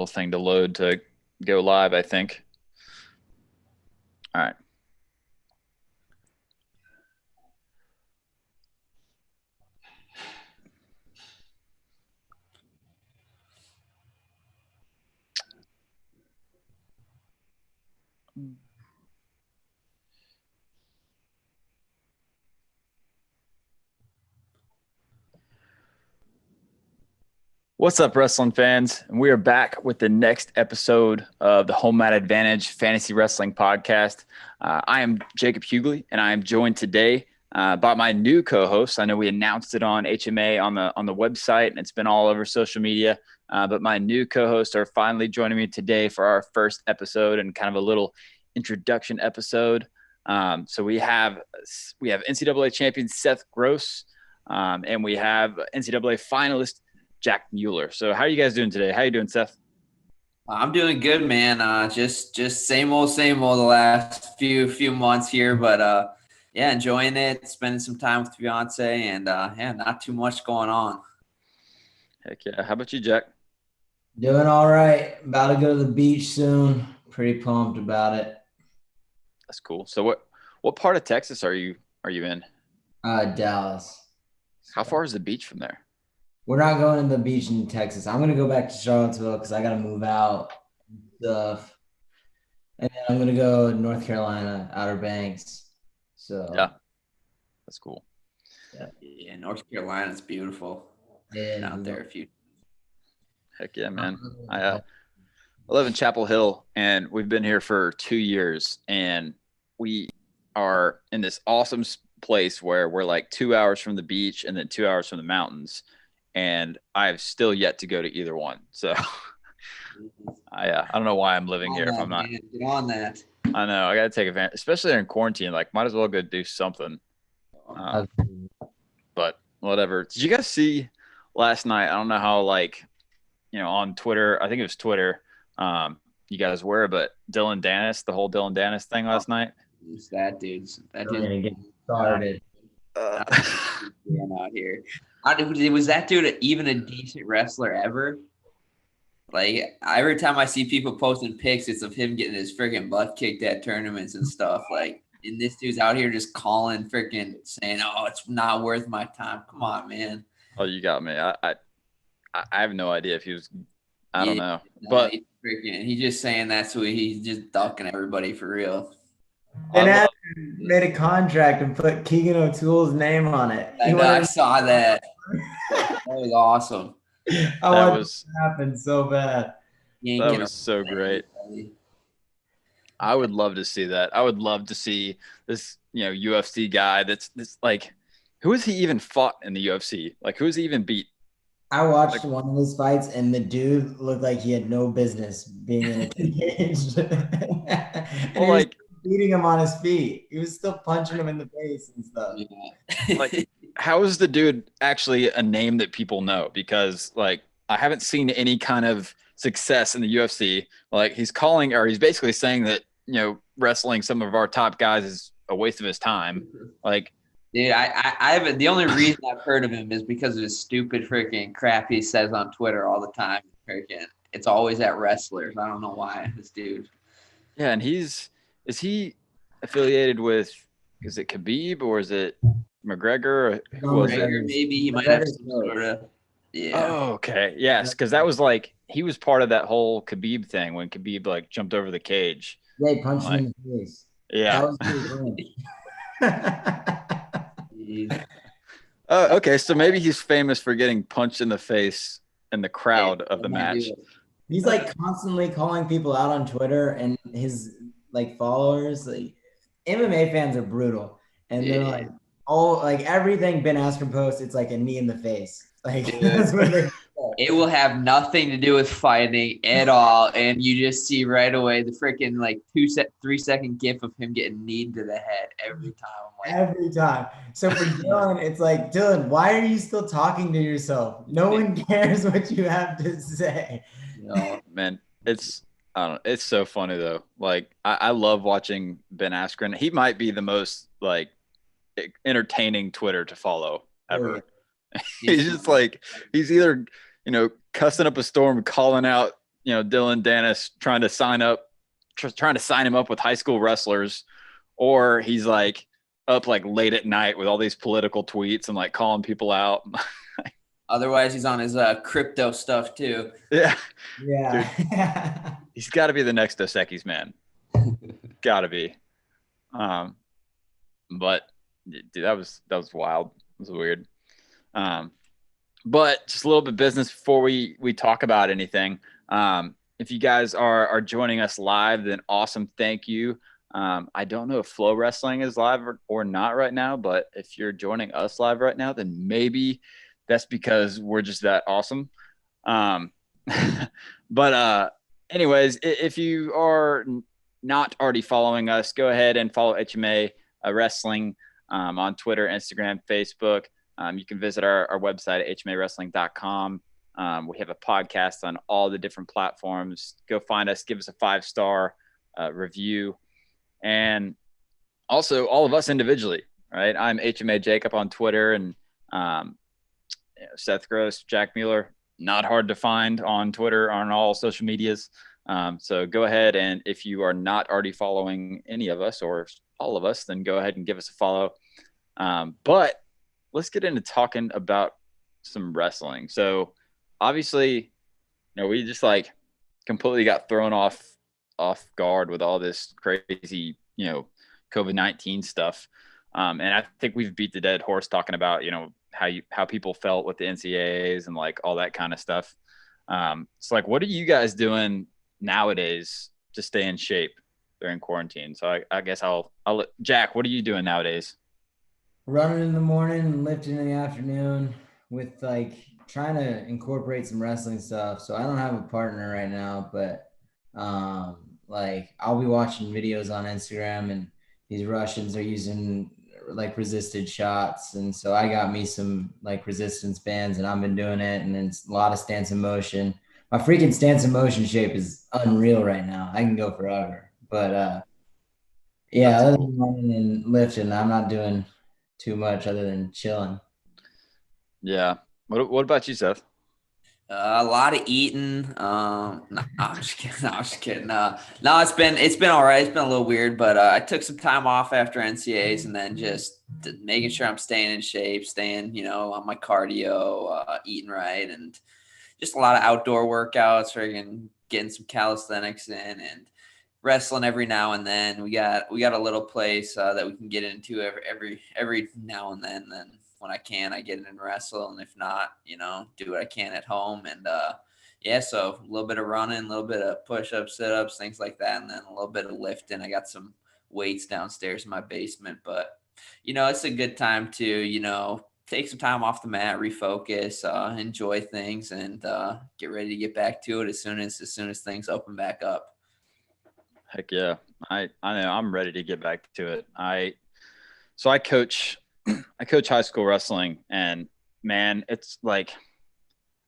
little thing to load to go live, I think. All right. What's up, wrestling fans? And we are back with the next episode of the Home Mat Advantage Fantasy Wrestling Podcast. I am Jacob Hughley, and I am joined today by my new co-host. I know we announced it on HMA on the website, and it's been all over social media. But my new co-hosts are finally joining me today for our first episode and kind of a little introduction episode. So we have NCAA champion Seth Gross, and we have NCAA finalist Jack Mueller. So how are you guys doing today? How are you doing, Seth? I'm doing good, man. Just same old the last few months here, but yeah, enjoying it, spending some time with fiance, and yeah, not too much going on. Heck yeah. How about you, Jack? Doing all right. About to go to the beach soon. Pretty pumped about it. That's cool. So what part of Texas are you in? Dallas. How far is the beach from there? We're not going to the beach in Texas. I'm gonna go back to Charlottesville because I gotta move out and stuff. And then I'm gonna go to North Carolina, Outer Banks. So yeah, that's cool. Yeah, North Carolina's beautiful. Yeah, out there a few. Heck yeah, man. I live in Chapel Hill, and we've been here for 2 years, and we are in this awesome place where we're like 2 hours from the beach and then 2 hours from the mountains. And I've still yet to go to either one. So I don't know why I'm living here if I'm not. Get on that. I know. I got to take advantage, especially in quarantine. Like, might as well go do something. But whatever. Did you guys see last night? I don't know how, on Twitter, I think it was Twitter, you guys were, but Dylan Dennis, the whole Dylan Dennis thing last night. Who's that dude? That dude get started. Out here. Was that dude even a decent wrestler ever? Like, every time I see people posting pics, it's of him getting his freaking butt kicked at tournaments and stuff. Like, and this dude's out here just calling, freaking saying, "Oh, it's not worth my time." Come on, man. Oh, you got me. I have no idea if he was. I don't know, but he's just saying that, so he's just ducking everybody for real. And made a contract and put Keegan O'Toole's name on it. I saw that. That was awesome. I want it to happen so bad. That was so great. I would love to see that. I would love to see this, UFC guy that's like, who has he even fought in the UFC? Like, who has he even beat? I watched one of his fights, and the dude looked like he had no business being in a cage. Well, beating him on his feet. He was still punching him in the face and stuff. Yeah. Like, how is the dude actually a name that people know? Because, like, I haven't seen any kind of success in the UFC. Like, he's basically saying that, wrestling some of our top guys is a waste of his time. Like, dude, I haven't. The only reason I've heard of him is because of his stupid freaking crap he says on Twitter all the time. Freaking, it's always at wrestlers. I don't know why, this dude. Yeah, and is he affiliated with, is it Khabib or is it McGregor? Or who was it? Maybe he might have some sort of. Yeah. Oh, okay. Yes, because that was like, he was part of that whole Khabib thing when Khabib like jumped over the cage. They punched him in the face. Yeah. That was okay, so maybe he's famous for getting punched in the face in the crowd of the match. He's like constantly calling people out on Twitter, and his followers, MMA fans are brutal, and they're like everything Ben Askren posts, it's like a knee in the face. Like that's what they. It will have nothing to do with fighting at all, and you just see right away the freaking 3-second gif of him getting kneed to the head every time. Every time. So for Dylan, it's like, Dylan, why are you still talking to yourself? No one cares what you have to say. No, man, it's so funny though. Like, I love watching Ben Askren. He might be the most entertaining Twitter to follow ever. Oh, yeah. He's just he's either cussing up a storm, calling out Dylan Dennis trying to sign him up with high school wrestlers, or he's like up like late at night with all these political tweets and like calling people out. Otherwise, he's on his crypto stuff too. Yeah. Yeah. He's got to be the next Dos Equis man. Got to be. But dude, that was wild. It was weird. But just a little bit of business before we talk about anything. If you guys are joining us live, then awesome. Thank you. I don't know if Flow Wrestling is live or not right now, but if you're joining us live right now, then maybe that's because we're just that awesome. But anyways, if you are not already following us, go ahead and follow HMA Wrestling on Twitter, Instagram, Facebook. You can visit our website at hmawrestling.com. We have a podcast on all the different platforms. Go find us, give us a 5-star review. And also all of us individually, right? I'm HMA Jacob on Twitter, and Seth Gross, Jack Mueller, not hard to find on Twitter, on all social medias. So go ahead, and if you are not already following any of us or all of us, then go ahead and give us a follow. But let's get into talking about some wrestling. So obviously, we just like completely got thrown off guard with all this crazy, COVID-19 stuff. And I think we've beat the dead horse talking about, how people felt with the NCAAs and like all that kind of stuff. It's like, what are you guys doing nowadays to stay in shape during quarantine? So I guess I'll let Jack, what are you doing nowadays? Running in the morning and lifting in the afternoon with like trying to incorporate some wrestling stuff. So I don't have a partner right now, but like I'll be watching videos on Instagram, and these Russians are using like resisted shots, and so I got me some like resistance bands, and I've been doing it, and then a lot of stance in motion. My freaking stance in motion shape is unreal right now. I can go forever, but yeah, That's other cool. than running and lifting, I'm not doing too much other than chilling. Yeah. What about you, Seth? A lot of eating. No, I'm just kidding. No, I'm just kidding. No, it's been all right. It's been a little weird, but I took some time off after NCAs, and then just making sure I'm staying in shape, staying, on my cardio, eating right, and just a lot of outdoor workouts, freaking getting some calisthenics in, and wrestling every now and then. We got a little place that we can get into every now and then. Then when I can, I get in and wrestle, and if not, do what I can at home. And so a little bit of running, a little bit of push-ups, sit-ups, things like that, and then a little bit of lifting. I got some weights downstairs in my basement, but it's a good time to take some time off the mat, refocus, enjoy things, and get ready to get back to it as soon as things open back up. Heck yeah. I know I'm ready to get back to it. I coach high school wrestling, and man, it's like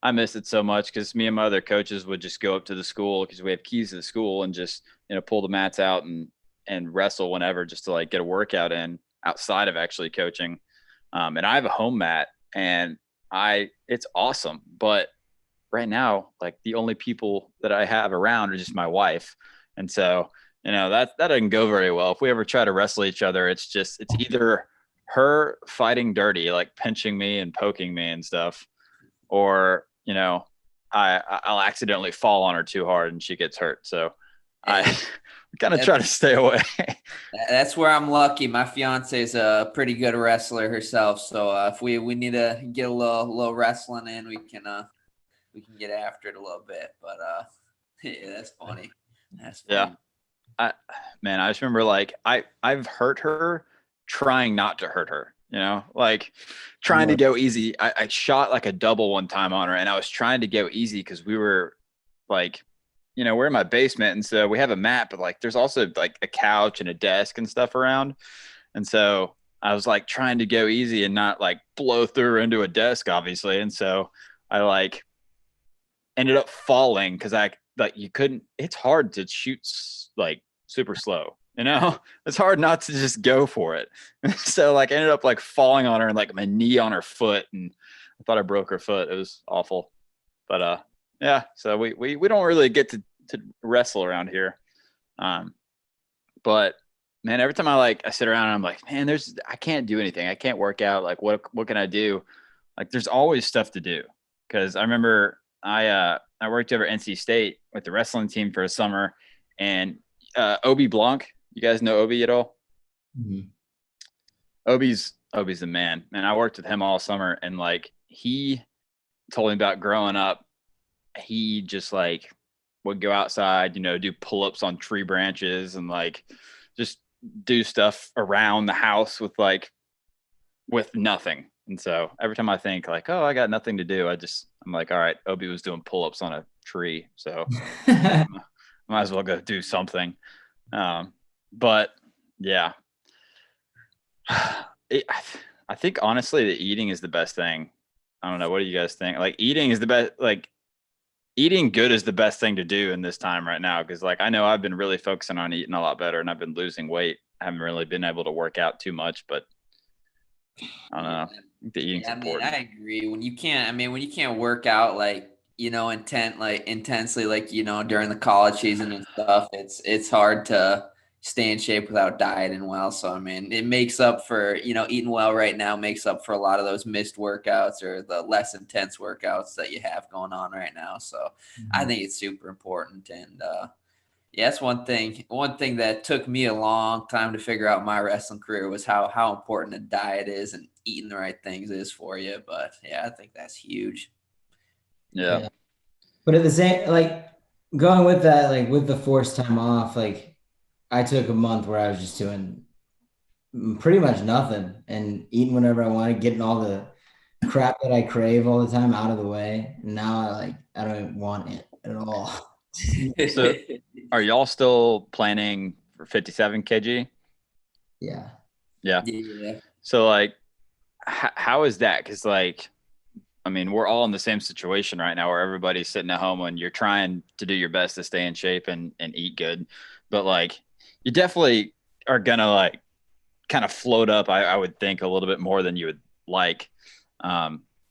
I miss it so much because me and my other coaches would just go up to the school because we have keys to the school and just pull the mats out and wrestle whenever, just to like get a workout in outside of actually coaching. And I have a home mat, and it's awesome. But right now, like the only people that I have around are just my wife. And so, that doesn't go very well. If we ever try to wrestle each other, it's either her fighting dirty, like pinching me and poking me and stuff, or, I'll accidentally fall on her too hard and she gets hurt. So I kind of try to stay away. That's where I'm lucky. My fiance is a pretty good wrestler herself. So if we need to get a little wrestling in, we can get after it a little bit. But yeah, that's funny. That's funny. Yeah. I just remember like I've hurt her trying not to hurt her, like trying to go easy. I shot like a double one time on her, and I was trying to go easy because we were like, we're in my basement, and so we have a mat, but like there's also like a couch and a desk and stuff around. And so I was like trying to go easy and not like blow through into a desk, obviously. And so I like ended up falling because it's hard to shoot like super slow, it's hard not to just go for it. So like I ended up like falling on her and like my knee on her foot, and I thought I broke her foot. It was awful. But Yeah. So we don't really get to wrestle around here. But man, every time I sit around and I'm like, man, I can't do anything. I can't work out. Like what can I do? Like there's always stuff to do. Cause I remember I worked over at NC State with the wrestling team for a summer, and Obi Blanc, you guys know Obi at all? Mm-hmm. Obi's the man. And I worked with him all summer, and like he told me about growing up. He just like would go outside, do pull-ups on tree branches and like just do stuff around the house with nothing. And so every time I think like, oh, I got nothing to do, I'm like, all right, Obi was doing pull-ups on a tree, so might as well go do something. But yeah, I think honestly that eating is the best thing. I don't know. What do you guys think? Like eating is the best, like eating good is the best thing to do in this time right now. Cause like, I know I've been really focusing on eating a lot better, and I've been losing weight. I haven't really been able to work out too much, but I don't know. I think the eating's important. I agree. When you can't work out intensely, during the college season and stuff, it's hard to stay in shape without dieting well. So, I mean, it makes up for, eating well right now makes up for a lot of those missed workouts or the less intense workouts that you have going on right now. So I think it's super important. And, yeah, that's one thing. One thing that took me a long time to figure out my wrestling career was how important a diet is and eating the right things is for you. But yeah, I think that's huge. Yeah. But at the same, like going with that, like with the forced time off, like I took a month where I was just doing pretty much nothing and eating whenever I wanted, getting all the crap that I crave all the time out of the way. And now I don't want it at all. So are y'all still planning for 57 kg? Yeah. Yeah. Yeah. So like, how is that? Cause like, I mean, we're all in the same situation right now where everybody's sitting at home and you're trying to do your best to stay in shape and eat good. But like, you definitely are gonna like kind of float up, I would think, a little bit more than you would like.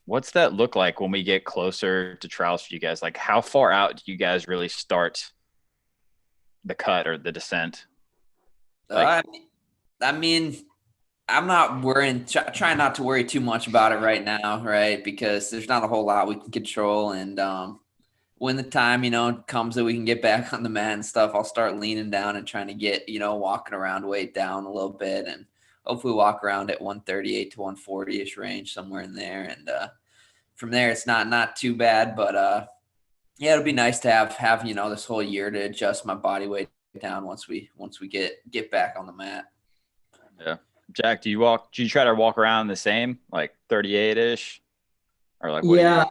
What's that look like when we get closer to trials for you guys? Like, how far out do you guys really start the cut or the descent? Like, I mean, I'm not worrying, trying not to worry too much about it right now, right? Because there's not a whole lot we can control. And when the time, comes that we can get back on the mat and stuff, I'll start leaning down and trying to get, walking around weight down a little bit, and hopefully walk around at 138 to 140-ish range, somewhere in there. And from there, it's not too bad. But yeah, it'll be nice to have this whole year to adjust my body weight down once we get back on the mat. Yeah. Jack, do you try to walk around the same, like 38-ish? Or like, Yeah,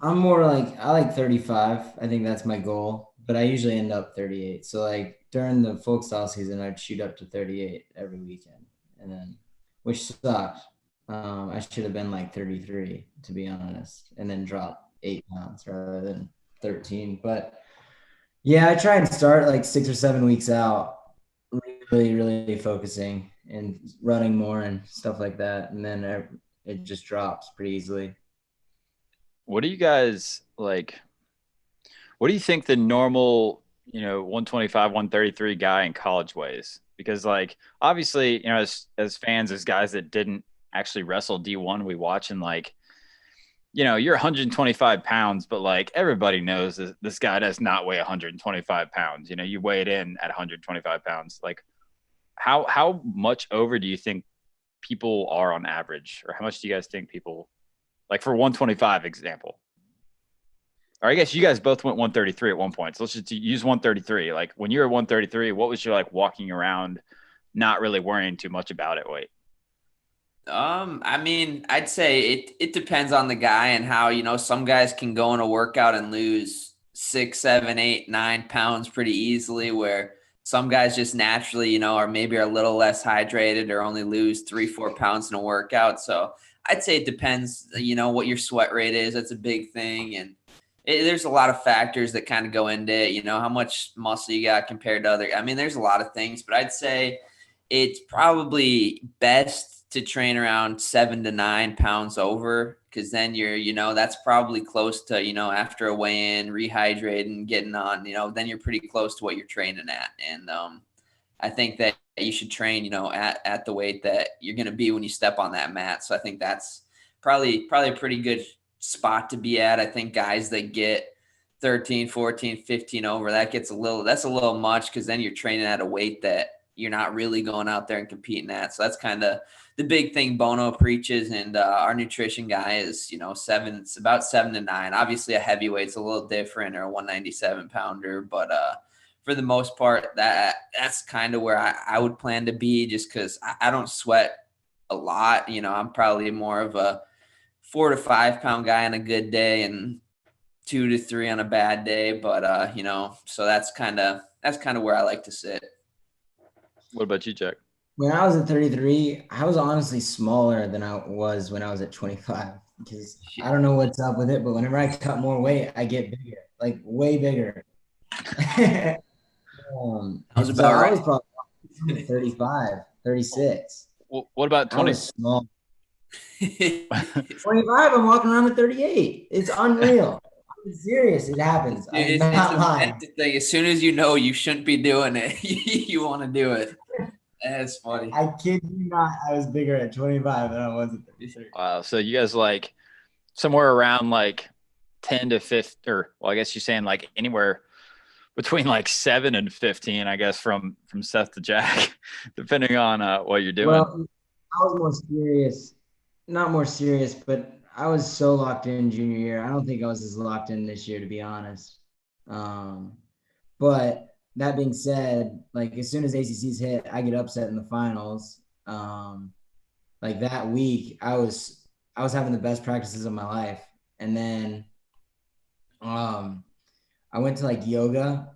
I'm more like, I like 35. I think that's my goal, but I usually end up 38. So like during the folk style season, I'd shoot up to 38 every weekend, and then, which sucked. I should have been like 33, to be honest, and then drop 8 pounds rather than 13. But yeah, I try and start like 6 or 7 weeks out, really, really focusing and running more and stuff like that. And then it just drops pretty easily. what do you guys like? What do you think the normal, 125, 133 guy in college weighs? Because like, obviously, as fans, as guys that didn't actually wrestle D1, we watch and like, you're 125 pounds, but like everybody knows this guy does not weigh 125 pounds. You weigh it in at 125 pounds. Like, how much over do you think people are on average, or how much do you guys think people, like for 125 example? Or I guess you guys both went 133 at one point. So let's just use 133. Like when you were 133, what was your like walking around, not really worrying too much about it weight? I mean, I'd say it depends on the guy and how, some guys can go in a workout and lose 6, 7, 8, 9 pounds pretty easily, where some guys just naturally, are maybe are a little less hydrated or only lose 3, 4 pounds in a workout. So I'd say it depends, what your sweat rate is. That's a big thing. And there's a lot of factors that kind of go into it, how much muscle you got compared to other. I mean, there's a lot of things, but I'd say, it's probably best to train around 7 to 9 pounds over, because then that's probably close to, after a weigh-in, rehydrating, getting on, then you're pretty close to what you're training at. And I think that you should train, at the weight that you're going to be when you step on that mat. So I think that's probably a pretty good spot to be at. I think guys that get 13, 14, 15 over, that's a little much, because then you're training at a weight that you're not really going out there and competing at. So that's kind of the big thing Bono preaches. And our nutrition guy is, it's about 7 to 9. Obviously a heavyweight's a little different, or a 197 pounder, but for the most part, that's kind of where I would plan to be, just because I don't sweat a lot. I'm probably more of a 4 to 5 pound guy on a good day, and 2 to 3 on a bad day. But so that's kind of where I like to sit. What about you, Jack? When I was at 33, I was honestly smaller than I was when I was at 25, because I don't know what's up with it, but whenever I cut more weight, I get bigger, like way bigger. I was probably 35, 36. What about 20? I was small. 25, I'm walking around at 38. It's unreal. I'm serious. It happens. I'm not lying. As soon as you shouldn't be doing it, you want to do it. That's funny. I kid you not. I was bigger at 25 than I was at 33. Wow. So you guys like somewhere around like 10 to 15, or well, I guess you're saying like anywhere between like 7 and 15, I guess, from Seth to Jack, depending on what you're doing. Well, I was more serious. Not more serious, but I was so locked in junior year. I don't think I was as locked in this year, to be honest. But that being said, like as soon as ACCs hit, I get upset in the finals. Like that week, I was having the best practices of my life, and then I went to like yoga,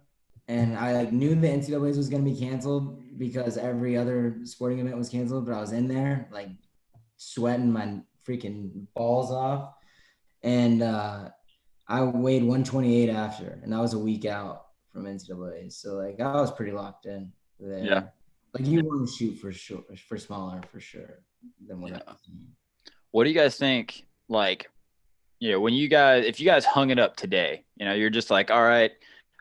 and I like knew the NCAAs was going to be canceled because every other sporting event was canceled, but I was in there like sweating my freaking balls off, and I weighed 128 after, and that was a week out from NCAAs. So like I was pretty locked in there. Yeah. Like you want to shoot for sure, for smaller for sure than what. Yeah. What do you guys think? Like, when if you guys hung it up today, you're just like, all right,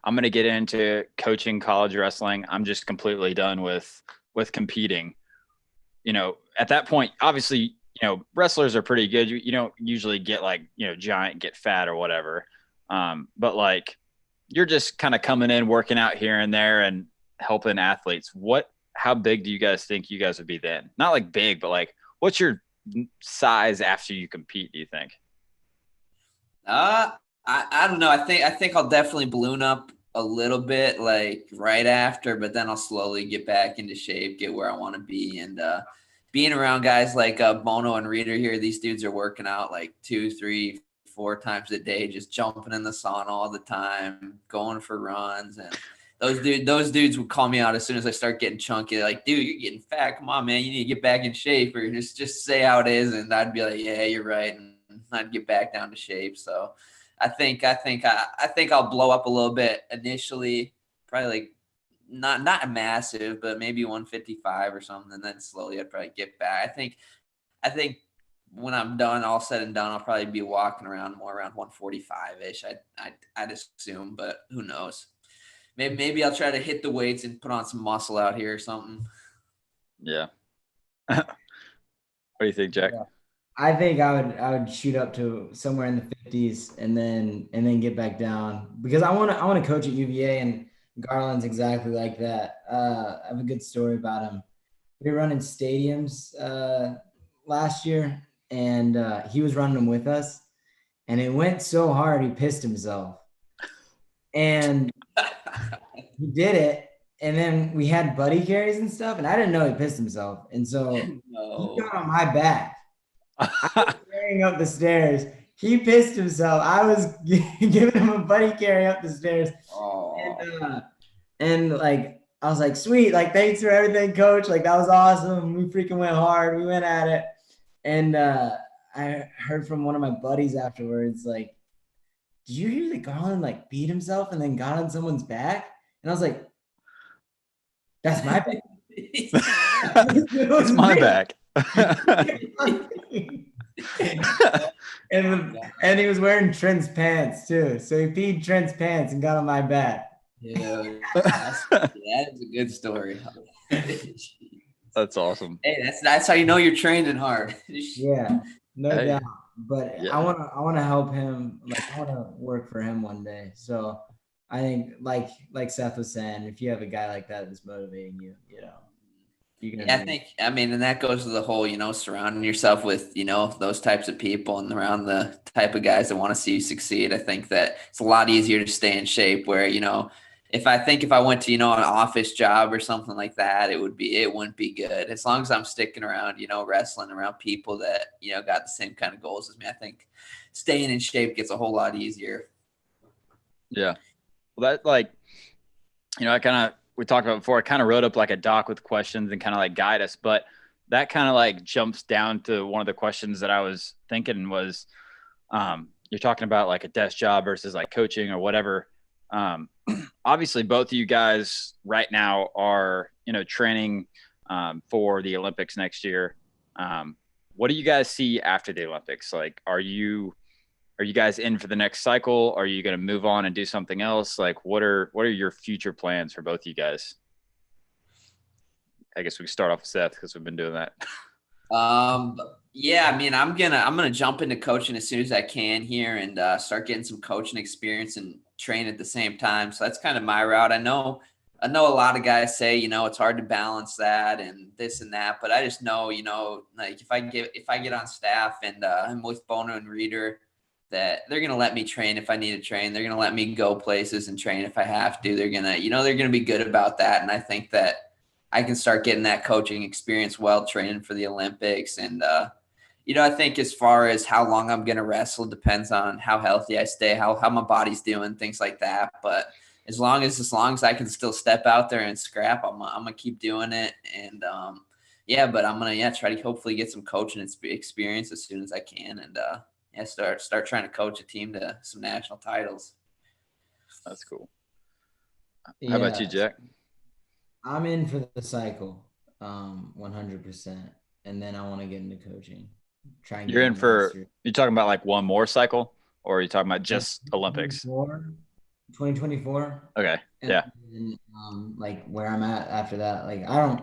I'm going to get into coaching college wrestling. I'm just completely done with competing. At that point, obviously, wrestlers are pretty good. You don't usually get like, giant, get fat or whatever. But like, you're just kind of coming in, working out here and there and helping athletes. How big do you guys think you guys would be then? Not like big, but like, what's your size after you compete, do you think? I don't know. I think I'll definitely balloon up a little bit like right after, but then I'll slowly get back into shape, get where I want to be. And being around guys like Bono and Reader here, these dudes are working out like 2, 3, 4 times a day, just jumping in the sauna all the time, going for runs. And those dudes would call me out as soon as I start getting chunky. Like, dude, you're getting fat. Come on, man. You need to get back in shape, or just say how it is. And I'd be like, yeah, you're right. And I'd get back down to shape. So I think I'll blow up a little bit initially, probably like not massive, but maybe 155 or something. And then slowly I'd probably get back. I think when I'm done, all said and done, I'll probably be walking around more around 145-ish. I'd assume, but who knows? Maybe I'll try to hit the weights and put on some muscle out here or something. Yeah. What do you think, Jack? Yeah. I think I would shoot up to somewhere in the 50s and then get back down, because I want to coach at UVA, and Garland's exactly like that. I have a good story about him. We were running stadiums last year, and he was running them with us, and it went so hard he pissed himself, and he did it. And then we had buddy carries and stuff, and I didn't know he pissed himself, and so he got on my back. I was carrying up the stairs. He pissed himself. I was giving him a buddy carry up the stairs. And like, I was like, sweet, like, thanks for everything, coach. Like, that was awesome. We freaking went hard. We went at it. And I heard from one of my buddies afterwards, like, did you hear that Garland like beat himself and then got on someone's back? And I was like, that's my back. It's my back. and he was wearing Trent's pants too. So he peed Trent's pants and got on my back. Yeah, that is a good story. That's awesome. Hey, that's how you know you're training hard. Yeah, no doubt. But yeah. I wanna help him. Like I wanna work for him one day. So I think like Seth was saying, if you have a guy like that that's motivating you, I mean, and that goes to the whole, surrounding yourself with, those types of people and around the type of guys that want to see you succeed. I think that it's a lot easier to stay in shape where, if I went to, an office job or something like that, it wouldn't be good. As long as I'm sticking around, wrestling around people that, got the same kind of goals as me, I think staying in shape gets a whole lot easier. Yeah. Well, that we talked about before, I kind of wrote up like a doc with questions and kind of like guide us, but that kind of like jumps down to one of the questions that I was thinking was, you're talking about like a desk job versus like coaching or whatever. Obviously both of you guys right now are, training, for the Olympics next year. What do you guys see after the Olympics? Like, are you guys in for the next cycle? Are you going to move on and do something else? Like, what are your future plans for both of you guys? I guess we can start off with Seth because we've been doing that. Yeah, I mean, I'm gonna jump into coaching as soon as I can here and start getting some coaching experience and train at the same time. So that's kind of my route. I know a lot of guys say, it's hard to balance that and this and that, but I just know, like if I get on staff and I'm with Bono and Reader, that they're going to let me train if I need to train. They're going to let me go places and train if I have to. They're going to, they're going to be good about that. And I think that I can start getting that coaching experience while training for the Olympics. And, I think as far as how long I'm going to wrestle depends on how healthy I stay, how my body's doing, things like that. But as long as I can still step out there and scrap, I'm going to keep doing it. And, but I'm going to, try to hopefully get some coaching experience as soon as I can. And, start trying to coach a team to some national titles. That's cool. How about you, Jack? I'm in for the cycle, 100%, and then I want to get into coaching. You're in for. You talking about like one more cycle, or are you talking about just Olympics? 2024. Okay. Yeah. And, like where I'm at after that, like I've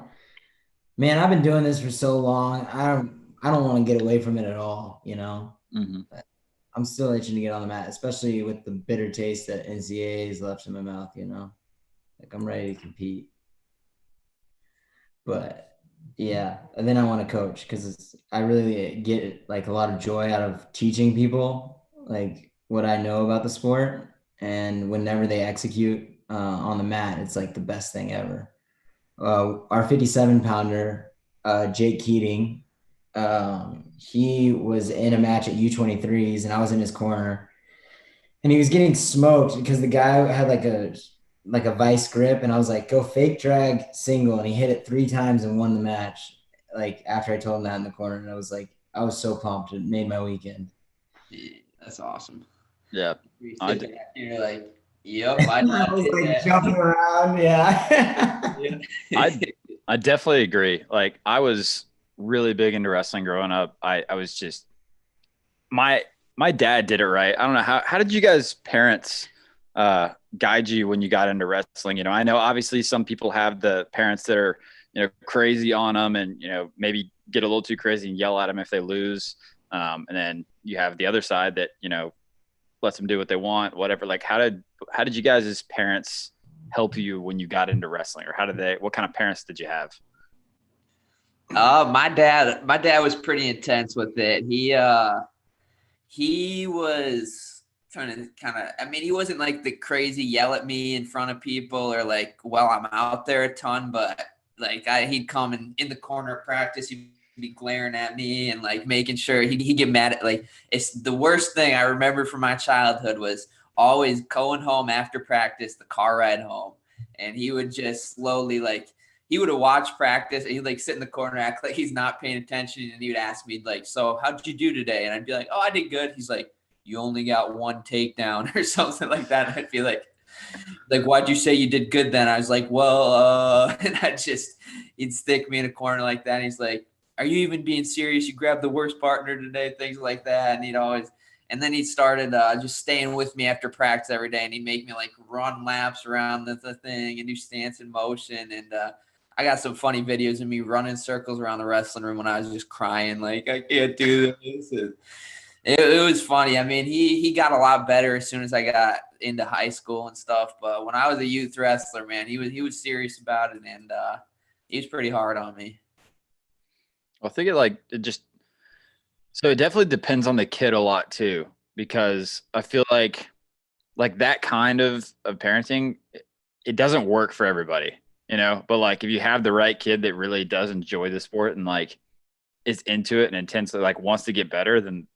been doing this for so long. I don't want to get away from it at all. Mm-hmm. I'm still itching to get on the mat, especially with the bitter taste that NCAA has left in my mouth, like I'm ready to compete. But yeah, and then I want to coach because I really get like a lot of joy out of teaching people like what I know about the sport, and whenever they execute on the mat, it's like the best thing ever. Our 57-pounder, Jake Keating, he was in a match at U23s and I was in his corner and he was getting smoked because the guy had like a vice grip, and I was like, go fake drag single, and he hit it 3 times and won the match. Like after I told him that in the corner, and I was so pumped. It made my weekend. Yeah, that's awesome. Yeah. You're like, yep. I was like jumping around. Yeah. I definitely agree. Like I was really big into wrestling growing up. I was just my dad did it right. I don't know how did you guys parents guide you when you got into wrestling? I know obviously some people have the parents that are crazy on them and maybe get a little too crazy and yell at them if they lose, and then you have the other side that lets them do what they want, whatever. Like how did you guys as parents help you when you got into wrestling, or what kind of parents did you have? My dad was pretty intense with it. He was trying to he wasn't like the crazy yell at me in front of people or like while I'm out there a ton, but like he'd come in the corner of practice, he'd be glaring at me and like making sure he'd get mad at, like, it's the worst thing I remember from my childhood was always going home after practice, the car ride home. And he would just slowly, like, he would have watched practice and he'd like sit in the corner, act like he's not paying attention. And he would ask me like, so how'd you do today? And I'd be like, oh, I did good. He's like, you only got 1 takedown or something like that. And I'd be like, why'd you say you did good then? I was like, well, and he'd stick me in a corner like that. And he's like, "Are you even being serious? You grabbed the worst partner today," things like that. And then he started just staying with me after practice every day, and he'd make me like run laps around the thing and do stance and motion. And I got some funny videos of me running circles around the wrestling room when I was just crying, like, I can't do this. It was funny. I mean, he got a lot better as soon as I got into high school and stuff. But when I was a youth wrestler, man, he was serious about it, and he was pretty hard on me. I think it definitely depends on the kid a lot too, because I feel like that kind of parenting, it doesn't work for everybody, but like if you have the right kid that really does enjoy the sport and like is into it and intensely like wants to get better, then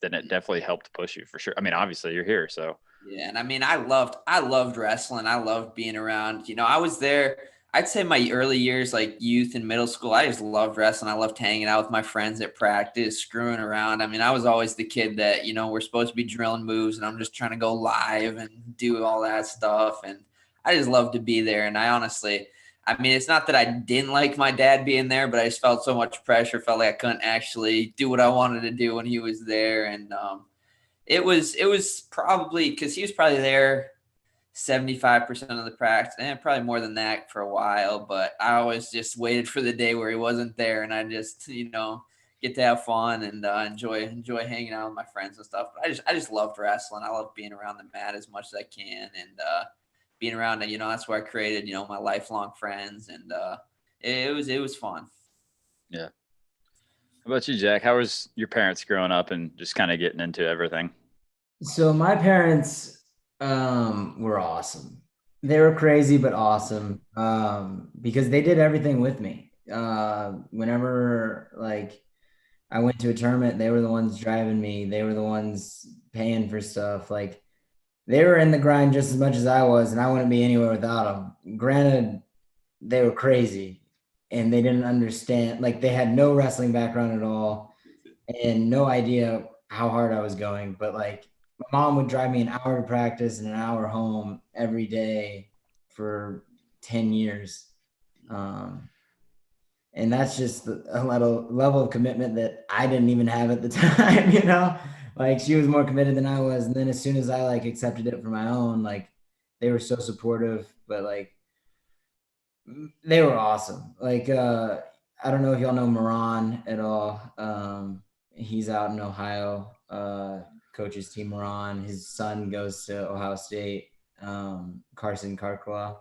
it definitely helped push you for sure. I mean, obviously you're here, so. Yeah. And I mean, I loved wrestling. I loved being around, I was there. I'd say my early years, like youth and middle school, I just loved wrestling. I loved hanging out with my friends at practice, screwing around. I mean, I was always the kid that, we're supposed to be drilling moves and I'm just trying to go live and do all that stuff. And I just loved to be there. And I mean, it's not that I didn't like my dad being there, but I just felt so much pressure, felt like I couldn't actually do what I wanted to do when he was there. And it was probably because he was probably there 75% of the practice, and probably more than that for a while. But I always just waited for the day where he wasn't there, and I just get to have fun and enjoy hanging out with my friends and stuff. But I just loved wrestling. I love being around the mat as much as I can, and being around it. That's where I created my lifelong friends, and it was fun. Yeah. How about you, Jack? How was your parents growing up and just kind of getting into everything? So my parents were awesome. They were crazy, but awesome because they did everything with me. Whenever like I went to a tournament, they were the ones driving me. They were the ones paying for stuff. Like they were in the grind just as much as I was, and I wouldn't be anywhere without them. Granted, they were crazy and they didn't understand. Like they had no wrestling background at all and no idea how hard I was going. But like my mom would drive me an hour to practice and an hour home every day for 10 years. And that's just a level of commitment that I didn't even have at the time, like she was more committed than I was. And then as soon as I like accepted it for my own, like they were so supportive, but like they were awesome. Like, I don't know if y'all know Moran at all. He's out in Ohio, coaches Team Moran. His son goes to Ohio State, Carson Carclaw.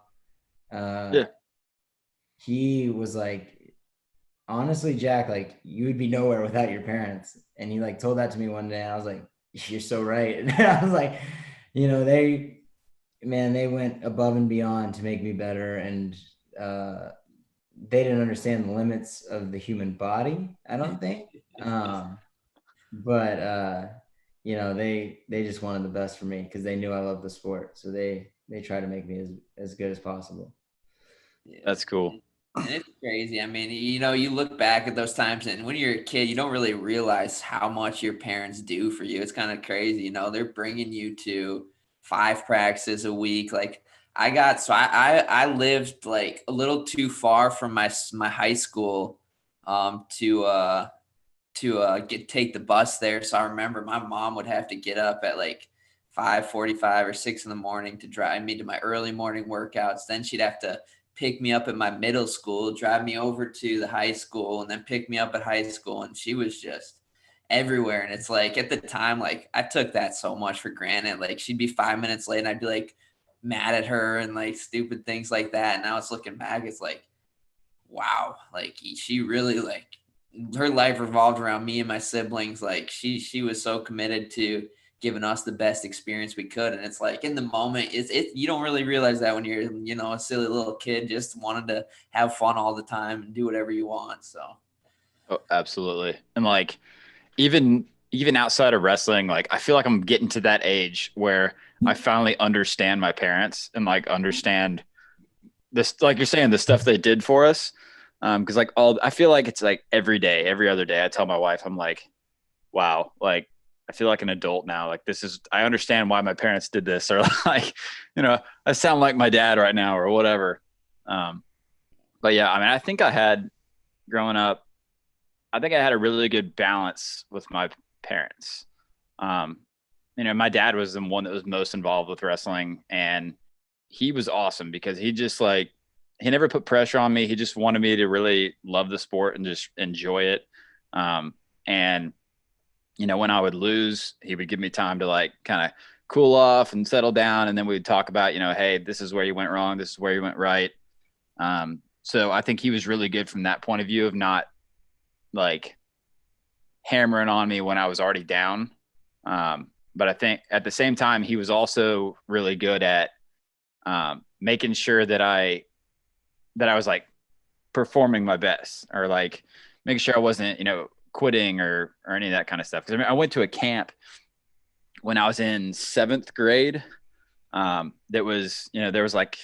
Yeah. He was like, honestly, Jack, like you would be nowhere without your parents. And he like told that to me one day. And I was like, you're so right. And I was like, they went above and beyond to make me better. And they didn't understand the limits of the human body, I don't think. But they just wanted the best for me because they knew I loved the sport. So they try to make me as good as possible. Yeah. That's cool. And it's crazy. I mean, you look back at those times, and when you're a kid, you don't really realize how much your parents do for you. It's kind of crazy. They're bringing you to 5 practices a week. Like I lived like a little too far from my high school to take the bus there. So I remember my mom would have to get up at like 5:45 or 6 in the morning to drive me to my early morning workouts. Then she'd have to pick me up at my middle school, drive me over to the high school, and then pick me up at high school. And she was just everywhere. And it's like at the time, like I took that so much for granted. Like she'd be 5 minutes late and I'd be like mad at her and like stupid things like that. And now it's looking back, it's like, wow, like she really like her life revolved around me and my siblings. Like she was so committed to giving us the best experience we could. And it's like in the moment, you don't really realize that when you're, a silly little kid just wanted to have fun all the time and do whatever you want. So. Oh, absolutely. And like, even outside of wrestling, like I feel like I'm getting to that age where I finally understand my parents and like understand this, like you're saying, the stuff they did for us. Cause like I feel like it's like every day, every other day I tell my wife, I'm like, wow, like I feel like an adult now. Like I understand why my parents did this, or like, I sound like my dad right now or whatever. But But yeah, I mean, I think I had growing up, I think I had a really good balance with my parents. Um, my dad was the one that was most involved with wrestling, and he was awesome because he just like he never put pressure on me. He just wanted me to really love the sport and just enjoy it. And when I would lose, he would give me time to like kind of cool off and settle down, and then we'd talk about, hey, this is where you went wrong, this is where you went right. So I think he was really good from that point of view of not like hammering on me when I was already down. But I think at the same time, he was also really good at making sure that I was like performing my best, or like making sure I wasn't, quitting or any of that kind of stuff. Because I went to a camp when I was in 7th grade. That was, there was like,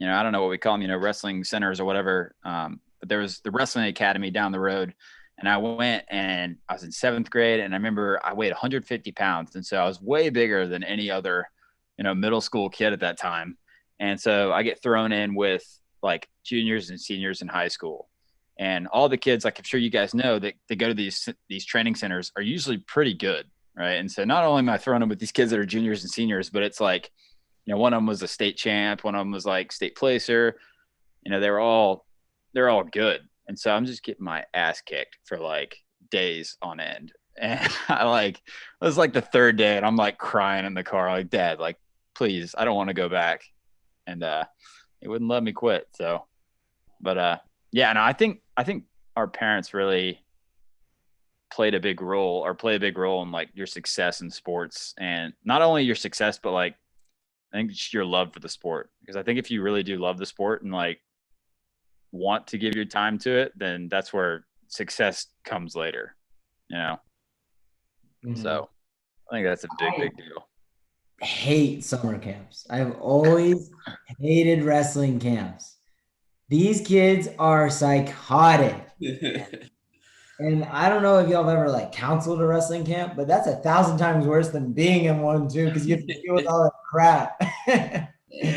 I don't know what we call them, wrestling centers or whatever. But there was the wrestling academy down the road. And I went, and I was in 7th grade, and I remember I weighed 150 pounds. And so I was way bigger than any other, middle school kid at that time. And so I get thrown in with like juniors and seniors in high school. And all the kids, like I'm sure you guys know, that they go to these training centers are usually pretty good, right? And so not only am I throwing them with these kids that are juniors and seniors, but it's like, one of them was a state champ, one of them was like state placer. They're all good. And so I'm just getting my ass kicked for like days on end. And it was like the 3rd day, and I'm like crying in the car, like, Dad, like, please, I don't want to go back. And he wouldn't let me quit. So, but yeah, no, I think our parents really play a big role in like your success in sports, and not only your success, but like I think just your love for the sport. Because I think if you really do love the sport and like want to give your time to it, then that's where success comes later, Mhm. So I think that's a big deal. Hate summer camps. I've always hated wrestling camps. These kids are psychotic. And I don't know if y'all have ever like counseled a wrestling camp, but that's 1,000 times worse than being in one too, because you have to deal with all that crap.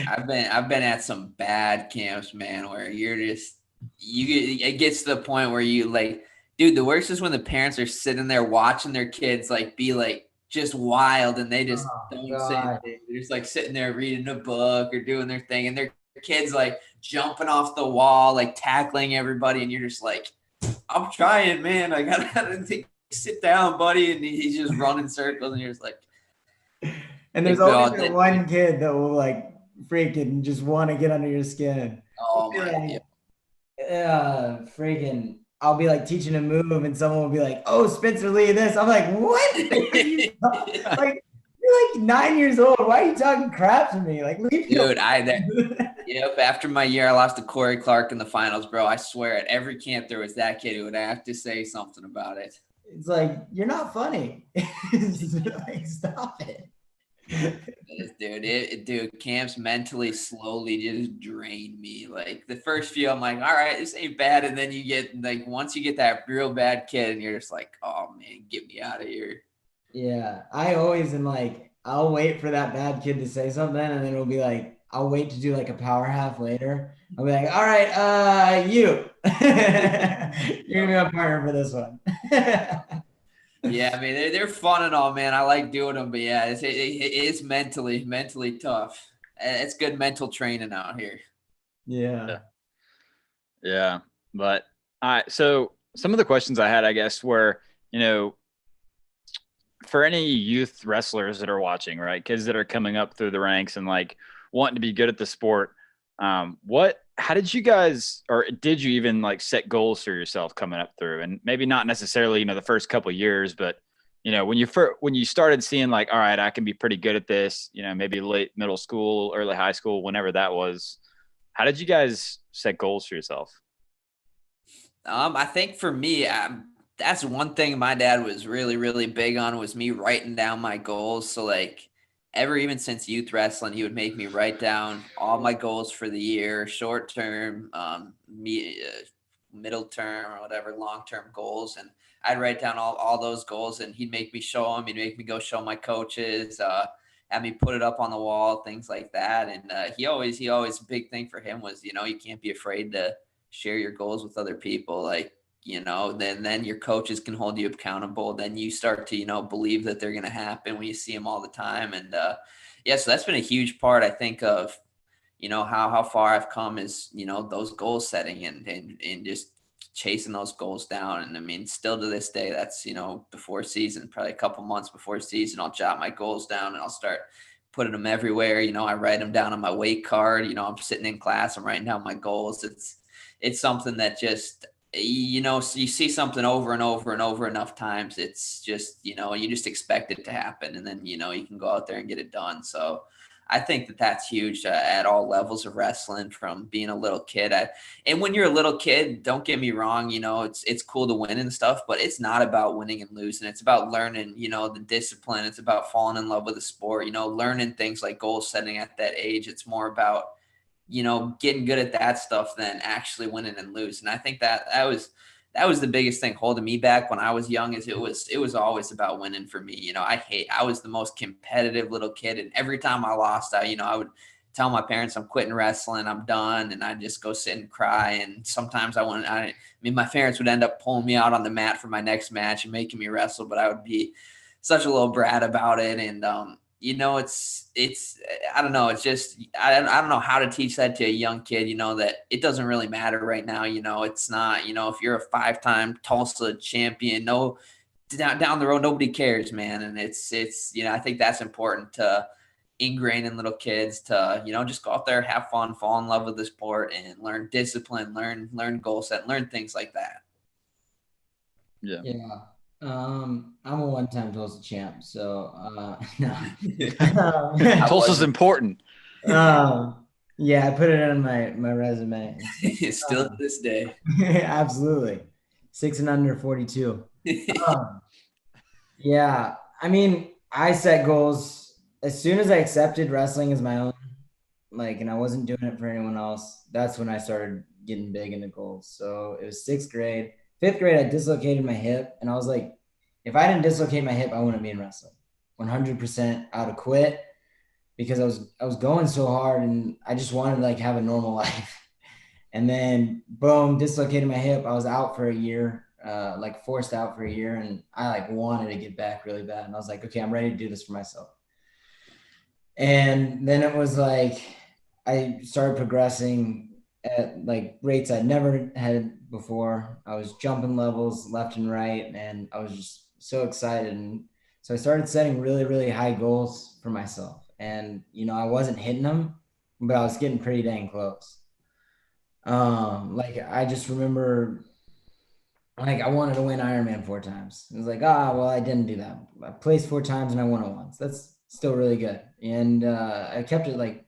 I've been at some bad camps, man, where it gets to the point where you like, dude, the worst is when the parents are sitting there watching their kids like be like just wild, and they just don't say anything. They're just like sitting there reading a book or doing their thing, and their kids like jumping off the wall, like tackling everybody, and you're just like, I'm trying, man. I gotta sit down, buddy, and he's just running circles, and you're just like. And there's always that one kid that will like freaking just want to get under your skin. Oh my God. Freaking, I'll be like teaching a move, and someone will be like, "Oh, Spencer Lee, this." I'm like, "What?" Like, you're like 9 years old. Why are you talking crap to me? Like, leave me dude, yep. After my year, I lost to Corey Clark in the finals, bro. I swear, at every camp there was that kid who would have to say something about it. It's like, you're not funny. Like, stop it. Dude, camps mentally slowly just drain me. Like the first few, I'm like, all right, this ain't bad. And then you get like, once you get that real bad kid, and you're just like, oh man, get me out of here. Yeah. I always am like, I'll wait for that bad kid to say something, and then it'll be like, I'll wait to do like a power half later. I'll be like, all right, you're gonna be my partner for this one. Yeah, I mean they're fun and all, man. I like doing them, but yeah, it's mentally tough. It's good mental training out here. Yeah. But so some of the questions I had, I guess, were, for any youth wrestlers that are watching, right, kids that are coming up through the ranks and like wanting to be good at the sport, how did you guys, or did you even like set goals for yourself coming up through? And maybe not necessarily, the first couple of years, but when you started seeing like, all right, I can be pretty good at this, maybe late middle school, early high school, whenever that was, how did you guys set goals for yourself? I think for me, that's one thing my dad was really, really big on, was me writing down my goals. So like even since youth wrestling, he would make me write down all my goals for the year, short term, middle term, or whatever, long term goals. And I'd write down all those goals, and he'd make me show them. He'd make me go show my coaches, have me put it up on the wall, things like that. And he always, big thing for him was, you can't be afraid to share your goals with other people. Like, then your coaches can hold you accountable. Then you start to, believe that they're going to happen when you see them all the time. And so that's been a huge part, I think, of, how far I've come is, those goal setting and just chasing those goals down. And I mean, still to this day, that's, before season, probably a couple months before season, I'll jot my goals down and I'll start putting them everywhere. I write them down on my weight card. I'm sitting in class, I'm writing down my goals. It's something that just, so you see something over and over and over enough times. It's just, you just expect it to happen. And then, you can go out there and get it done. So I think that that's huge at all levels of wrestling, from being a little kid. And when you're a little kid, don't get me wrong, it's cool to win and stuff, but it's not about winning and losing. It's about learning, the discipline. It's about falling in love with the sport, learning things like goal setting at that age. It's more about, getting good at that stuff than actually winning and losing. And I think that was the biggest thing holding me back when I was young, is it was always about winning for me. I was the most competitive little kid. And every time I lost, I would tell my parents I'm quitting wrestling, I'm done. And I'd just go sit and cry. And sometimes my parents would end up pulling me out on the mat for my next match and making me wrestle, but I would be such a little brat about it. And, it's, I don't know. It's just, I don't know how to teach that to a young kid, that it doesn't really matter right now. It's not, if you're a 5-time Tulsa champion, no, down the road, nobody cares, man. And it's, I think that's important to ingrain in little kids to, just go out there, have fun, fall in love with the sport, and learn discipline, learn goal set, learn things like that. Yeah. I'm a one-time Tulsa champ, so no. Tulsa's important. Yeah, I put it on my resume. Still to this day. Absolutely. 6 and under 42. Yeah, I mean, I set goals as soon as I accepted wrestling as my own, and I wasn't doing it for anyone else. That's when I started getting big into goals. So it was 6th grade. 5th grade, I dislocated my hip, and I was like, if I didn't dislocate my hip, I wouldn't be in wrestling. 100% I would have quit, because I was going so hard and I just wanted to have a normal life. And then boom, dislocated my hip. I was out for a year, forced out for a year, and I wanted to get back really bad. And I was like, okay, I'm ready to do this for myself. And then it was I started progressing at rates I'd never had before. I was jumping levels left and right, and I was just so excited. And so I started setting really, really high goals for myself. And, I wasn't hitting them, but I was getting pretty dang close. I just remember, I wanted to win Ironman 4 times. It was I didn't do that. I placed 4 times and I won it once. That's still really good. And I kept it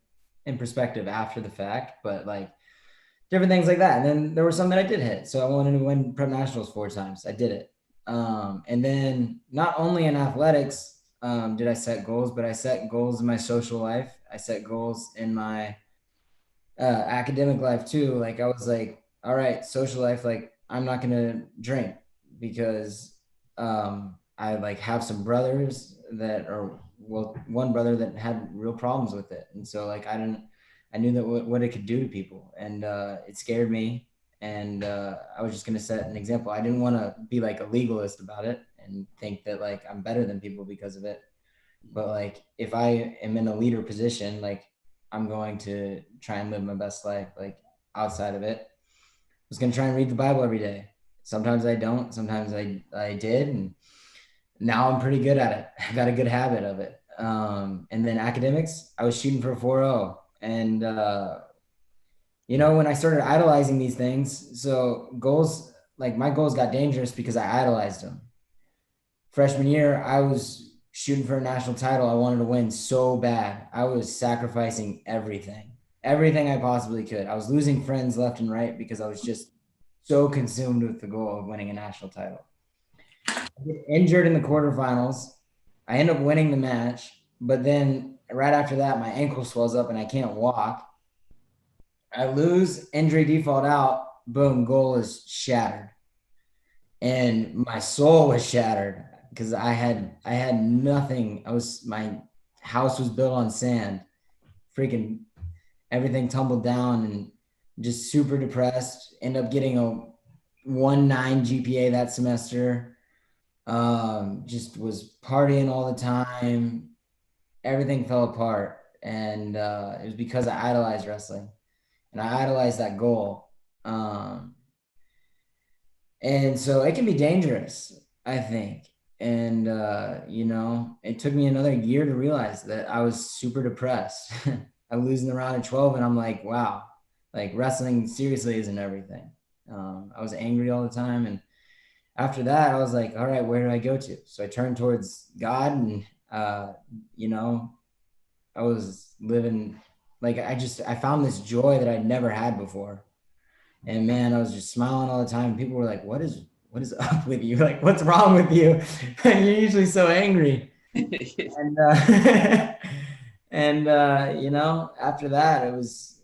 in perspective after the fact, but different things like that. And then there were some that I did hit. So I wanted to win prep nationals 4 times. I did it. And then not only in athletics did I set goals, but I set goals in my social life. I set goals in my academic life too. I was all right, social life, I'm not going to drink, because I have some brothers that are, one brother that had real problems with it. And so I knew that what it could do to people, and it scared me. And I was just going to set an example. I didn't want to be a legalist about it and think that I'm better than people because of it. But if I am in a leader position, I'm going to try and live my best life, outside of it. I was going to try and read the Bible every day. Sometimes I don't, sometimes I did. And now I'm pretty good at it. I got a good habit of it. And then academics, I was shooting for a 4.0. And, when I started idolizing these things, so goals, my goals got dangerous because I idolized them. Freshman year, I was shooting for a national title. I wanted to win so bad. I was sacrificing everything I possibly could. I was losing friends left and right because I was just so consumed with the goal of winning a national title. I get injured in the quarterfinals. I end up winning the match, but then right after that, my ankle swells up and I can't walk. I lose, injury default out, boom, goal is shattered. And my soul was shattered because I had nothing. My house was built on sand. Freaking everything tumbled down, and just super depressed. End up getting a 1.9 GPA that semester. Just was partying all the time. Everything fell apart, and it was because I idolized wrestling, and I idolized that goal. And so it can be dangerous, I think. And it took me another year to realize that I was super depressed. I'm losing the round of 12, and I'm like, wow, like wrestling seriously isn't everything. I was angry all the time, and after that, I was like, all right, where do I go to? So I turned towards God, and I was living like I found this joy that I'd never had before. And man, I was just smiling all the time. People were like, what is up with you? Like, what's wrong with you? You're usually so angry. And after that, it was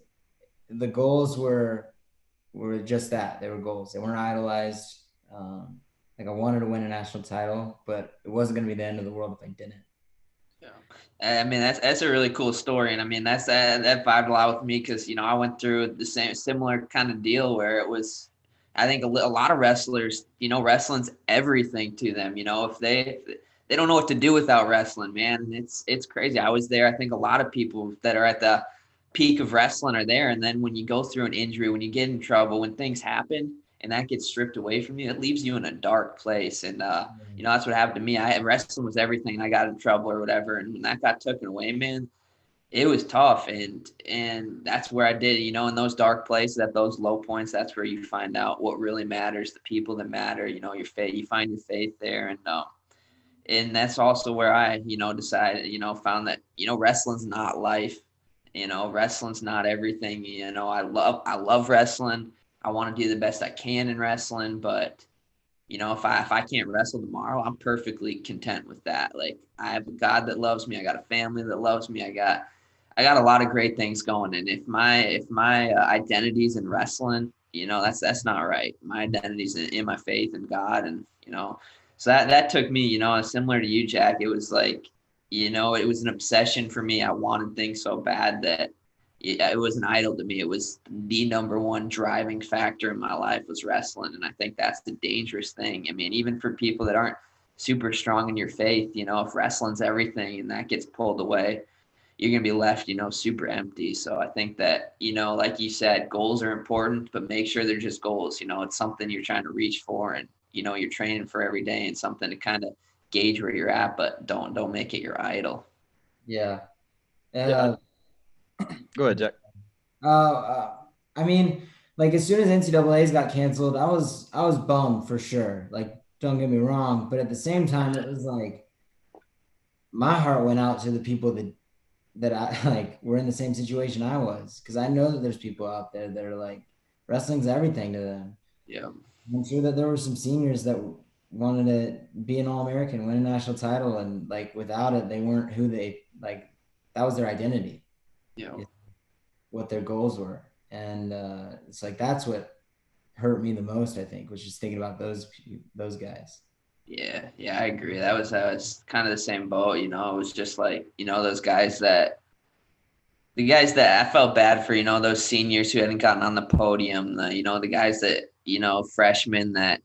the goals were just that. They were goals. They weren't idolized. Like I wanted to win a national title, but it wasn't going to be the end of the world if I didn't. I mean, that's a really cool story, and I mean that vibed a lot with me because I went through the similar kind of deal where it was. I think a lot of wrestlers, wrestling's everything to them. If they don't know what to do without wrestling, man, and it's crazy. I was there. I think a lot of people that are at the peak of wrestling are there, and then when you go through an injury, when you get in trouble, when things happen, and that gets stripped away from you, it leaves you in a dark place. And that's what happened to me. Wrestling was everything. I got in trouble or whatever, and when that got taken away, man, it was tough. And that's where I did. In those dark places, at those low points, that's where you find out what really matters, the people that matter. Your faith. You find your faith there, and that's also where I, decided, found that wrestling's not life. Wrestling's not everything. I love wrestling. I want to do the best I can in wrestling, but if I can't wrestle tomorrow, I'm perfectly content with that. Like I have a God that loves me. I got a family that loves me. I got a lot of great things going. And if my identity's in wrestling, that's not right. My identity's in my faith in God, and so that took me, similar to you, Jack. It was like, it was an obsession for me. I wanted things so bad that it was an idol to me. It was the number one driving factor in my life was wrestling. And I think that's the dangerous thing. I mean, even for people that aren't super strong in your faith, if wrestling's everything and that gets pulled away, you're going to be left, super empty. So I think that, like you said, goals are important, but make sure they're just goals. It's something you're trying to reach for, and, you're training for every day, and something to kind of gauge where you're at, but don't make it your idol. Yeah. Go ahead, Jack. I mean, like as soon as NCAA's got canceled, I was bummed for sure. Like, don't get me wrong, but at the same time, it was like my heart went out to the people that I like were in the same situation I was, because I know that there's people out there that are like wrestling's everything to them. Yeah. I'm sure that there were some seniors that wanted to be an All-American, win a national title, and like without it, they weren't who they like. That was their identity. Yeah. What their goals were. And it's like that's what hurt me the most, I think, was just thinking about those guys. Yeah, I agree. That was kind of the same boat. It was just like, the guys that I felt bad for, those seniors who hadn't gotten on the podium, the guys that, freshmen that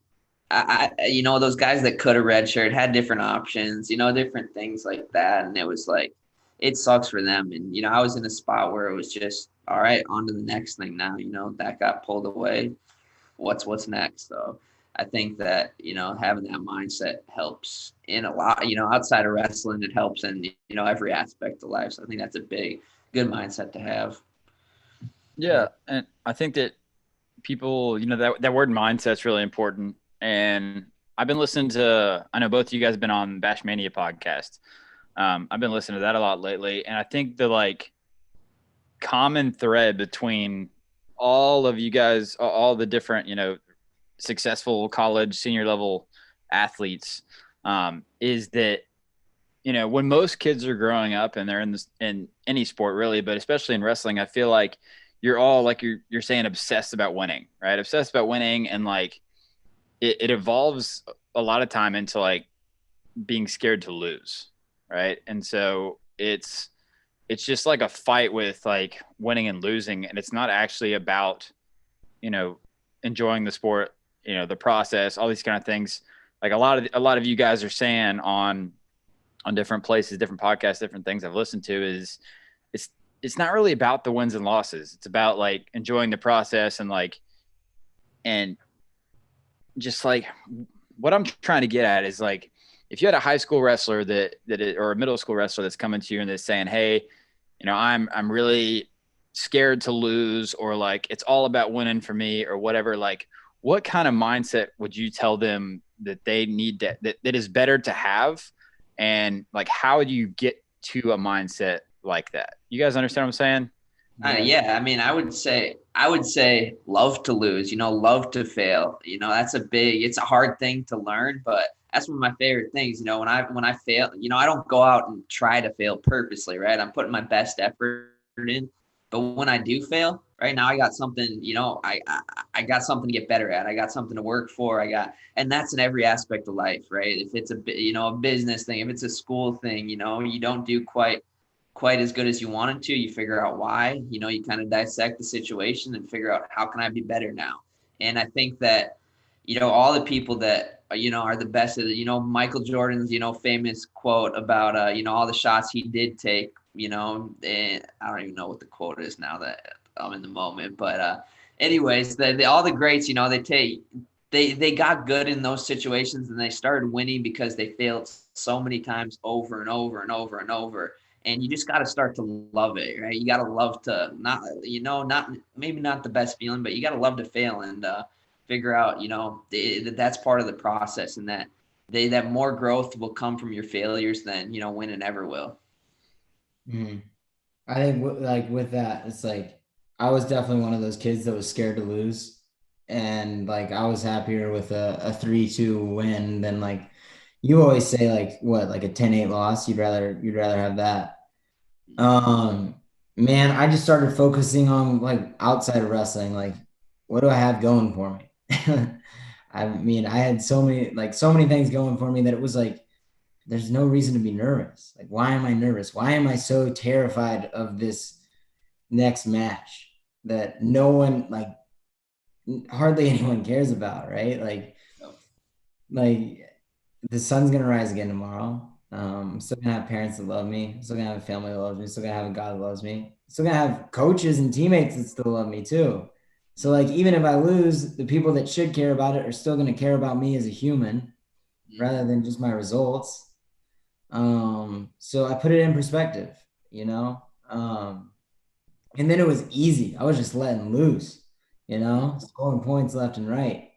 those guys that could have redshirt, had different options, different things like that. And it was like, it sucks for them. And, I was in a spot where it was just, all right, on to the next thing now, that got pulled away. What's next? So I think that, having that mindset helps in a lot, outside of wrestling, it helps in, every aspect of life. So I think that's a good mindset to have. Yeah. And I think that people, that word mindset's really important. And I've been listening to, I know both of you guys have been on Bash Mania podcast. I've been listening to that a lot lately. And I think the like common thread between all of you guys, all the different, successful college senior level athletes, is that, when most kids are growing up and they're in any sport really, but especially in wrestling, I feel like you're all like you're saying obsessed about winning, right? Obsessed about winning, and like it evolves a lot of time into like being scared to lose, right? And so it's just like a fight with like winning and losing, and it's not actually about enjoying the sport, the process, all these kind of things. Like a lot of you guys are saying on different places, different podcasts, different things I've listened to is it's not really about the wins and losses. It's about like enjoying the process and just like what I'm trying to get at is like, if you had a high school wrestler or a middle school wrestler that's coming to you and they're saying, hey, I'm really scared to lose, or like, it's all about winning for me or whatever. Like, what kind of mindset would you tell them that they need that is better to have? And like, how do you get to a mindset like that? You guys understand what I'm saying? Yeah. I mean, I would say love to lose, love to fail. It's a hard thing to learn, but that's one of my favorite things. When I fail, I don't go out and try to fail purposely, right? I'm putting my best effort in. But when I do fail, right now I got something, I got something to get better at. I got something to work for. And that's in every aspect of life, right? If it's a business thing, if it's a school thing, you don't do quite as good as you wanted to, you figure out why, you kind of dissect the situation and figure out how can I be better now. And I think that, all the people that, are the best at it, Michael Jordan's, famous quote about, all the shots he did take, and I don't even know what the quote is now that I'm in the moment, but anyways, all the greats, they got good in those situations and they started winning because they failed so many times over and over and over and over. And you just got to start to love it, right? You got to love to maybe not the best feeling, but you got to love to fail and figure out, that's part of the process, and that more growth will come from your failures than, winning ever will. I think with that, it's like, I was definitely one of those kids that was scared to lose. And like, I was happier with a 3-2 win than like, you always say like a 10-8 loss. You'd rather have that. Man, I just started focusing on like outside of wrestling, like what do I have going for me? I mean, I had so many things going for me that it was like, there's no reason to be nervous. Like, why am I nervous? Why am I so terrified of this next match that no one, like, hardly anyone cares about, right? Like the sun's gonna rise again tomorrow. I'm still gonna have parents that love me. I'm still gonna have a family that loves me. I'm still gonna have a God that loves me. I'm still gonna have coaches and teammates that still love me too. So like, even if I lose, the people that should care about it are still gonna care about me as a human rather than just my results. So I put it in perspective, and then it was easy. I was just letting loose, scoring points left and right.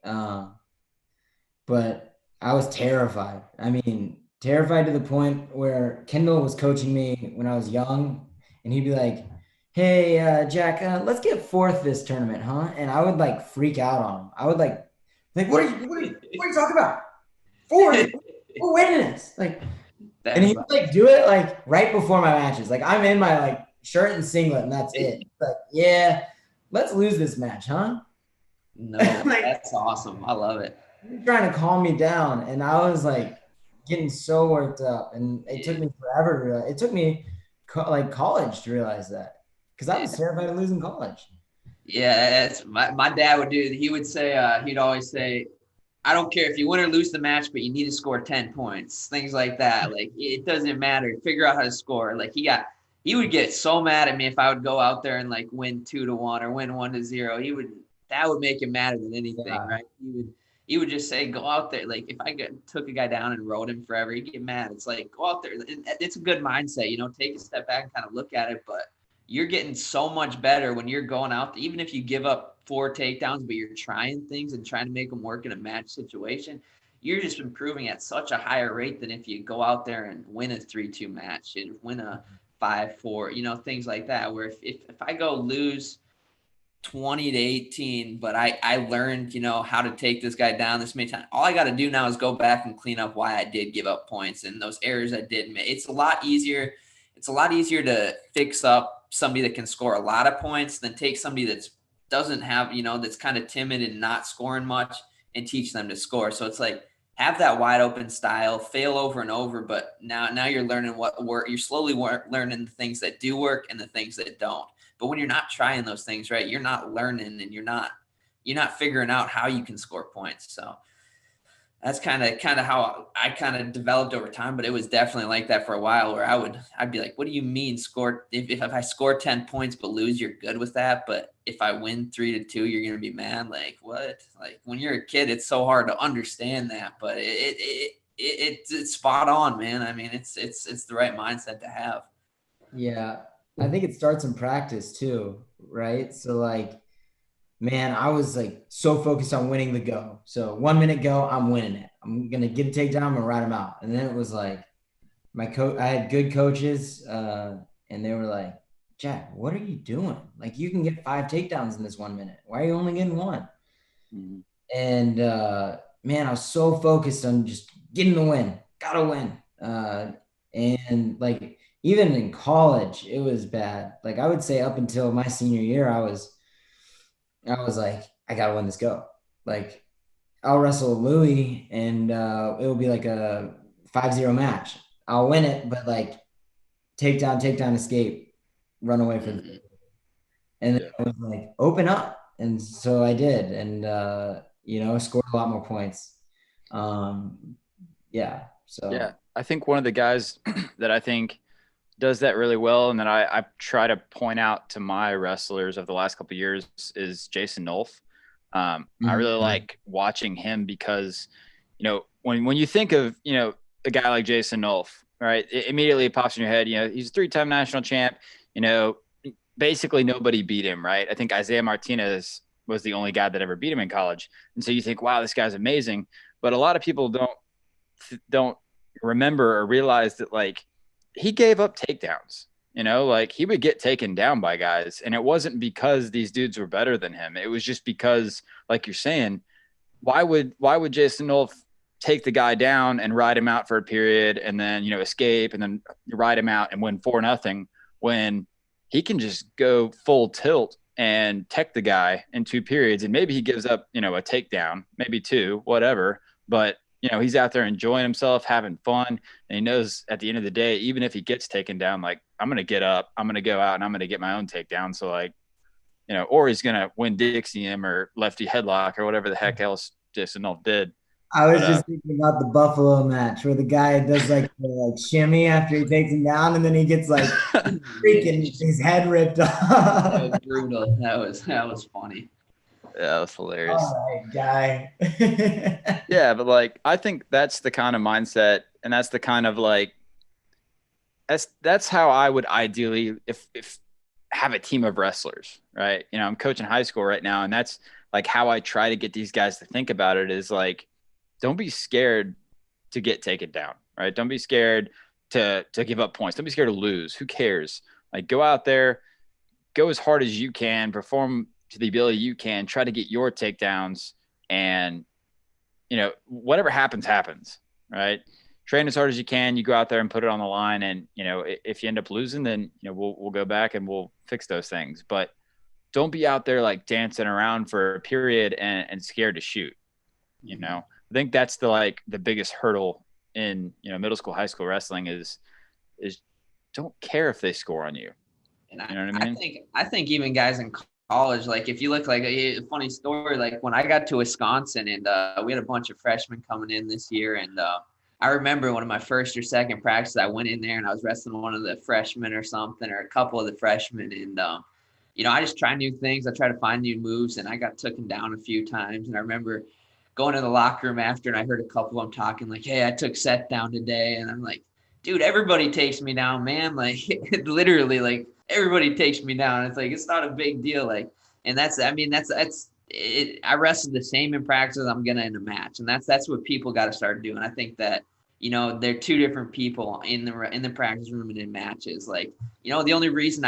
But I was terrified. I mean, terrified to the point where Kendall was coaching me when I was young, and he'd be like, hey, Jack, let's get fourth this tournament, huh? And I would like freak out on him. I would like what are you talking about? Fourth? We're winning this. Like, and he would like do it like right before my matches. Like, I'm in my like shirt and singlet and that's it. Like, yeah, let's lose this match, huh? No, that's awesome. I love it. You're trying to calm me down, and I was like getting so worked up, and it took me forever to realize. It took me like college to realize that, because I was terrified of losing college. Yeah, that's my dad would do. He would say, he'd always say, I don't care if you win or lose the match, but you need to score 10 points, things like that. Like, it doesn't matter. Figure out how to score. Like, he would get so mad at me if I would go out there and like win 2-1 or win 1-0. That would make him madder than anything, right? He would just say, go out there. Like, if I took a guy down and rode him forever, he'd get mad. It's like, go out there. It's a good mindset, take a step back and kind of look at it. But you're getting so much better when you're going out, even if you give up 4 takedowns, but you're trying things and trying to make them work in a match situation, you're just improving at such a higher rate than if you go out there and win a 3-2 match and win a 5-4, things like that. Where if I go lose 20-18, but I learned, how to take this guy down this many times. All I got to do now is go back and clean up why I did give up points and those errors I did make. It's a lot easier to fix up somebody that can score a lot of points than take somebody that's doesn't have, that's kind of timid and not scoring much and teach them to score. So it's like, have that wide open style, fail over and over, but now you're learning what work. You're slowly learning the things that do work and the things that don't. But when you're not trying those things, right, you're not learning and you're not you're not figuring out how you can score points. So that's kind of how I kind of developed over time, but it was definitely like that for a while where I'd be like, what do you mean score? If I score 10 points, but lose, you're good with that. But if I win 3-2, you're going to be mad. Like what? Like when you're a kid, it's so hard to understand that, but it's spot on, man. I mean, it's the right mindset to have. Yeah. I think it starts in practice too, right? So like, man, I was like so focused on winning the go. So 1 minute go, I'm winning it. I'm gonna get a takedown, I'm gonna ride him out. And then it was like I had good coaches, and they were like, Jack, what are you doing? Like you can get 5 takedowns in this 1 minute. Why are you only getting 1? Mhm. And man, I was so focused on just getting the win. Gotta win. And like even in college, it was bad. Like I would say up until my senior year, I was like, I gotta win this go. Like I'll wrestle Louis and it'll be like a 5-0 match. I'll win it, but like takedown, escape, run away for the and then I was like, open up. And so I did, and scored a lot more points. Yeah. So Yeah, I think one of the guys that I think does that really well, and that I try to point out to my wrestlers of the last couple of years is Jason Nolf. I really like watching him because, when you think of, a guy like Jason Nolf, right, it immediately pops in your head. He's a 3-time national champ. Basically nobody beat him, right? I think Isaiah Martinez was the only guy that ever beat him in college. And so you think, wow, this guy's amazing. But a lot of people don't remember or realize that like he gave up takedowns. Like he would get taken down by guys, and it wasn't because these dudes were better than him. It was just because, like you're saying, why would Jason Nolf take the guy down and ride him out for a period and then escape and then ride him out and win 4-0 when he can just go full tilt and tech the guy in 2 periods, and maybe he gives up a takedown, maybe 2, whatever, but he's out there enjoying himself, having fun. And he knows at the end of the day, even if he gets taken down, like, I'm going to get up, I'm going to go out, and I'm going to get my own takedown. So, like, or he's going to win Dixie him or lefty headlock or whatever the heck else Jason Nolf did. I was just thinking about the Buffalo match where the guy does like the like shimmy after he takes him down, and then he gets like freaking his head ripped off. That was brutal. That was funny. Yeah, that was hilarious. All right, guy. Yeah, but like I think that's the kind of mindset, and that's the kind of like that's how I would ideally if have a team of wrestlers, right? I'm coaching high school right now, and that's like how I try to get these guys to think about it is like, don't be scared to get taken down, right? Don't be scared to give up points. Don't be scared to lose. Who cares? Like go out there, go as hard as you can, perform to the ability you can, try to get your takedowns, and whatever happens, right? Train as hard as you can. You go out there and put it on the line, and if you end up losing, then we'll go back and we'll fix those things. But don't be out there like dancing around for a period and scared to shoot. I think that's the biggest hurdle in middle school, high school wrestling is don't care if they score on you. And you know what I mean? I think even guys in college, like if you look, like a funny story, like when I got to Wisconsin and we had a bunch of freshmen coming in this year, and I remember one of my first or second practices, I went in there and I was wrestling one of the freshmen or something, or a couple of the freshmen, and I just try new things. I try to find new moves, and I got taken down a few times. And I remember going to the locker room after, and I heard a couple of them talking like, "Hey, I took Seth down today," and I'm like, "Dude, everybody takes me down, man." Like literally, like everybody takes me down. It's like, it's not a big deal. Like, and that's it. I wrestle the same in practice as I'm gonna in a match, and that's what people got to start doing. I think that they're 2 different people in the practice room and in matches. Like, the only reason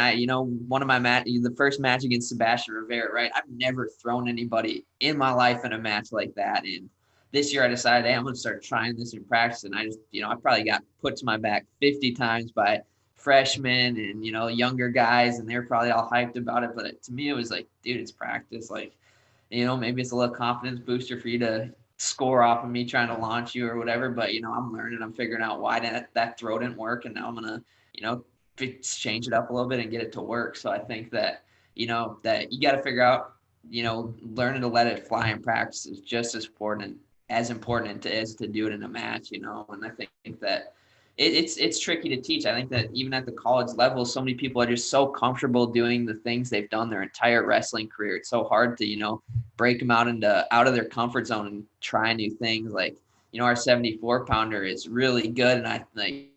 one of my the first match against Sebastian Rivera, right? I've never thrown anybody in my life in a match like that, and this year I decided, hey, I'm gonna start trying this in practice, and I just I probably got put to my back 50 times by freshmen and younger guys, and they're probably all hyped about it. But to me, it was like, dude, it's practice. Like, maybe it's a little confidence booster for you to score off of me trying to launch you or whatever. But I'm learning, I'm figuring out why that throw didn't work, and now I'm gonna change it up a little bit and get it to work. So I think that that you got to figure out learning to let it fly in practice is just as important as to do it in a match, and I think that it's tricky to teach. I think that even at the college level, so many people are just so comfortable doing the things they've done their entire wrestling career. It's so hard to, break them out of their comfort zone and try new things. Like, our 74 pounder is really good. And I like,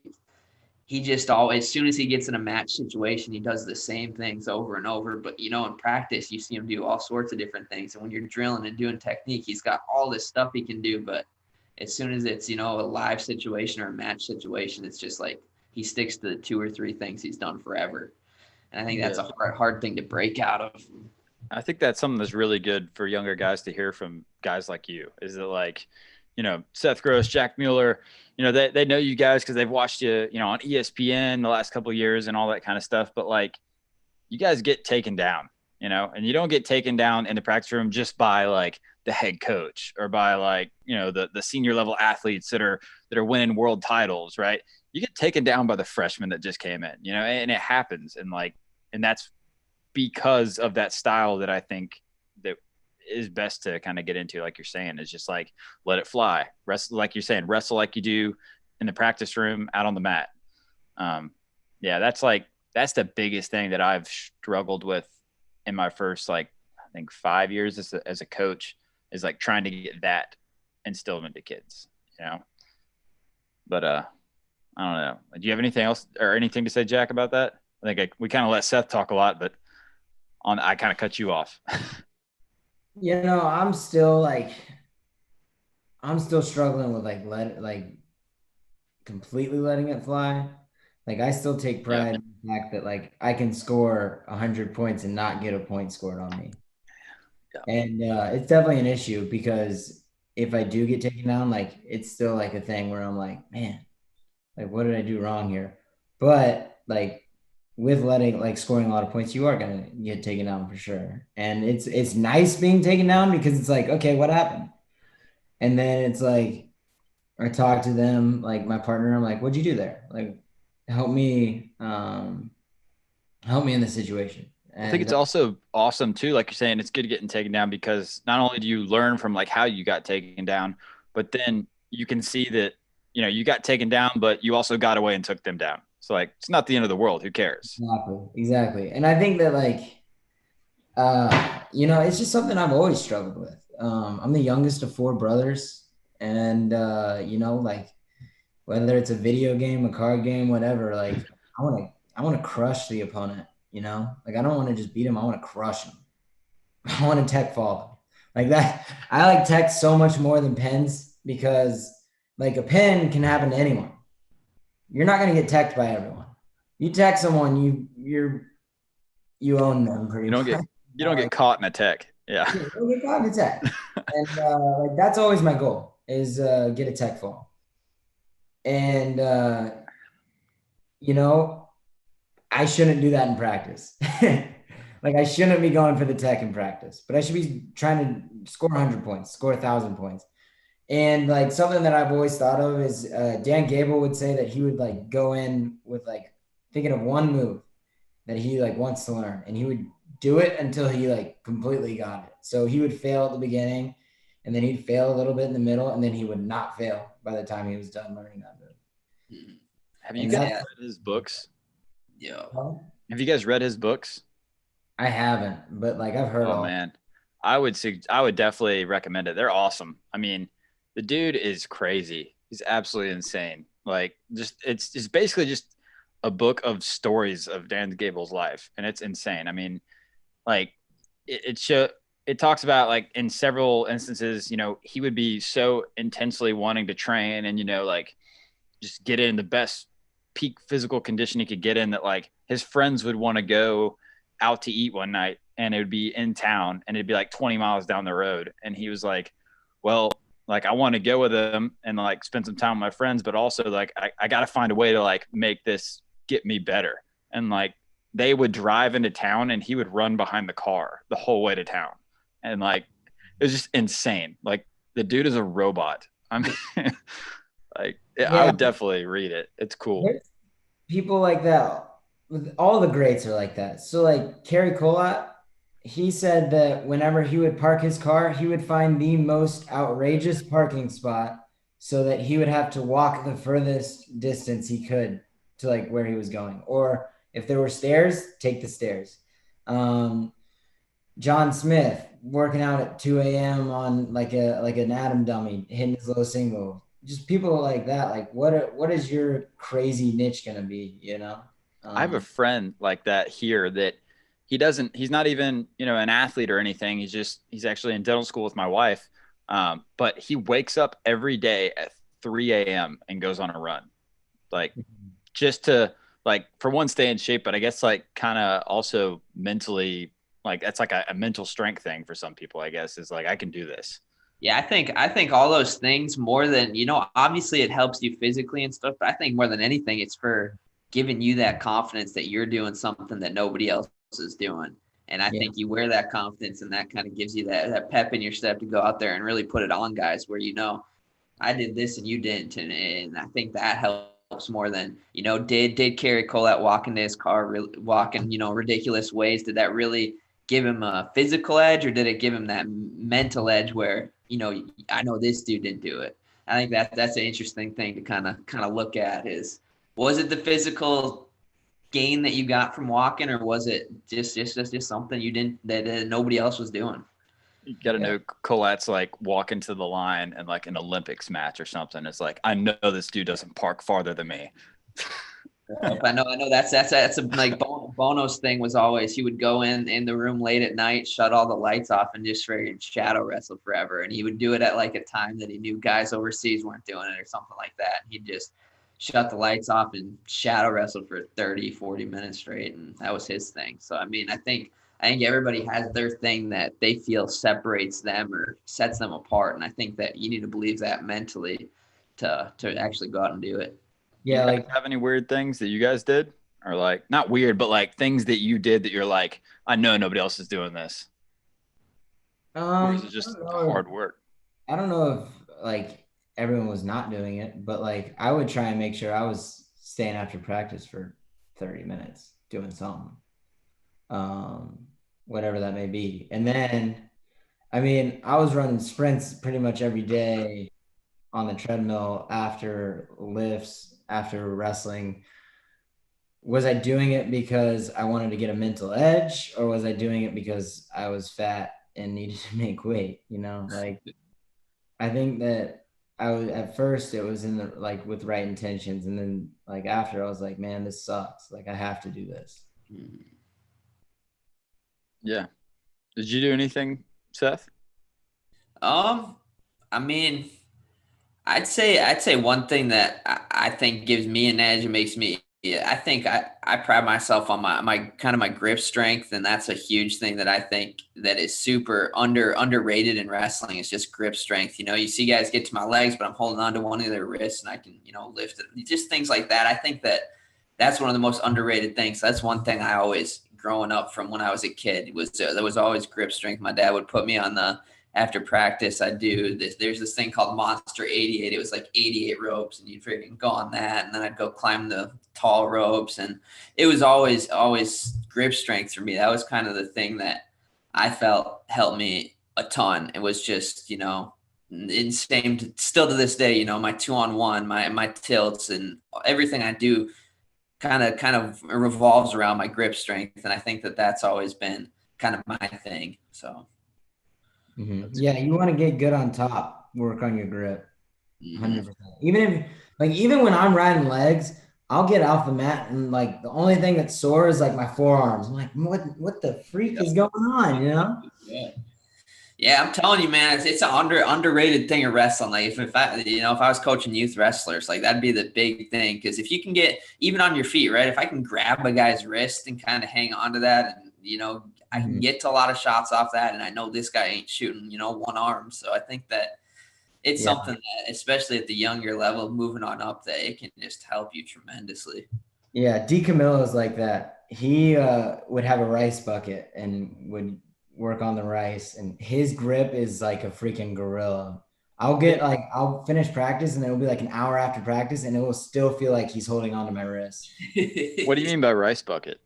he just always, as soon as he gets in a match situation, he does the same things over and over. But, in practice, you see him do all sorts of different things. And when you're drilling and doing technique, he's got all this stuff he can do. But as soon as it's, a live situation or a match situation, it's just like he sticks to the 2 or 3 things he's done forever. And I think that's a hard thing to break out of. I think that's something that's really good for younger guys to hear from guys like you, is that like, Seth Gross, Jack Mueller, they know you guys because they've watched you, on ESPN the last couple of years and all that kind of stuff. But like, you guys get taken down, and you don't get taken down in the practice room just by like the head coach or by like, the senior level athletes that are winning world titles, right? You get taken down by the freshmen that just came in, and it happens. And that's because of that style that I think that is best to kind of get into, like you're saying, is just like, let it fly. Wrestle, like you're saying, wrestle like you do in the practice room, out on the mat. That's the biggest thing that I've struggled with in my first, like, I think 5 years as a coach, is like trying to get that instilled into kids, but I don't know. Do you have anything else or anything to say, Jack, about that? I think we kind of let Seth talk a lot, but I kind of cut you off. I'm still struggling with completely letting it fly. Like, I still take pride in the fact that like I can score 100 points and not get a point scored on me. Yeah. And it's definitely an issue, because if I do get taken down, like, it's still like a thing where I'm like, man, like, what did I do wrong here? But like, with scoring a lot of points, you are gonna get taken down for sure. And it's nice being taken down, because it's like, okay, what happened? And then it's like, I talk to them, like my partner, I'm like, what'd you do there? Like, help me in this situation. And I think it's also awesome too, like you're saying, it's good getting taken down, because not only do you learn from like how you got taken down, but then you can see that, you got taken down, but you also got away and took them down. So like, it's not the end of the world. Who cares? Exactly. And I think that it's just something I've always struggled with. I'm the youngest of 4 brothers, and whether it's a video game, a card game, whatever, like, I want to crush the opponent, like, I don't want to just beat him. I want to crush him. I want to tech fall like that. I like tech so much more than pens, because like a pen can happen to anyone. You're not going to get teched by everyone. You tech someone, you own them pretty much. You don't get caught in a tech. Yeah. You don't get caught in a tech. And that's always my goal, is get a tech fall. And I shouldn't do that in practice. Like, I shouldn't be going for the tech in practice, but I should be trying to score 100 points, score 1,000 points. And like, something that I've always thought of is Dan Gable would say that he would like go in with like thinking of one move that he like wants to learn, and he would do it until he like completely got it. So he would fail at the beginning, and then he'd fail a little bit in the middle, and then he would not fail by the time he was done learning that move. Have you guys read his books? Yeah. Have you guys read his books? I haven't, but like, I've heard. Oh man, I would definitely recommend it. They're awesome. I mean, the dude is crazy. He's absolutely insane. Like, it's basically just a book of stories of Dan Gable's life, and it's insane. I mean, like, it talks about like in several instances, he would be so intensely wanting to train and like just get in the best peak physical condition he could get in, that like his friends would want to go out to eat one night, and it would be in town, and it'd be like 20 miles down the road, and he was like, well, like, I want to go with them and like spend some time with my friends, but also like I got to find a way to like make this get me better. And like, they would drive into town, and he would run behind the car the whole way to town, and like, it was just insane. Like, the dude is a robot. I mean, like, I would definitely read it. It's cool. There's people like that. All the greats are like that. So like, Kerry Collat he said that whenever he would park his car, he would find the most outrageous parking spot so that he would have to walk the furthest distance he could to like where he was going. Or if there were stairs, take the stairs. Um, John Smith working out at 2 a.m. on like an atom dummy, hitting his low single. Just people like that. Like what is your crazy niche gonna be, you know? I have a friend like that here that he's not even, an athlete or anything. He's actually in dental school with my wife. But he wakes up every day at 3 a.m. and goes on a run. Like just to like, for one, stay in shape, but I guess like kind of also mentally, like that's like a mental strength thing for some people, I guess, is like, I can do this. Yeah, I think all those things more than, obviously it helps you physically and stuff, but I think more than anything, it's for giving you that confidence that you're doing something that nobody else is doing. And I think you wear that confidence and that kind of gives you that pep in your step to go out there and really put it on guys where, I did this and you didn't. And I think that helps more than, did Kerry Collette walk into his car, walking, ridiculous ways? Did that really give him a physical edge or did it give him that mental edge where, I know this dude didn't do it? I think that's an interesting thing to kind of look at is, was it the physical gain that you got from walking or was it just something you didn't, that nobody else was doing? You got to know Colette's like walking to the line and like an Olympics match or something. It's like, I know this dude doesn't park farther than me. I know. That's a like Bono's thing was always he would go in the room late at night, shut all the lights off, and just freaking shadow wrestle forever. And he would do it at like a time that he knew guys overseas weren't doing it or something like that. And he'd just shut the lights off and shadow wrestle for 30, 40 minutes straight, and that was his thing. So I mean, I think everybody has their thing that they feel separates them or sets them apart, and I think that you need to believe that mentally to actually go out and do it. Yeah, You guys like have any weird things that you guys did? Or like, not weird, but like things that you did that you're like, I know nobody else is doing this. Or is it I just don't know. hard work? I don't know if like everyone was not doing it, but like I would try and make sure I was staying after practice for 30 minutes doing something. Um, Whatever that may be. And then I mean, I was running sprints pretty much every day on the treadmill after lifts, after wrestling. Was I doing it because I wanted to get a mental edge, or was I doing it because I was fat and needed to make weight? Like I think that I was at first it was in the like with right intentions, and then like after I was like, man, this sucks. Like I have to do this. Yeah. Did you do anything, Seth? Um, I mean, I'd say one thing that I think gives me an edge and makes me, yeah, I think I pride myself on my kind of my grip strength, and that's a huge thing that I think that is super underrated in wrestling. It's just grip strength. You see guys get to my legs, but I'm holding on to one of their wrists and I can lift it. Just things like that. I think that's one of the most underrated things. That's one thing I always growing up from when I was a kid was there was always grip strength. My dad would put me on the after practice, I do this. There's this thing called Monster 88. It was like 88 ropes, and you'd freaking go on that, and then I'd go climb the tall ropes, and it was always grip strength for me. That was kind of the thing that I felt helped me a ton. It was just insane. Still to this day, my 2-on-1, my tilts, and everything I do kind of revolves around my grip strength, and I think that's always been kind of my thing. So. Mm-hmm. Yeah, you want to get good on top, work on your grip. 100%. Even when I'm riding legs, I'll get off the mat and like the only thing that sore is like my forearms. I'm like, what the freak is going on? Yeah. Yeah, I'm telling you, man, it's an underrated thing of wrestling. Like if I was coaching youth wrestlers, like that'd be the big thing. Because if you can get even on your feet, right? If I can grab a guy's wrist and kind of hang on to that, and I can get to a lot of shots off that, and I know this guy ain't shooting, one arm. So I think that it's something that, especially at the younger level, moving on up, that it can just help you tremendously. Yeah, D. Camillo's like that. He would have a rice bucket and would work on the rice, and his grip is like a freaking gorilla. I'll finish practice, and it'll be like an hour after practice, and it will still feel like he's holding on to my wrist. What do you mean by rice bucket?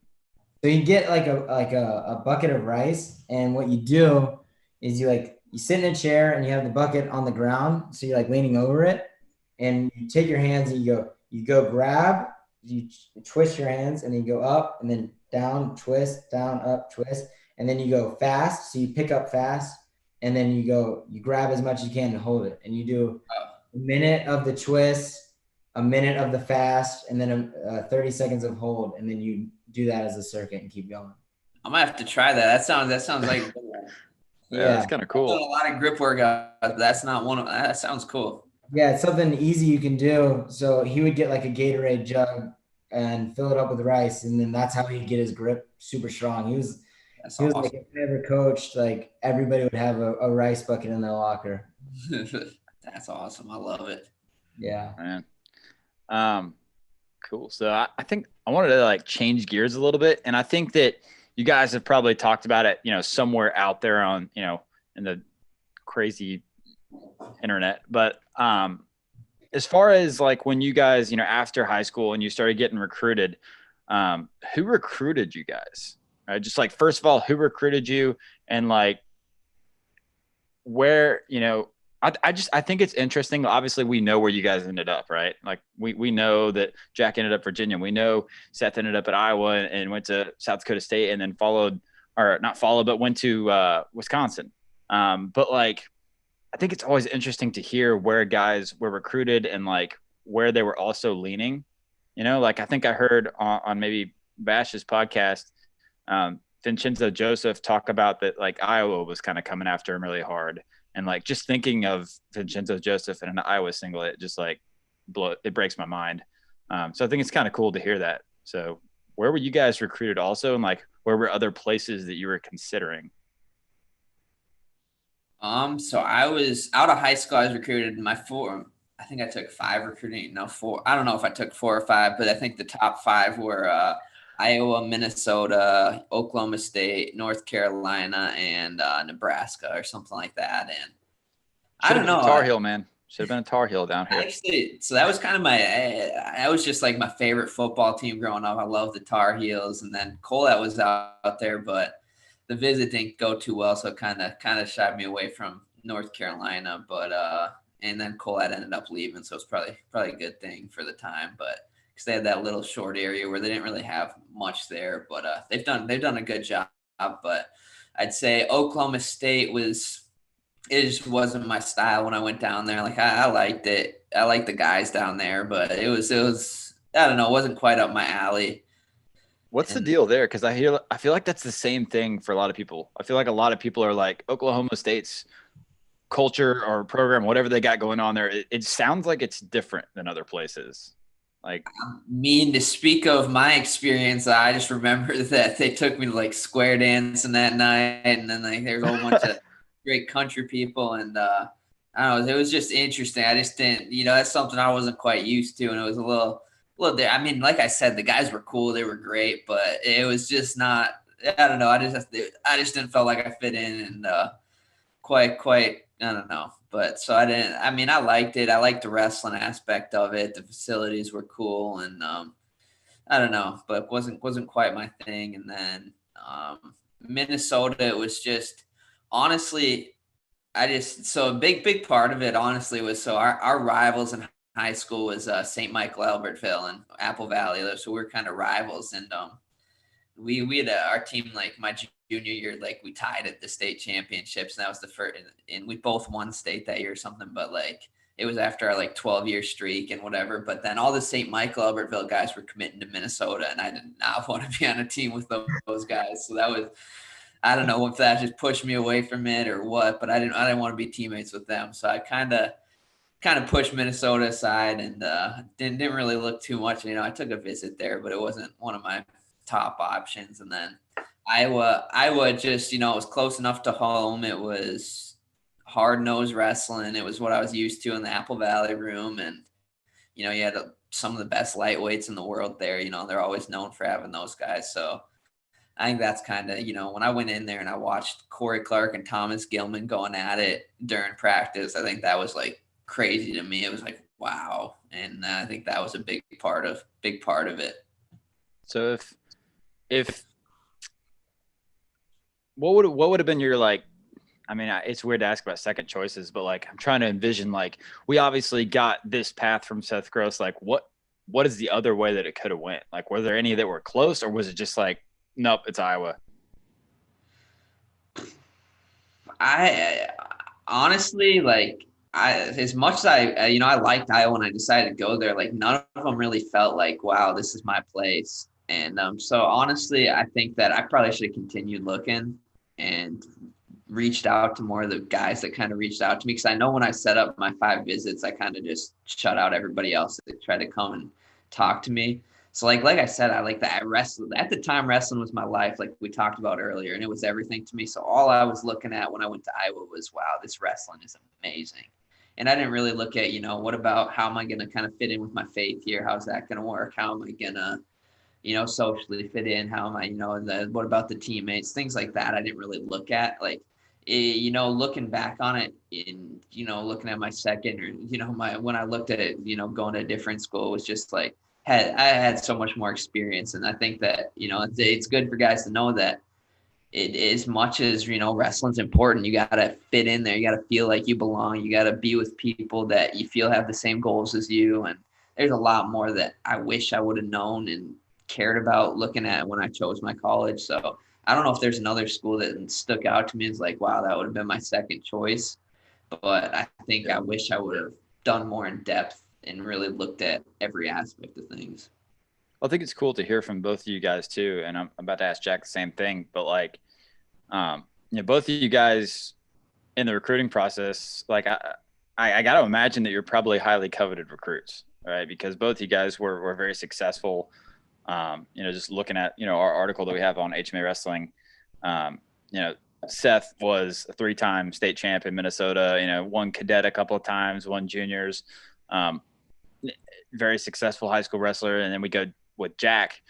So you get like a bucket of rice, and what you do is you sit in a chair and you have the bucket on the ground, so you're like leaning over it, and you take your hands and you go grab, you twist your hands, and then you go up and then down, twist, down, up, twist, and then you go fast, so you pick up fast, and then you grab as much as you can and hold it, and you do a minute of the twist, a minute of the fast, and then 30 seconds of hold, and then you do that as a circuit and keep going. I might have to try that. That sounds like Yeah, that's kind of I've done cool. a lot of grip workouts, but that's not one of that. Sounds cool. Yeah, it's something easy you can do. So he would get like a Gatorade jug and fill it up with rice, and then that's how he'd get his grip super strong. That's He was like, awesome. if I ever coached, like everybody would have a rice bucket in their locker. That's awesome. I love it. Yeah. Man. Cool. So I think I wanted to like change gears a little bit. And I think that you guys have probably talked about it, somewhere out there on, in the crazy internet. But as far as like when you guys, after high school and you started getting recruited, who recruited you guys? Right? Just like, first of all, who recruited you, and like where, I think it's interesting. Obviously, we know where you guys ended up, right? Like we know that Jack ended up Virginia. We know Seth ended up at Iowa and went to South Dakota State, and then went to Wisconsin. But like, I think it's always interesting to hear where guys were recruited and like where they were also leaning. Like I think I heard on maybe Bash's podcast, Vincenzo Joseph talk about that, like Iowa was kind of coming after him really hard. And like just thinking of Vincenzo Joseph in an Iowa singlet, it just like it breaks my mind. So I think it's kind of cool to hear that. So where were you guys recruited also, and like where were other places that you were considering? So I was out of high school. I was recruited in I think I took 5 recruiting. No, 4. I don't know if I took 4 or 5, but I think the top 5 were Iowa, Minnesota, Oklahoma State, North Carolina, and Nebraska or something like that. And I Should have don't been a know. Tar Heel, man. Should have been a Tar Heel down here. Actually, so that was kind of that was just like my favorite football team growing up. I love the Tar Heels, and then Colette was out there, but the visit didn't go too well, so it kind of shied me away from North Carolina. But and then Colette ended up leaving, so it's probably a good thing for the time. But because they had that little short area where they didn't really have much there, but they've done a good job. But I'd say Oklahoma State it just wasn't my style when I went down there. Like I liked it. I liked the guys down there, but it was I don't know, it wasn't quite up my alley. What's the deal there? Because I feel like that's the same thing for a lot of people. I feel like a lot of people are like Oklahoma State's culture or program, whatever they got going on there. It sounds like it's different than other places. Like, To speak of my experience, I just remember that they took me to like square dancing that night, and then like there's a whole bunch of great country people, and I don't know, it was just interesting. I just didn't, that's something I wasn't quite used to, and it was a little. I mean, like I said, the guys were cool, they were great, but it was just not. I don't know. I just didn't feel like I fit in, and quite. I don't know, but so I didn't. I mean, I liked it. I liked the wrestling aspect of it. The facilities were cool, and I don't know, but wasn't quite my thing. And then Minnesota, it was just honestly, so a big part of it honestly was so our rivals in high school was St. Michael Albertville and Apple Valley, so we were kind of rivals, and we had our team, like my junior year, like we tied at the state championships, and that was the first, and we both won state that year or something, but like it was after our like 12-year streak and whatever. But then all the St. Michael Albertville guys were committing to Minnesota, and I did not want to be on a team with those guys. So that was, I don't know if that just pushed me away from it or what, but I didn't want to be teammates with them. So I kind of pushed Minnesota aside, and didn't really look too much. I took a visit there, but it wasn't one of my top options. And then Iowa just, it was close enough to home. It was hard-nosed wrestling. It was what I was used to in the Apple Valley room. And, you had some of the best lightweights in the world there. They're always known for having those guys. So I think that's kind of, when I went in there and I watched Corey Clark and Thomas Gilman going at it during practice, I think that was like crazy to me. It was like, wow. And I think that was a big part of it. so if what would have been your like? I mean, it's weird to ask about second choices, but like I'm trying to envision like we obviously got this path from Seth Gross. Like what is the other way that it could have went? Like were there any that were close, or was it just like nope, it's Iowa? I honestly like as much as I liked Iowa when I decided to go there. Like none of them really felt like wow, this is my place. And so honestly, I think that I probably should have continued looking and reached out to more of the guys that kind of reached out to me because I know when I set up my 5 visits, I kind of just shut out everybody else that tried to come and talk to me. So like I said, I like that. I wrestled at the time. Wrestling was my life, like we talked about earlier, and it was everything to me. So all I was looking at when I went to Iowa was, wow, this wrestling is amazing. And I didn't really look at, what about how am I going to kind of fit in with my faith here? How's that going to work? How am I going to, socially fit in? How am I, what about the teammates? Things like that. I didn't really look at like, looking back on it in, looking at my second or, when I looked at it, going to a different school, it was just like, I had so much more experience. And I think that, it's good for guys to know that it as much as, wrestling's important, you got to fit in there. You got to feel like you belong. You got to be with people that you feel have the same goals as you. And there's a lot more that I wish I would have known and cared about looking at when I chose my college. So I don't know if there's another school that stuck out to me as like, wow, that would have been my second choice. But I think I wish I would have done more in depth and really looked at every aspect of things. I think it's cool to hear from both of you guys too. And I'm about to ask Jack the same thing, but like, both of you guys in the recruiting process, like I got to imagine that you're probably highly coveted recruits, right? Because both of you guys were very successful. Just looking at, our article that we have on HMA Wrestling, Seth was a 3-time state champ in Minnesota, won cadet a couple of times, won juniors, very successful high school wrestler. And then we go with Jack,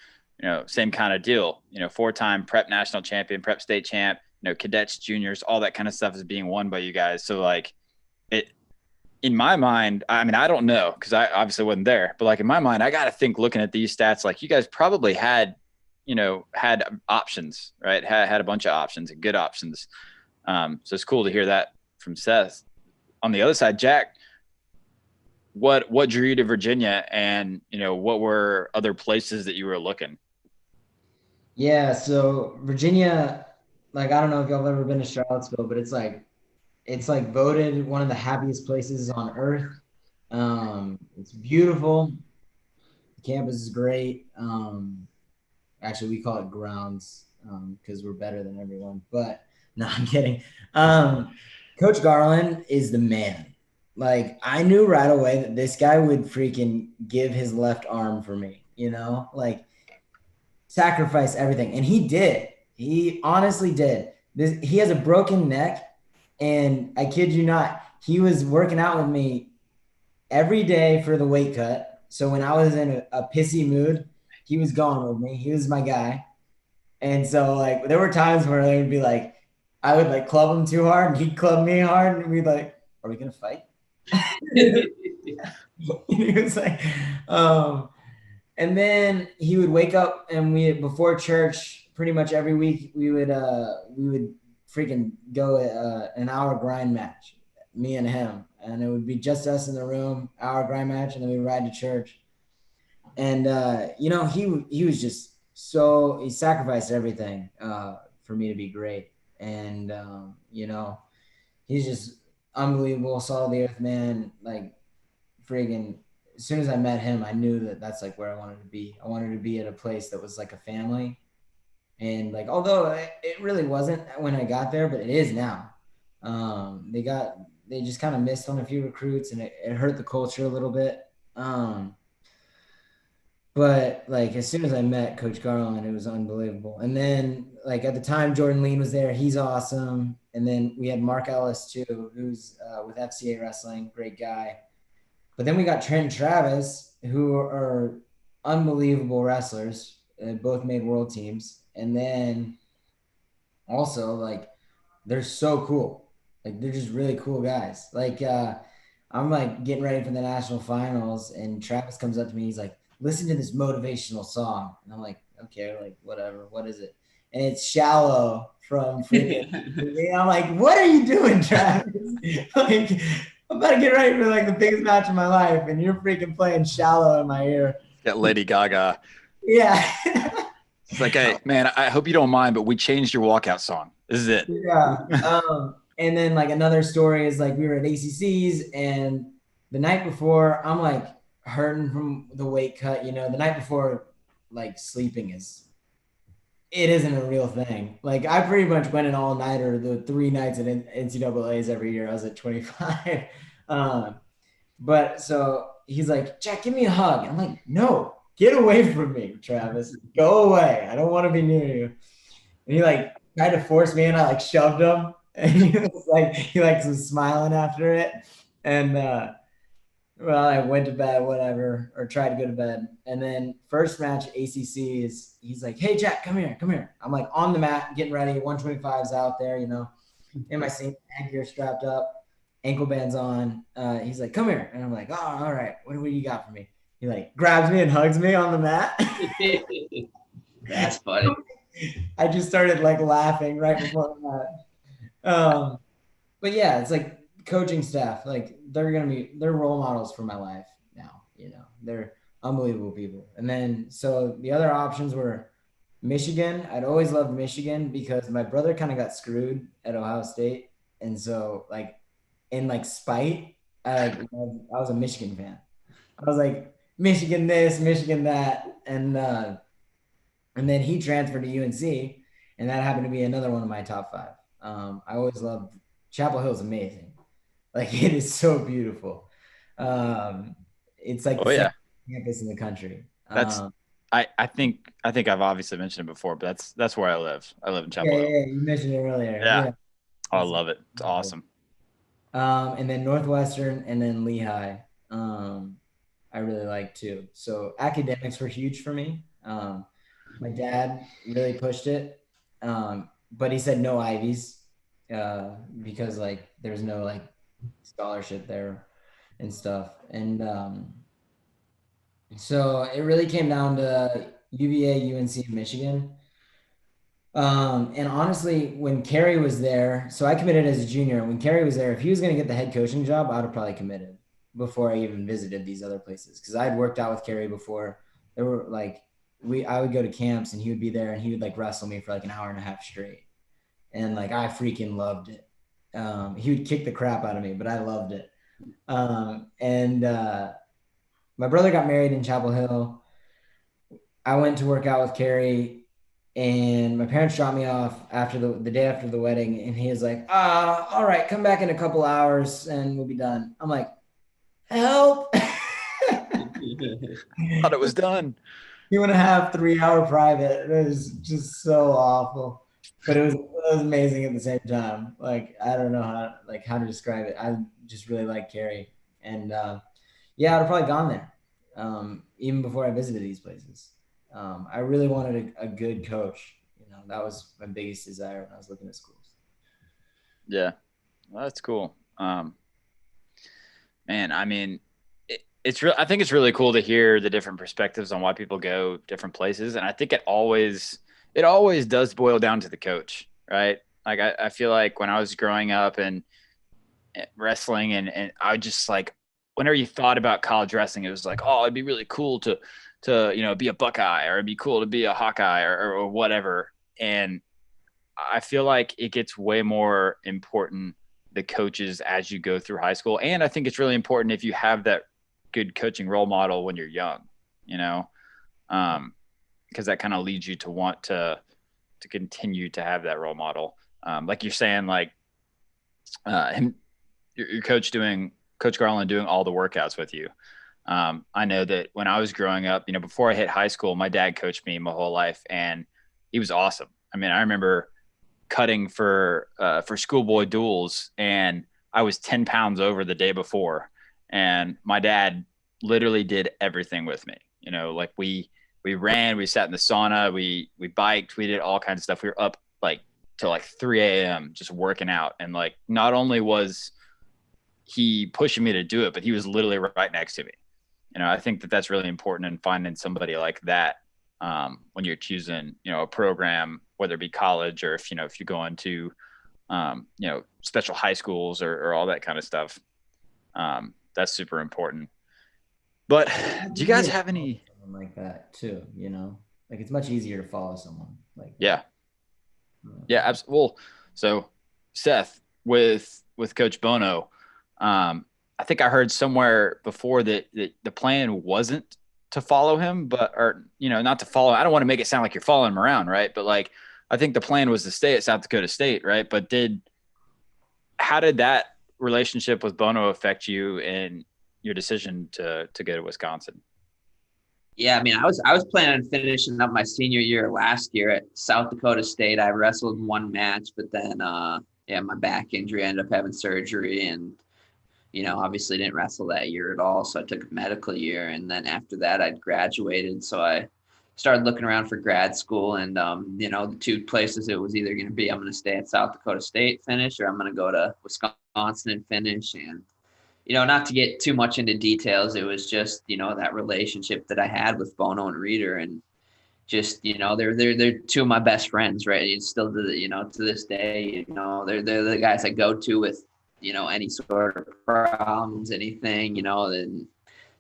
same kind of deal, 4-time prep national champion, prep state champ, cadets, juniors, all that kind of stuff is being won by you guys. So like it, in my mind, I mean, I don't know because I obviously wasn't there, but like in my mind, I got to think looking at these stats, like you guys probably had options, right? Had a bunch of options and good options. So it's cool to hear that from Seth. On the other side, Jack, what drew you to Virginia, and what were other places that you were looking? Yeah, so Virginia, like I don't know if y'all have ever been to Charlottesville, but it's like voted one of the happiest places on earth. It's beautiful. The campus is great. Actually, we call it grounds because we're better than everyone. But no, I'm kidding. Coach Garland is the man. Like I knew right away that this guy would freaking give his left arm for me. Like sacrifice everything, and he did. He honestly did. He has a broken neck, and I kid you not, he was working out with me every day for the weight cut. So when I was in a pissy mood, he was going with me. He was my guy. And so like there were times where they would be like, I would like club him too hard and he'd club me hard and we'd like, are we gonna fight? He was like, and then he would wake up and before church pretty much every week we would freaking go an hour grind match, me and him, and it would be just us in the room, hour grind match, and then we ride to church. And he was just he sacrificed everything for me to be great. And he's just unbelievable, salt of the earth man. Like friggin', as soon as I met him, I knew that that's like where I wanted to be. I wanted to be at a place that was like a family. And like, although it really wasn't when I got there, but it is now. They just kind of missed on a few recruits, and it hurt the culture a little bit. But like as soon as I met Coach Garland, it was unbelievable. And then like at the time, Jordan Lean was there. He's awesome. And then we had Mark Ellis too, who's with FCA Wrestling, great guy. But then we got Trent and Travis, who are unbelievable wrestlers. Both made world teams. And then also like they're so cool. Like they're just really cool guys. Like I'm like getting ready for the national finals, and Travis comes up to me. He's like, listen to this motivational song. And I'm like, okay, like whatever. What is it? and it's Shallow from freaking. I'm like, what are you doing, Travis? Like, I'm about to get ready for like the biggest match of my life, and you're freaking playing Shallow in my ear. Got Lady Gaga. Yeah. It's like, hey, man, I hope you don't mind, but we changed your walkout song. This is it. Yeah. And then like another story is like we were at ACC's, and the night before I'm like hurting from the weight cut. The night before, like sleeping it isn't a real thing. Like I pretty much went an all-nighter the 3 nights at NCAA's every year. I was at 25. But so he's like, Jack, give me a hug. And I'm like, no, get away from me, Travis. Go away. I don't want to be near you. And he like tried to force me, and I like shoved him. And he was smiling after it. And well, I went to bed, whatever, or tried to go to bed. And then first match ACC he's like, hey Jack, come here. I'm like on the mat, getting ready. 125's out there, in my same gear strapped up, ankle bands on. He's like, come here. And I'm like, oh, all right. What do you got for me? He like grabs me and hugs me on the mat. That's funny. I just started like laughing right before the match. But yeah, it's like coaching staff, like they're role models for my life now. They're unbelievable people. And then so the other options were Michigan. I'd always loved Michigan because my brother kind of got screwed at Ohio State, and so like in like spite, I was a Michigan fan. I was like Michigan this, Michigan that, and then he transferred to UNC, and that happened to be another one of my top 5. I always loved Chapel Hill's amazing. Like it is so beautiful. It's like the second campus in the country. I think I've obviously mentioned it before, but that's where I live. I live in Chapel Hill. Yeah, you mentioned it earlier. Yeah. Oh, I love it. It's awesome. And then Northwestern, and then Lehigh. I really like too. So academics were huge for me. My dad really pushed it, but he said no Ivies because like there's no like scholarship there and stuff. And so it really came down to UVA, UNC, and Michigan. And honestly, when Kerry was there, so I committed as a junior. When Kerry was there, if he was going to get the head coaching job, I'd have probably committed before I even visited these other places, because I'd worked out with Kerry before. There were like I would go to camps, and he would be there, and he would like wrestle me for like an hour and a half straight, and like I freaking loved it. He would kick the crap out of me, but I loved it. And my brother got married in Chapel Hill. I went to work out with Kerry, and my parents dropped me off after the day after the wedding, and he was like, all right, come back in a couple hours and we'll be done. I'm like, help. Thought it was done. 2.5, 3-hour private. It was just so awful, but it was amazing at the same time. Like, I don't know how to describe it. I just really like Kerry, and yeah, I'd have probably gone there even before I visited these places. I really wanted a good coach. That was my biggest desire when I was looking at schools. Yeah, well, that's cool. Man, I mean, it's real. I think it's really cool to hear the different perspectives on why people go different places, and I think it always does boil down to the coach, right? Like I feel like when I was growing up and wrestling, and I just like, whenever you thought about college wrestling, it was like, oh, it'd be really cool to be a Buckeye, or it'd be cool to be a Hawkeye or whatever. And I feel like it gets way more important, the coaches, as you go through high school. And I think it's really important if you have that good coaching role model when you're young, because that kind of leads you to want to continue to have that role model. Like you're saying, like your coach Garland doing all the workouts with you. I know that when I was growing up, before I hit high school, my dad coached me my whole life, and he was awesome. I mean, I remember cutting for schoolboy duels, and I was 10 pounds over the day before, and my dad literally did everything with me. Like we ran, we sat in the sauna, we biked, we did all kinds of stuff. We were up like till like 3 a.m. just working out, and like not only was he pushing me to do it, but he was literally right next to me. I think that that's really important in finding somebody like that when you're choosing, a program whether it be college or if you go into, special high schools or all that kind of stuff. That's super important. But do you guys have any? Something like that too, like it's much easier to follow someone like Yeah. that. Yeah, absolutely. Well, so Seth, with Coach Bono, I think I heard somewhere before that the plan wasn't to follow him, or not to follow. I don't want to make it sound like you're following him around, right? But like, I think the plan was to stay at South Dakota State, right? But how did that relationship with Bono affect you in your decision to go to Wisconsin? Yeah, I mean, I was planning on finishing up my senior year last year at South Dakota State. I wrestled one match, but then my back injury, ended up having surgery, and obviously didn't wrestle that year at all. So I took a medical year, and then after that, I'd graduated. So I started looking around for grad school, and the two places it was either going to be, I'm going to stay at South Dakota State, finish, or I'm going to go to Wisconsin and finish. And not to get too much into details, it was just, that relationship that I had with Bono and Reeder, and just, they're two of my best friends, right? It's still to this day, they're the guys I go to with, any sort of problems, anything, and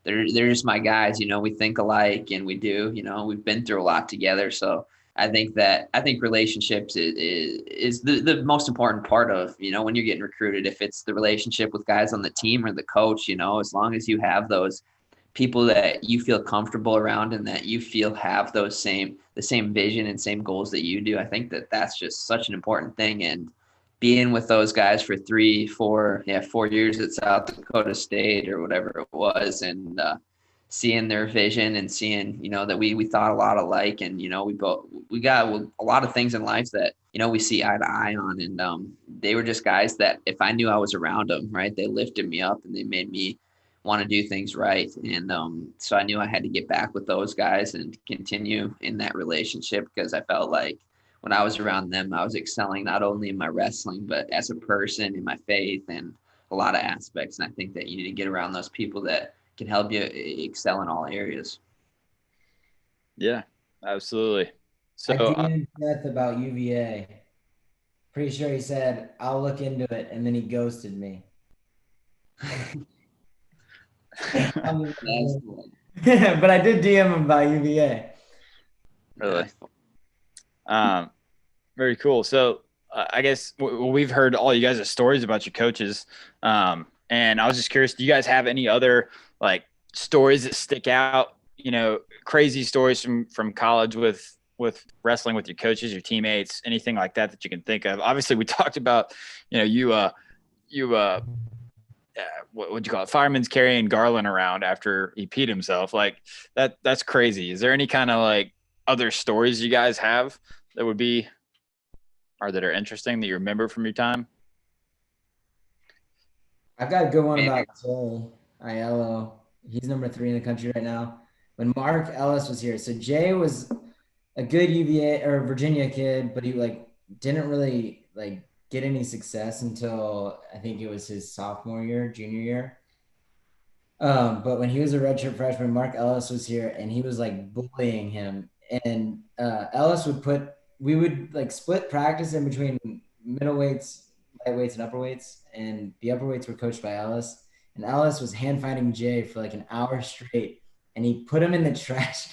they're just my guys. We think alike, and we do, we've been through a lot together. So I think relationships is the most important part of, when you're getting recruited. If it's the relationship with guys on the team or the coach, as long as you have those people that you feel comfortable around and that you feel have the same vision and same goals that you do, I think that's just such an important thing. And being with those guys for 4 years at South Dakota State or whatever it was, and seeing their vision and seeing, that we thought a lot alike, and, we got a lot of things in life that, we see eye to eye on. And they were just guys that if I knew I was around them, right, they lifted me up and they made me want to do things right. And so I knew I had to get back with those guys and continue in that relationship, because I felt like when I was around them, I was excelling not only in my wrestling, but as a person, in my faith, and a lot of aspects. And I think that you need to get around those people that can help you excel in all areas. Yeah, absolutely. So I DM'd Seth about UVA. Pretty sure he said, I'll look into it, and then he ghosted me. But I did DM him about UVA. Really? Very cool. So I guess we've heard all you guys' stories about your coaches. And I was just curious, do you guys have any other like stories that stick out, crazy stories from college with wrestling with your coaches, your teammates, anything like that you can think of? Obviously we talked about, what would you call it? Fireman's carrying Garland around after he peed himself. Like that's crazy. Is there any kind of like other stories you guys have that would be, or that are interesting that you remember from your time? I've got a good one about Jay Aiello. He's number 3 in the country right now. When Mark Ellis was here, so Jay was a good UVA or Virginia kid, but he didn't really get any success until I think it was his junior year. But when he was a redshirt freshman, Mark Ellis was here and he was bullying him. And Ellis we would split practice in between middleweights, lightweights, and upperweights. And the upperweights were coached by Ellis. And Ellis was hand fighting Jay for an hour straight. And he put him in the trash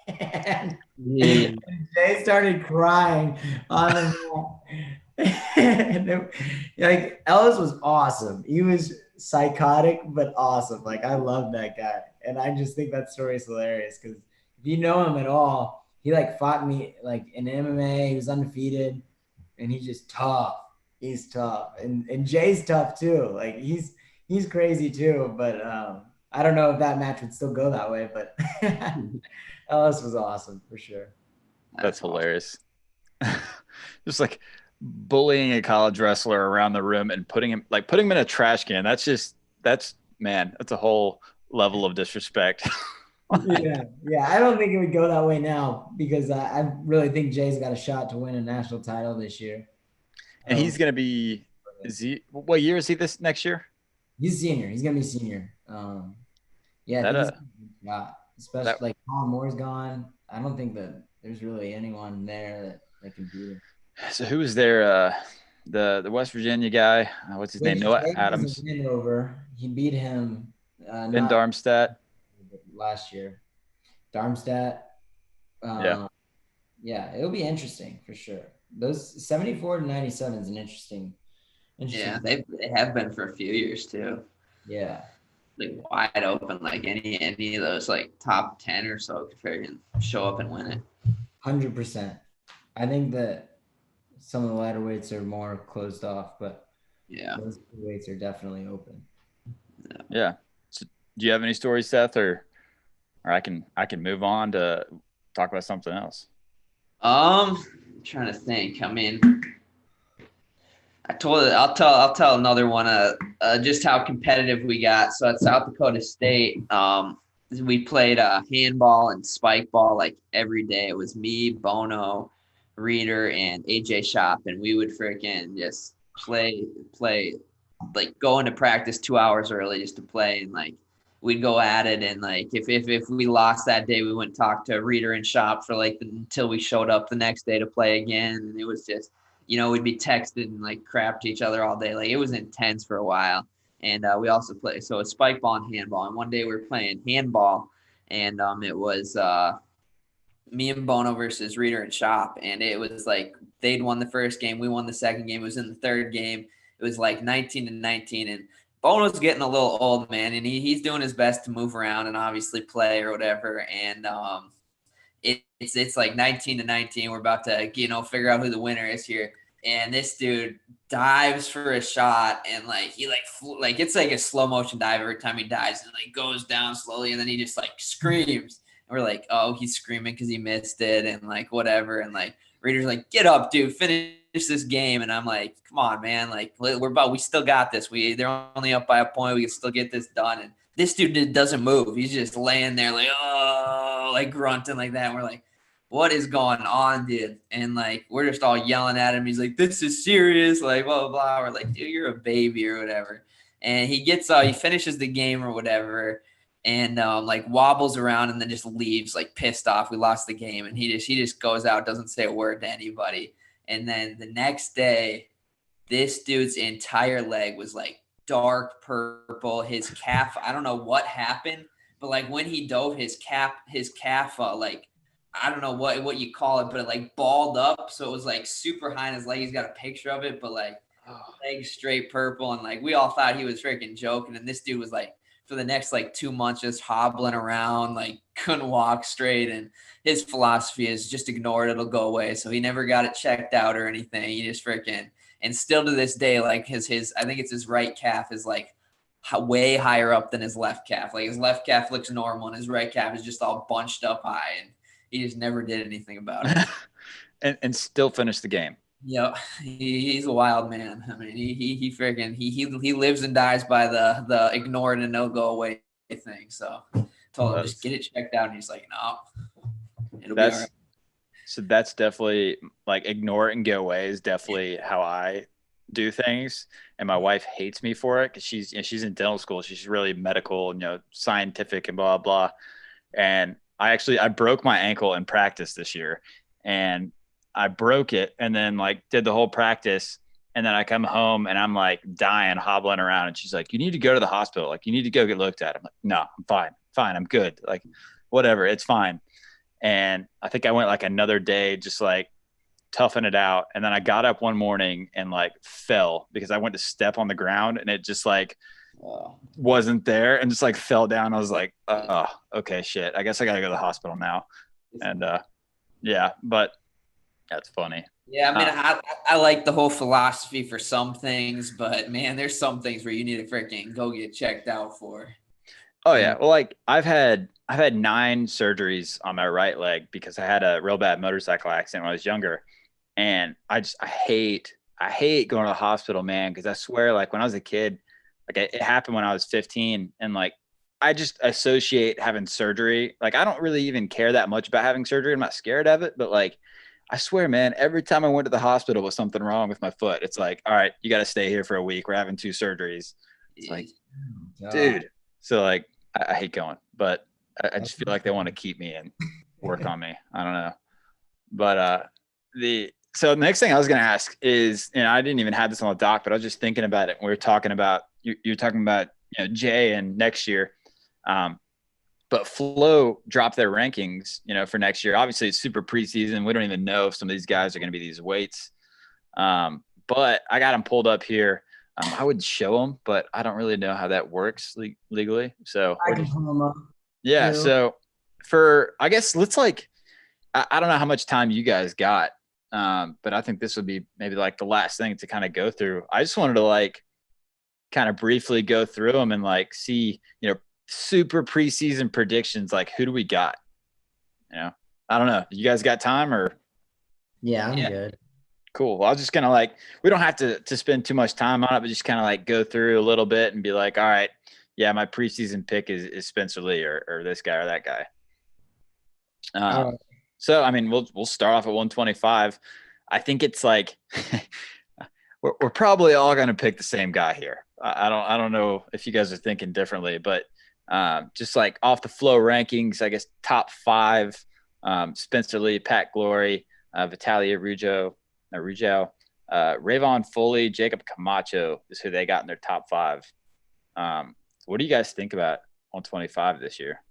can. And Jay started crying on the mat. Ellis was awesome. He was psychotic, but awesome. I love that guy. And I just think that story is hilarious because if you know him at all, he fought me in MMA. He was undefeated and he's just tough. He's tough. And Jay's tough too. He's crazy too. But I don't know if that match would still go that way, but Ellis was awesome for sure. That's hilarious. Just bullying a college wrestler around the room and putting him in a trash can. That's a whole level of disrespect. Yeah. I don't think it would go that way now because I really think Jay's got a shot to win a national title this year. And he's going to be, what year is he this next year? He's senior. He's going to be senior. Especially Colin Moore's gone. I don't think that there's really anyone there that that can beat him. So who was there? The West Virginia guy. What's his name? Which Noah Jake has a Adams. win over. He beat him Ben not Darmstadt. last year. Darmstadt. Yeah. Yeah, it'll be interesting for sure. Those 74 to 97 is an interesting. Yeah, they have been for a few years too. Yeah. Like wide open, like any of those like top 10 or so could freaking show up and win it. 100%. I think that some of the lighter weights are more closed off, but yeah, those weights are definitely open. Yeah. So, do you have any stories, Seth, or I can move on to talk about something else? I'm trying to think. I mean, I'll tell another one. Just how competitive we got. So at South Dakota State, we played handball and spike ball like every day. It was me, Bono, Reader, and AJ Shop, and we would freaking just play, like go into practice 2 hours early just to play, and like we'd go at it. And like if we lost that day, we wouldn't talk to Reader and Shop for like until we showed up the next day to play again. And it was just, we'd be texting and like crap to each other all day. Like it was intense for a while. And we also play, so it's spike ball and handball. And one day we were playing handball, and it was me and Bono versus Reader and Shop. And it was like they'd won the first game, we won the second game. It was in the third game. It was like 19-19. And Bono's getting a little old, man, and he's doing his best to move around and obviously play or whatever. And it's like 19-19. We're about to figure out who the winner is here. And this dude dives for a shot, and like he like it's like a slow motion dive every time he dives, and like goes down slowly, and then he just like screams. And we're like, oh, he's screaming because he missed it, and like whatever. And like Reader's like, get up, dude, finish this game. And I'm like, come on, man, like we still got this. They're only up by a point. We can still get this done. And this dude doesn't move. He's just laying there like, oh, like grunting like that. And we're like, what is going on, dude? And like we're just all yelling at him. He's like, this is serious, like blah blah blah. We're like, dude, you're a baby or whatever. And he he finishes the game or whatever, and like wobbles around and then just leaves like pissed off. We lost the game, and he just goes out, doesn't say a word to anybody. And then the next day, this dude's entire leg was like dark purple. His calf, I don't know what happened, but like when he dove, his calf, like I don't know what you call it, but it like balled up. So it was like super high in his leg. He's got a picture of it, but like legs straight purple. And like we all thought he was freaking joking. And this dude was like for the next like 2 months just hobbling around, like couldn't walk straight. And his philosophy is just ignore it, it'll go away. So he never got it checked out or anything. He just freaking, and still to this day, like his I think it's his right calf is like way higher up than his left calf. Like his left calf looks normal and his right calf is just all bunched up high. And he just never did anything about it. and still finished the game. Yeah, he's a wild man. I mean, he freaking he lives and dies by the ignore it and no go away thing. So told him just get it checked out, and he's like, no, it'll be all right. So that's definitely like ignore it and go away is definitely how I do things. And my wife hates me for it because she's in dental school. She's really medical, scientific and blah blah. And I broke my ankle in practice this year, and I broke it and then like did the whole practice. And then I come home and I'm like dying, hobbling around. And she's like, you need to go to the hospital. Like you need to go get looked at. I'm like, no, I'm fine. I'm good. Like whatever, it's fine. And I think I went like another day, just like toughing it out. And then I got up one morning and like fell because I went to step on the ground and it just like, wasn't there and just like fell down. I was like, oh, okay, shit. I guess I gotta go to the hospital now. And yeah, but that's funny. Yeah, I mean, I like the whole philosophy for some things, but man, there's some things where you need to freaking go get checked out for. Oh yeah, well, like I've had 9 surgeries on my right leg because I had a real bad motorcycle accident when I was younger, and I hate going to the hospital, man, because I swear, like when I was a kid. Like it happened when I was 15, and like I just associate having surgery. Like I don't really even care that much about having surgery. I'm not scared of it, but like I swear, man, every time I went to the hospital with something wrong with my foot, it's like, all right, you got to stay here for a week. We're having 2 surgeries. It's like, dude. So like I hate going, but I just feel like they want to keep me and work on me. I don't know, but So the next thing I was going to ask is, and I didn't even have this on the doc, but I was just thinking about it. We were talking about, you're talking about, Jay and next year. But Flow dropped their rankings, for next year. Obviously it's super preseason. We don't even know if some of these guys are going to be these weights. But I got them pulled up here. I would show them, but I don't really know how that works legally. So I can pull them up. Yeah. So I guess let's I don't know how much time you guys got. But I think this would be maybe like the last thing to kind of go through. I just wanted to kind of briefly go through them and see, super preseason predictions. Like, who do we got? I don't know. You guys got time or? Yeah, I'm good. Cool. Well, I was just kind of we don't have to spend too much time on it, but just kind of go through a little bit and be like, all right, yeah, my preseason pick is Spencer Lee or this guy or that guy. So, I mean, we'll start off at 125. I think it's we're probably all going to pick the same guy here. I don't know if you guys are thinking differently, but just off the Flow rankings, I guess top 5, Spencer Lee, Pat Glory, Vitaly Arujau, Rayvon Foley, Jacob Camacho is who they got in their top 5. What do you guys think about 125 this year?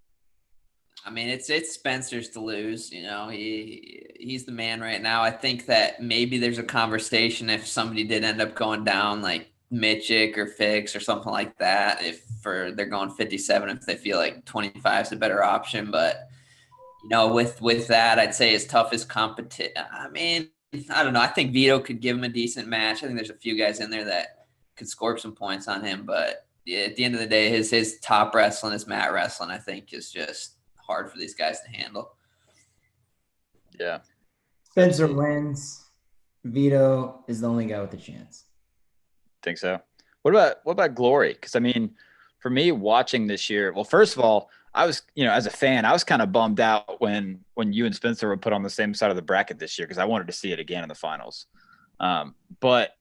I mean, it's Spencer's to lose. He's the man right now. I think that maybe there's a conversation if somebody did end up going down like Mitchick or Fix or something like that. If they're going 57, if they feel like 25 is a better option, but with that, I'd say his toughest competition. I mean, I don't know. I think Vito could give him a decent match. I think there's a few guys in there that could score some points on him, but at the end of the day, his top wrestling, his mat wrestling, I think is just hard for these guys to handle. Yeah. Spencer wins. Vito is the only guy with a chance. Think so. What about Glory? Because I mean, for me watching this year, well, first of all, I was, as a fan, I was kind of bummed out when you and Spencer were put on the same side of the bracket this year because I wanted to see it again in the finals. But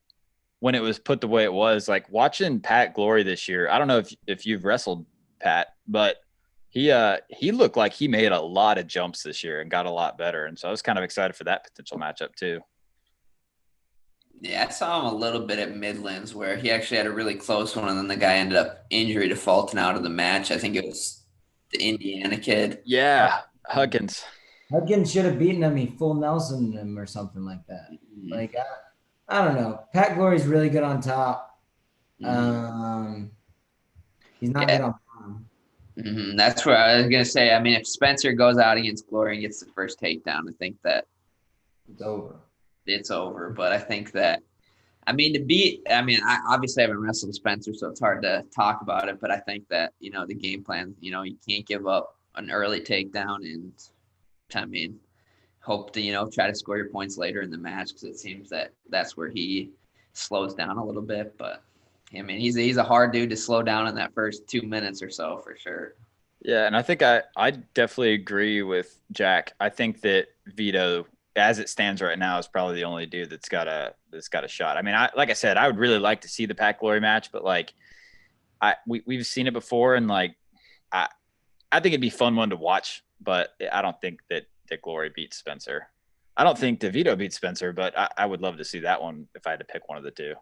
when it was put the way it was, watching Pat Glory this year, I don't know if you've wrestled Pat, but he looked like he made a lot of jumps this year and got a lot better. And so I was kind of excited for that potential matchup too. Yeah, I saw him a little bit at Midlands where he actually had a really close one, and then the guy ended up injury defaulting out of the match. I think it was the Indiana kid. Yeah, Huggins. Huggins should have beaten him. He full Nelson him or something like that. Mm-hmm. I don't know. Pat Glory's really good on top. Mm-hmm. He's not good on bottom. Mm-hmm. That's what I was going to say. I mean, if Spencer goes out against Glory and gets the first takedown, I think that it's over. But I think that, I obviously haven't wrestled Spencer, so it's hard to talk about it. But I think that, the game plan, you can't give up an early takedown and, hope to, try to score your points later in the match because it seems that that's where he slows down a little bit. But, I mean, he's a hard dude to slow down in that first 2 minutes or so for sure. Yeah, and I think I definitely agree with Jack. I think that Vito, as it stands right now, is probably the only dude that's got a shot. I mean, like I said, I would really like to see the Pat Glory match, but we've seen it before, and I think it'd be a fun one to watch, but I don't think that Glory beats Spencer. I don't think DeVito beats Spencer, but I would love to see that one if I had to pick one of the two.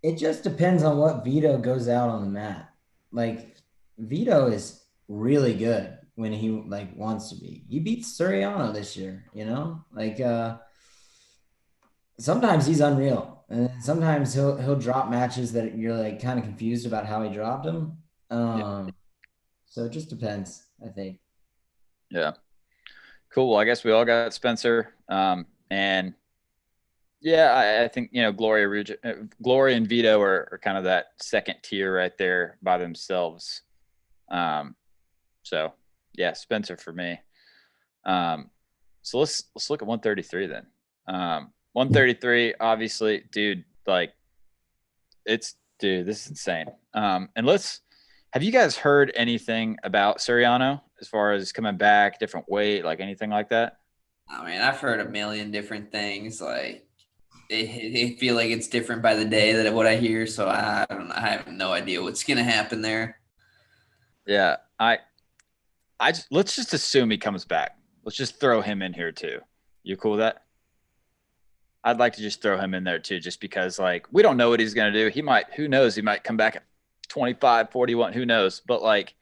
It just depends on what Vito goes out on the mat. Vito is really good when he wants to be. He beats Suriano this year, sometimes he's unreal, and sometimes he'll drop matches that you're kind of confused about how he dropped them. So it just depends, I think. Yeah. Cool. Well, I guess we all got Spencer. And yeah, I think, Glory and Vito are kind of that second tier right there by themselves. So yeah, Spencer for me. So let's look at 133 then. 133, obviously, dude, this is insane. And have you guys heard anything about Suriano as far as coming back, different weight, anything like that? I mean, I've heard a million different things. They feel like it's different by the day than what I hear. So I don't know. I have no idea what's going to happen there. Yeah. Let's just assume he comes back. Let's just throw him in here too. You cool with that? I'd like to just throw him in there too, just because like we don't know what he's going to do. Who knows? He might come back at 25, 41, who knows? But like,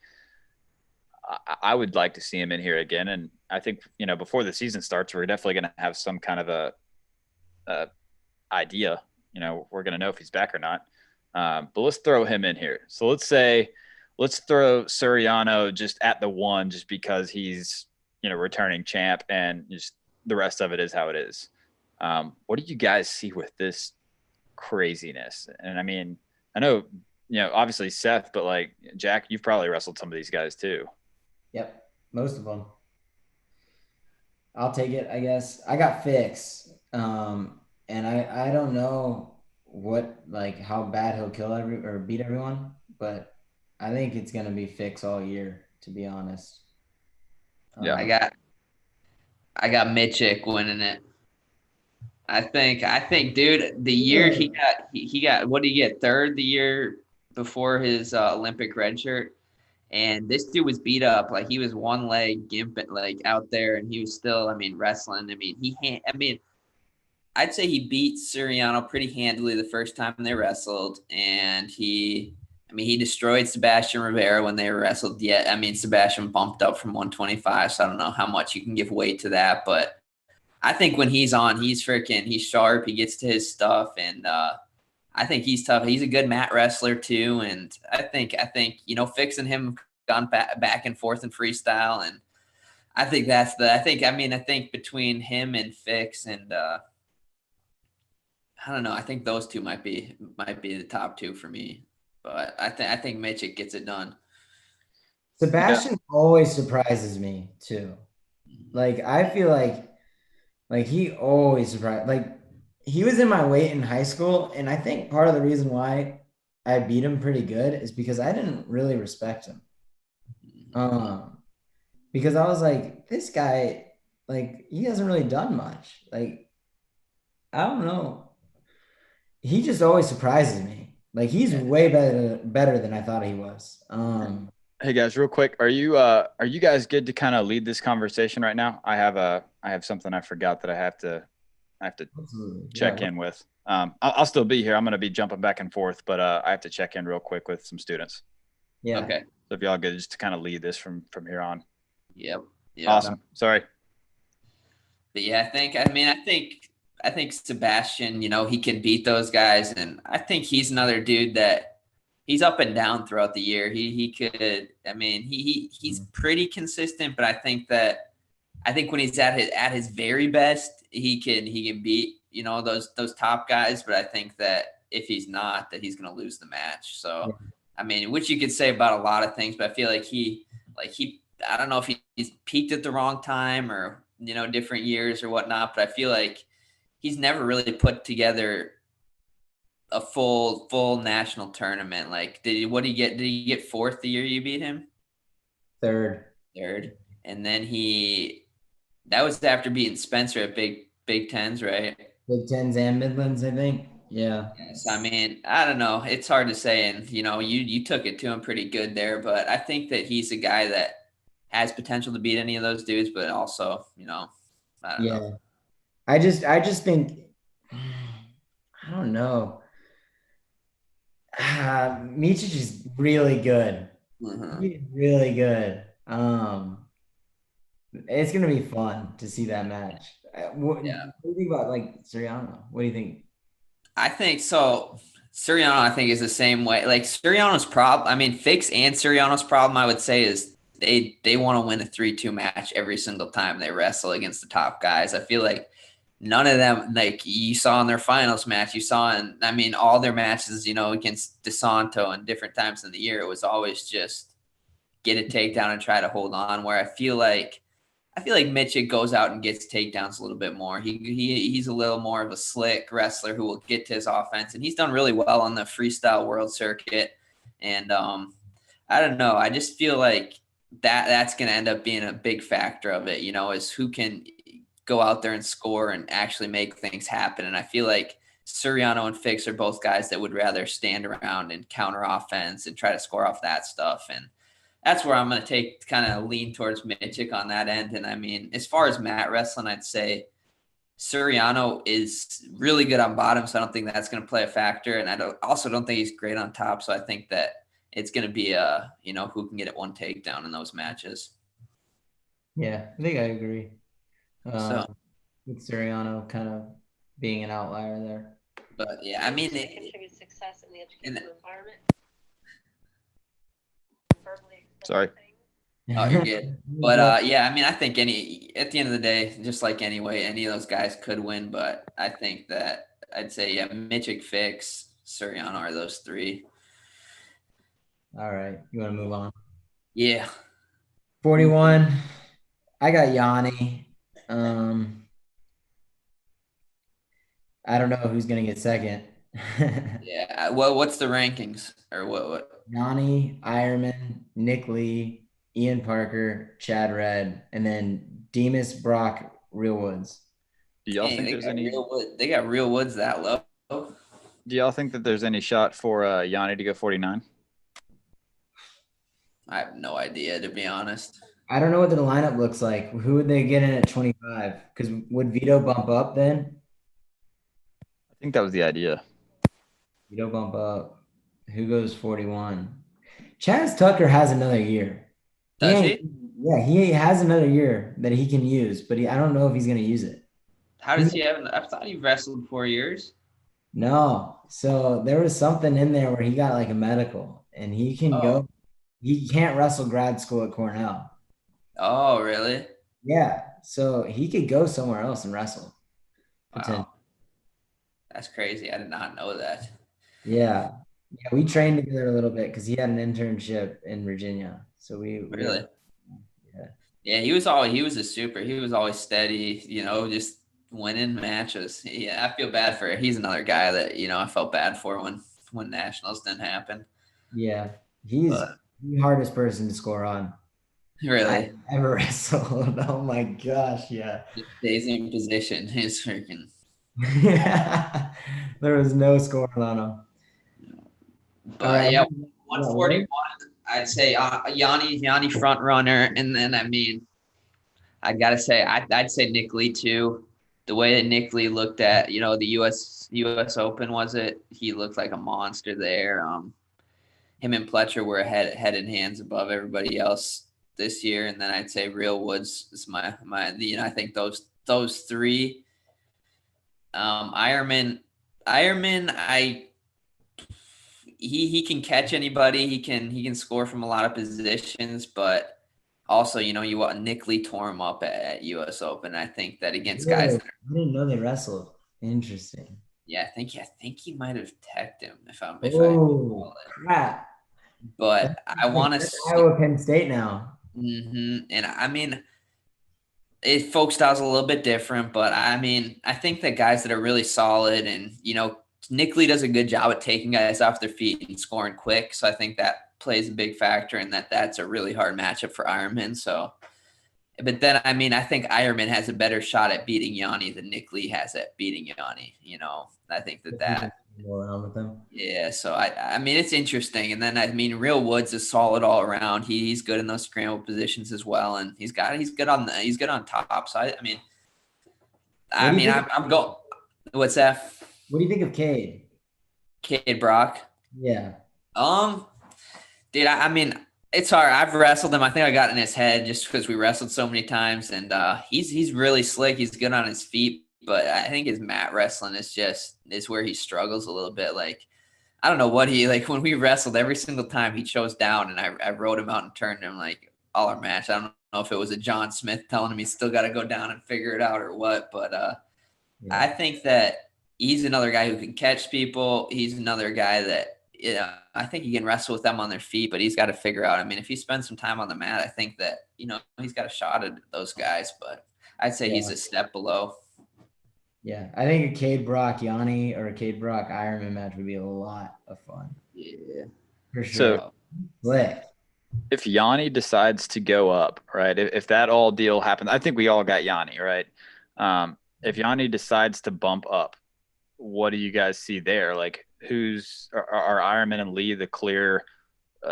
I would like to see him in here again. And I think, before the season starts, we're definitely going to have some kind of a idea. We're going to know if he's back or not. But let's throw him in here. So let's throw Suriano just at the 1, just because he's, returning champ, and just the rest of it is how it is. What do you guys see with this craziness? And I mean, I know, obviously Seth, but like Jack, you've probably wrestled some of these guys too. Yep, most of them. I'll take it, I guess. I got Fix, and I don't know how bad he'll kill or beat everyone, but I think it's gonna be Fix all year, to be honest. Yeah, I got Mitchik winning it. I think, dude, the year he got what did he get? Third the year before his Olympic red shirt. And this dude was beat up. Like, he was one leg gimping, like, out there, and he was still, wrestling. I'd say he beat Suriano pretty handily the first time they wrestled. And he destroyed Sebastian Rivera when they wrestled. Sebastian bumped up from 125, so I don't know how much you can give weight to that. But I think when he's on, he's sharp. He gets to his stuff, and I think he's tough. He's a good mat wrestler too, and I think fixing him gone back and forth in freestyle, and I think I think between him and Fix, and I don't know. I think those two might be the top 2 for me, but I think Mitchik gets it done. Sebastian always surprises me too. Like, I feel like he always surprised. Like, he was in my weight in high school, and I think part of the reason why I beat him pretty good is because I didn't really respect him. Because I was like, this guy, like, he hasn't really done much. Like, I don't know. He just always surprises me. Like, he's way better than I thought he was. Hey guys, real quick, are you guys good to kind of lead this conversation right now? I have something I forgot that I have to check in with. I'll still be here. I'm going to be jumping back and forth, but I have to check in real quick with some students. Yeah. Okay. So if y'all good, just to kind of lead this from here on. Yep. Awesome. Sorry. But yeah, I think Sebastian, he can beat those guys, and I think he's another dude that he's up and down throughout the year. He could. He's pretty consistent, but I think when he's at his very best, he can beat those top guys. But I think that if he's not, that he's going to lose the match. So, which you could say about a lot of things, but I feel like I don't know if he's peaked at the wrong time or different years or whatnot. But I feel like he's never really put together a full national tournament. Like, what did he get? Did he get 4th the year you beat him? Third. And then that was after beating Spencer at Big Tens, right? Big Tens and Midlands, I think. Yeah. Yes, I don't know. It's hard to say, and you took it to him pretty good there, but I think that he's a guy that has potential to beat any of those dudes, but also, I don't know. I just think, I don't know. Miocic is really good. Mm-hmm. He's really good. It's gonna be fun to see that match. What do you think about like Suriano? What do you think? I think so. Suriano, I think, is the same way. Like, Suriano's problem, Fix and Suriano's problem, I would say, is they want to win a 3-2 match every single time they wrestle against the top guys. I feel like none of them, like you saw in their finals match, you saw in, all their matches, against DeSanto and different times in the year, it was always just get a takedown and try to hold on, where I feel like Mitchik goes out and gets takedowns a little bit more. He's a little more of a slick wrestler who will get to his offense, and he's done really well on the freestyle world circuit. And I don't know. I just feel like that's going to end up being a big factor of it, is who can go out there and score and actually make things happen. And I feel like Suriano and Fix are both guys that would rather stand around and counter offense and try to score off that stuff. And that's where I'm going to kind of lean towards Mitchik on that end. And as far as mat wrestling, I'd say Suriano is really good on bottom, so I don't think that's going to play a factor. And also don't think he's great on top, so I think that it's going to be who can get it one takedown in those matches. Yeah, I think I agree. So with Suriano kind of being an outlier there. But yeah, I mean, success in the educational environment. Sorry. Oh, you're good. But yeah, I mean, I think at the end of the day, just like anyway, any of those guys could win. But I think that I'd say Michik, Fix, Suriano are those three. All right, you want to move on? Yeah. 41. I got Yanni. I don't know who's gonna get second. Yeah. Well, what's the rankings or what? Yanni, Ironman, Nick Lee, Ian Parker, Chad Red, and then Demas, Brock, Real Woods. Do y'all think there's any? They got Real Woods that low. Do y'all think that there's any shot for Yanni to go 49? I have no idea, to be honest. I don't know what the lineup looks like. Who would they get in at 25? Because would Vito bump up then? I think that was the idea. Vito bump up. Who goes 41? Chaz Tucker has another year. Does he? Yeah, he has another year that he can use, but I don't know if he's going to use it. How does he have? I thought he wrestled 4 years. No. So there was something in there where he got like a medical, and he can go. He can't wrestle grad school at Cornell. Oh, really? Yeah. So he could go somewhere else and wrestle. Wow. That's crazy. I did not know that. Yeah. Yeah, we trained together a little bit because he had an internship in Virginia. So we really. Yeah, he was a super. He was always steady, just winning matches. Yeah, I feel bad for him. He's another guy that, I felt bad for when nationals didn't happen. Yeah. He's the hardest person to score on. Really? I ever wrestled. Oh my gosh, yeah. Just stays in position. He's freaking. Yeah. There was no scoring on him. But 141. I'd say Yanni front runner, and then I gotta say I'd say Nick Lee too. The way that Nick Lee looked at the U.S. Open, he looked like a monster there. Him and Pletcher were head and hands above everybody else this year, and then I'd say Real Woods is my I think those three. Ironman, he can catch anybody. He can score from a lot of positions, but also, you want Nick Lee tore him up at U.S. Open. I think that against guys. I didn't know they wrestled. Interesting. Yeah, I think he might have teched him if I recall it. Crap. But I want to see Iowa Penn State now. And folk style's a little bit different, but I think that guys that are really solid and Nick Lee does a good job at taking guys off their feet and scoring quick. So I think that plays a big factor in that's a really hard matchup for Ironman. So, but then, I think Ironman has a better shot at beating Yanni than Nick Lee has at beating Yanni. I think that. Around with them. Yeah. So it's interesting. And then, Real Woods is solid all around. He's good in those scramble positions as well. And he's good on top. So I'm going, what's that? What do you think of Cade? Cade Brock? Yeah. Dude, it's hard. I've wrestled him. I think I got in his head just because we wrestled so many times, and he's really slick. He's good on his feet, but I think his mat wrestling is where he struggles a little bit. Like, I don't know what when we wrestled, every single time he chose down, and I rode him out and turned him like all our match. I don't know if it was a John Smith telling him he's still got to go down and figure it out or what, but I think that he's another guy who can catch people. He's another guy that, I think he can wrestle with them on their feet, but he's got to figure out. If he spends some time on the mat, I think that, he's got a shot at those guys, but I'd say he's a step below. Yeah. I think a Cade Brock Yanni or a Cade Brock Ironman match would be a lot of fun. Yeah. For sure. So, if Yanni decides to go up, right, if that all deal happens, I think we all got Yanni, right? If Yanni decides to bump up, what do you guys see there? Like, are Ironman and Lee the clear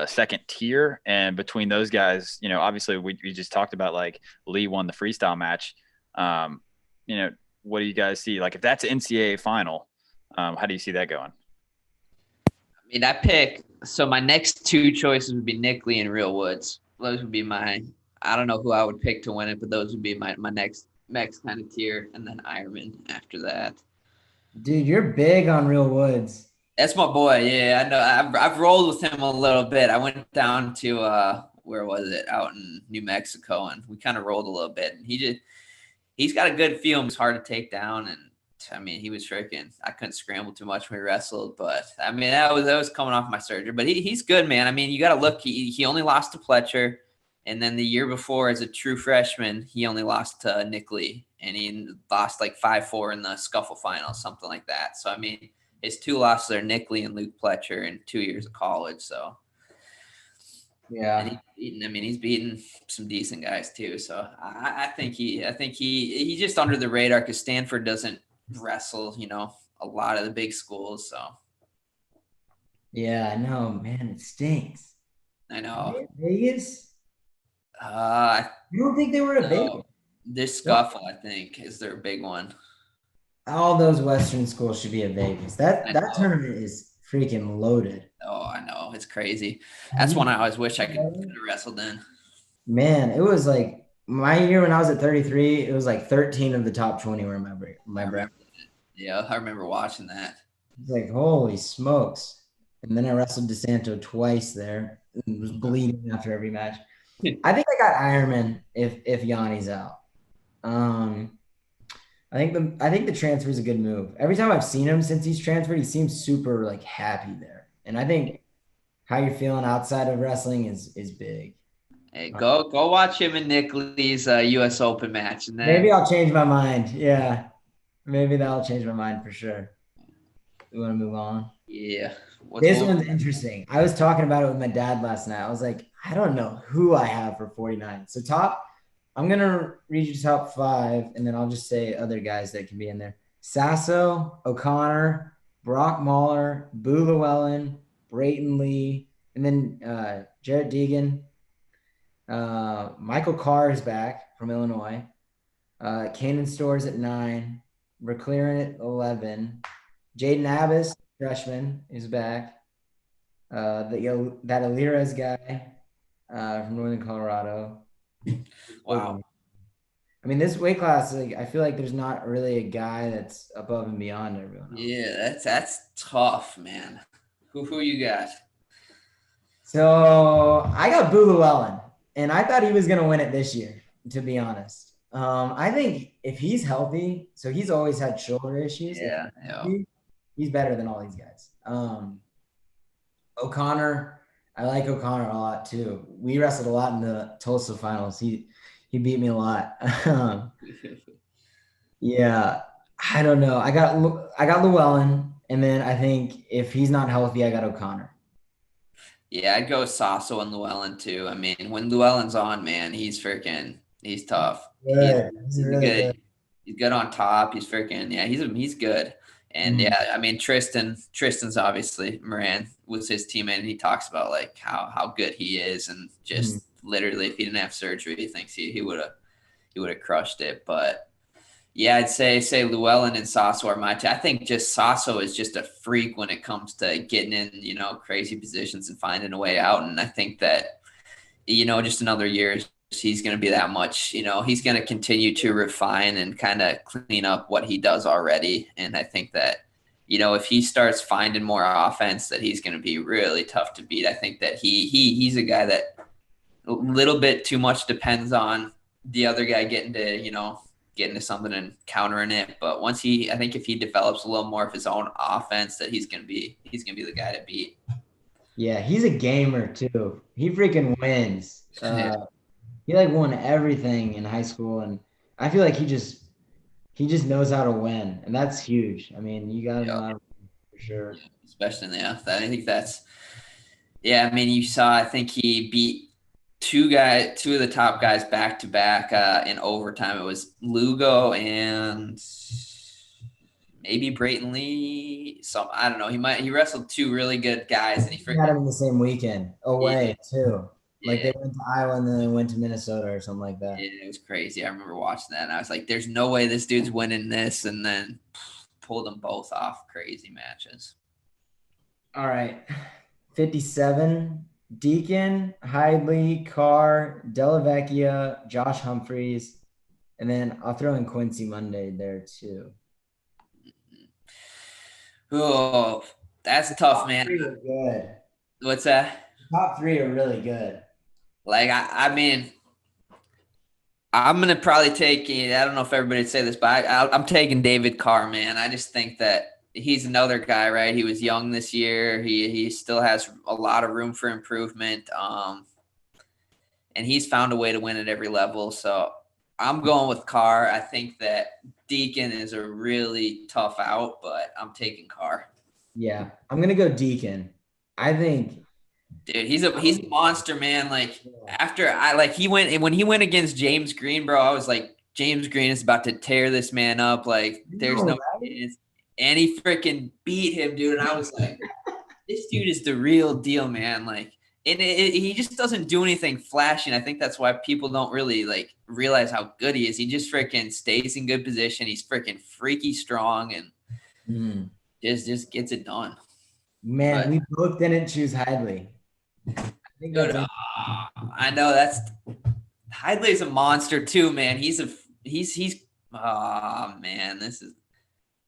second tier? And between those guys, obviously we just talked about, like, Lee won the freestyle match. what do you guys see? Like if that's an NCAA final, how do you see that going? I mean, so my next two choices would be Nickley and Real Woods. Those would be I don't know who I would pick to win it, but those would be my next kind of tier, and then Ironman after that. Dude, you're big on Real Woods. That's my boy. Yeah, I know. I've rolled with him a little bit. I went down to where was it? Out in New Mexico, and we kind of rolled a little bit. And he's got a good feel. He's hard to take down, and I mean, he was freaking. I couldn't scramble too much when we wrestled, but I mean, that was coming off my surgery. But he's good, man. I mean, you got to look. He only lost to Pletcher, and then the year before, as a true freshman, he only lost to Nickley, and he lost like 5-4 in the scuffle final, something like that. So I mean, his two losses are Nickley and Luke Pletcher in 2 years of college. So yeah, and he's beaten some decent guys too. So I think he's just under the radar because Stanford doesn't wrestle, a lot of the big schools. So yeah, I know, man, it stinks. I know. Vegas? I don't think they were at Vegas. This scuffle, I think, is their big one. All those Western schools should be at Vegas. That tournament is freaking loaded. Oh, I know. It's crazy. That's one I always wish I could have wrestled in. Man, it was like my year when I was at 33, it was like 13 of the top 20 were my bracket. Yeah, I remember watching that. It's like, holy smokes. And then I wrestled DeSanto twice there and was bleeding after every match. I think I got Ironman if Yanni's out. I think the transfer is a good move. Every time I've seen him since he's transferred, he seems super like happy there. And I think how you're feeling outside of wrestling is big. Hey, go watch him in Nickley's U.S. Open match, and then maybe I'll change my mind. Yeah, maybe that'll change my mind for sure. We want to move on. Yeah, this one's interesting. I was talking about it with my dad last night. I was like, I don't know who I have for 49. So I'm going to read you top 5, and then I'll just say other guys that can be in there. Sasso, O'Connor, Brock Mueller, Boo Llewellyn, Brayton Lee, and then Jarrett Deegan. Michael Carr is back from Illinois. Kanan Stores at 9. Reclearing at 11. Jaden Abbas, freshman, is back. That Alirez guy from Northern Colorado. Wow. I mean, this weight class, like, I feel like there's not really a guy that's above and beyond everyone else. Yeah, that's tough, man. Who you got? So I got Boo Llewellyn, and I thought he was going to win it this year, to be honest. I think if he's healthy, so he's always had shoulder issues. Yeah. He's better than all these guys. O'Connor, I like O'Connor a lot too. We wrestled a lot in the Tulsa finals. He beat me a lot. Yeah, I don't know. I got Llewellyn, and then I think if he's not healthy, I got O'Connor. Yeah, I'd go Sasso and Llewellyn too. I mean, when Llewellyn's on, man, he's tough. He's really good. He's good on top. He's he's good. And yeah, I mean, Tristan's obviously Moran was his teammate, and he talks about like how good he is, and just literally, if he didn't have surgery, he thinks he would have crushed it. But yeah, I'd say Llewellyn and Sasso are my two. I think just Sasso is just a freak when it comes to getting in, crazy positions and finding a way out. And I think that, just another year, he's going to be that much, he's going to continue to refine and kind of clean up what he does already. And I think that, if he starts finding more offense, that he's going to be really tough to beat. I think that he's a guy that a little bit too much depends on the other guy getting to something and countering it. But I think if he develops a little more of his own offense, that he's going to be the guy to beat. Yeah, he's a gamer too. He freaking wins. He won everything in high school, and I feel like he just knows how to win, and that's huge. I mean, you got to know how to win for sure. Yeah, especially in the NFL. I think that's. Yeah, I mean, you saw. I think he beat two of the top guys back to back in overtime. It was Lugo and maybe Brayton Lee. So I don't know. He wrestled two really good guys, and he got him in the same weekend away too. Like they went to Iowa and then they went to Minnesota or something like that. Yeah, it was crazy. I remember watching that, and I was like, "There's no way this dude's winning this," and then pulled them both off. Crazy matches. All right. 57, Deacon, Hidley, Carr, Delavecchia, Josh Humphreys, and then I'll throw in Quincy Monday there too. Oh, that's tough, man. Top 3 are good. What's that? Top 3 are really good. Like, I mean, I'm gonna probably take. I don't know if everybody would say this, but I'm taking David Carr, man. I just think that he's another guy, right? He was young this year. He still has a lot of room for improvement. And he's found a way to win at every level. So I'm going with Carr. I think that Deacon is a really tough out, but I'm taking Carr. Yeah, I'm gonna go Deacon. I think, dude, he's a monster, man. Like when he went against James Green, bro, I was like, James Green is about to tear this man up. Like, there's no chance. And he freaking beat him, dude. And I was like, this dude is the real deal, man. Like, and he just doesn't do anything flashy. And I think that's why people don't really like realize how good he is. He just freaking stays in good position. He's freaking freaky strong and just gets it done. Man, but we both didn't choose Hidley. I know Hidley's a monster too, man. He's oh man,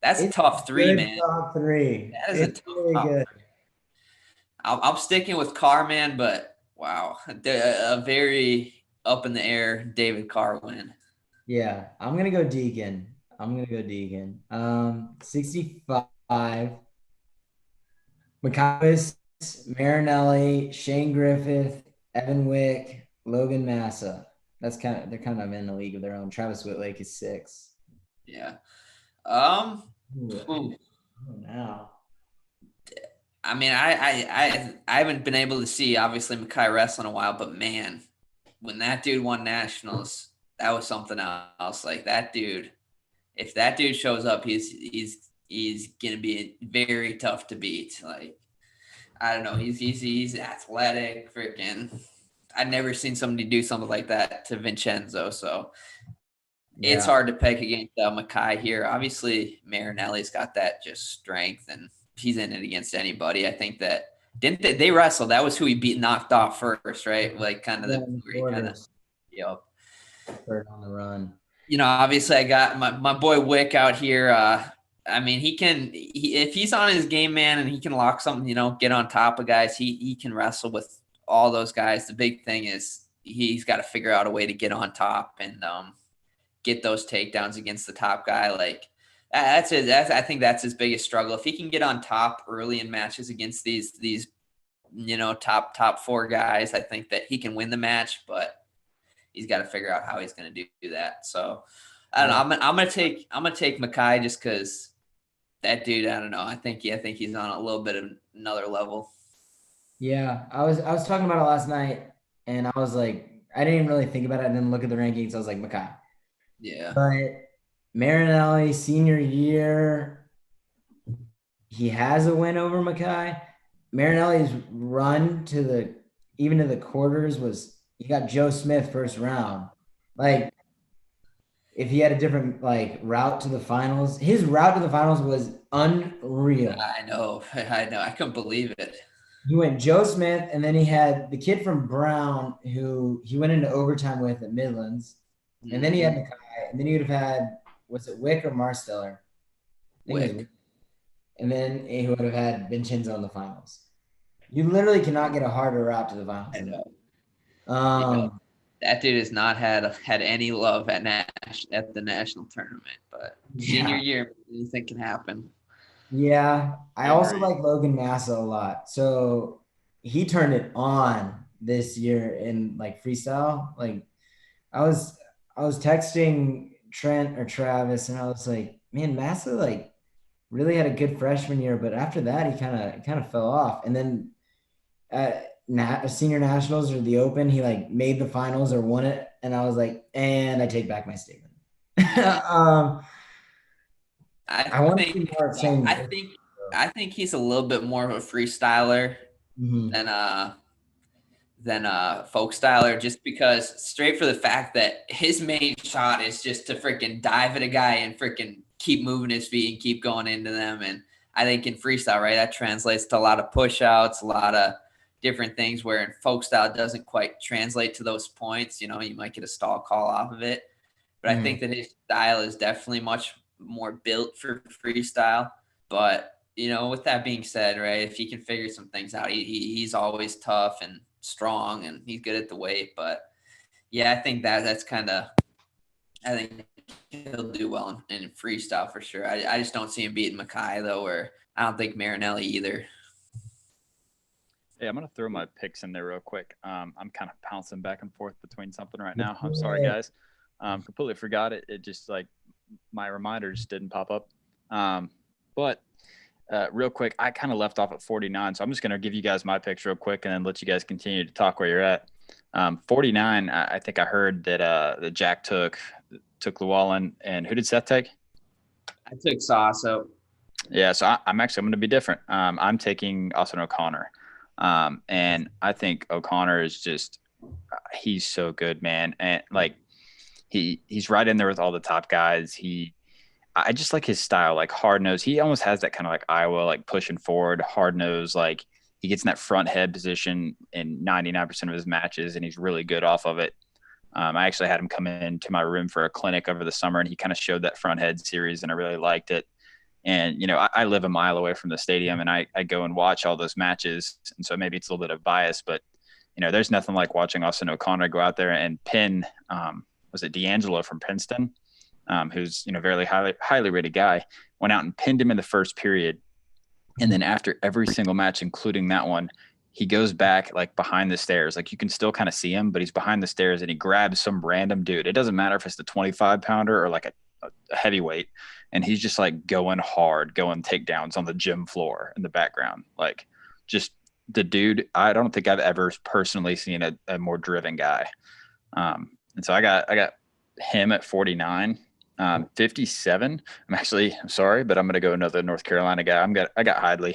that's a tough 3, man. Top 3. That is a tough really good. I'm sticking with Carr, man, but wow, a very up in the air David Carr win. Yeah, I'm gonna go Deacon. 65. McComas, Marinelli, Shane Griffith, Evan Wick, Logan Massa. They're kind of in the league of their own. Travis Whitlake is 6. Yeah. Now. I mean, I haven't been able to see obviously Mackay wrestle in a while, but man, when that dude won nationals, that was something else. Like that dude, if that dude shows up, he's gonna be very tough to beat. Like, I don't know, he's athletic, freaking. I've never seen somebody do something like that to Vincenzo, so it's hard to pick against Mackay here. Obviously, Marinelli's got that just strength, and he's in it against anybody. I think that didn't they wrestle? That was who he knocked off first, right? Like kind of Yep. Third on the run. You know, obviously I got my boy Wick out here. I mean, if he's on his game, man, and he can lock something, you know, get on top of guys, he can wrestle with all those guys. The big thing is he's got to figure out a way to get on top and get those takedowns against the top guy. Like I think that's his biggest struggle. If he can get on top early in matches against these you know, top 4 guys, I think that he can win the match, but he's got to figure out how he's going to do that. So I don't know. I'm gonna take Mackay just because that dude. I don't know. I think he's on a little bit of another level. Yeah, I was talking about it last night, and I was like, I didn't even really think about it. I didn't look at the rankings. I was like, Mackay. Yeah. But Marinelli senior year, he has a win over Mackay. Marinelli's run to the quarters was he got Joe Smith first round. Like, if he had a different route to the finals, his route to the finals was unreal. I know. I couldn't believe it. He went Joe Smith, and then he had the kid from Brown who he went into overtime with at Midlands, and then he had Mackay, and then he would have had, was it Wick or Marsteller? Wick. And then he would have had Vincenzo in the finals. You literally cannot get a harder route to the finals. I know. That dude has not had any love at the national tournament, but senior year, anything can happen. Yeah, I also like Logan Massa a lot. So he turned it on this year in freestyle. Like I was texting Trent or Travis, and I was like, man, Massa really had a good freshman year, but after that he kind of fell off. And then senior nationals or the Open, he made the finals or won it, and I was like, and I take back my statement. I think he's a little bit more of a freestyler than than folk styler, just because straight for the fact that his main shot is just to freaking dive at a guy and freaking keep moving his feet and keep going into them. And I think in freestyle, right, that translates to a lot of push outs, a lot of different things, where in folk style it doesn't quite translate to those points. You know, you might get a stall call off of it. But I think that his style is definitely much more built for freestyle. But, you know, with that being said, right, if he can figure some things out, he's always tough and strong, and he's good at the weight. But yeah, I think that's kind of, I think he'll do well in freestyle for sure. I just don't see him beating Mackay though, or I don't think Marinelli either. Hey, I'm gonna throw my picks in there real quick. I'm kind of bouncing back and forth between something right now. I'm sorry, guys. Completely forgot it. It just like my reminder just didn't pop up. But real quick, I kind of left off at 49, so I'm just gonna give you guys my picks real quick and then let you guys continue to talk where you're at. 49, I think I heard that Jack took Llewellyn, and who did Seth take? I took Sasso. Yeah, so I'm going to be different. I'm taking Austin O'Connor. And I think O'Connor is just he's so good, man. And like he's right in there with all the top guys. I just like his style, like hard nose. He almost has that kind of like Iowa, like pushing forward, hard nose. Like he gets in that front head position in 99% of his matches, and he's really good off of it. I actually had him come into my room for a clinic over the summer, and he kind of showed that front head series, and I really liked it. And, you know, I live a mile away from the stadium, and I go and watch all those matches. And so maybe it's a little bit of bias, but, you know, there's nothing like watching Austin O'Connor go out there and pin, was it D'Angelo from Princeton, who's, you know, very highly rated guy, went out and pinned him in the first period. And then after every single match, including that one, he goes back like behind the stairs. Like you can still kind of see him, but he's behind the stairs and he grabs some random dude. It doesn't matter if it's the 25 pounder or like a heavyweight. And he's just like going hard, going takedowns on the gym floor in the background. Like just the dude, I don't think I've ever personally seen a more driven guy. And so I got him at 49. 57. I'm sorry, but I'm going to go another North Carolina guy. I got Hidley.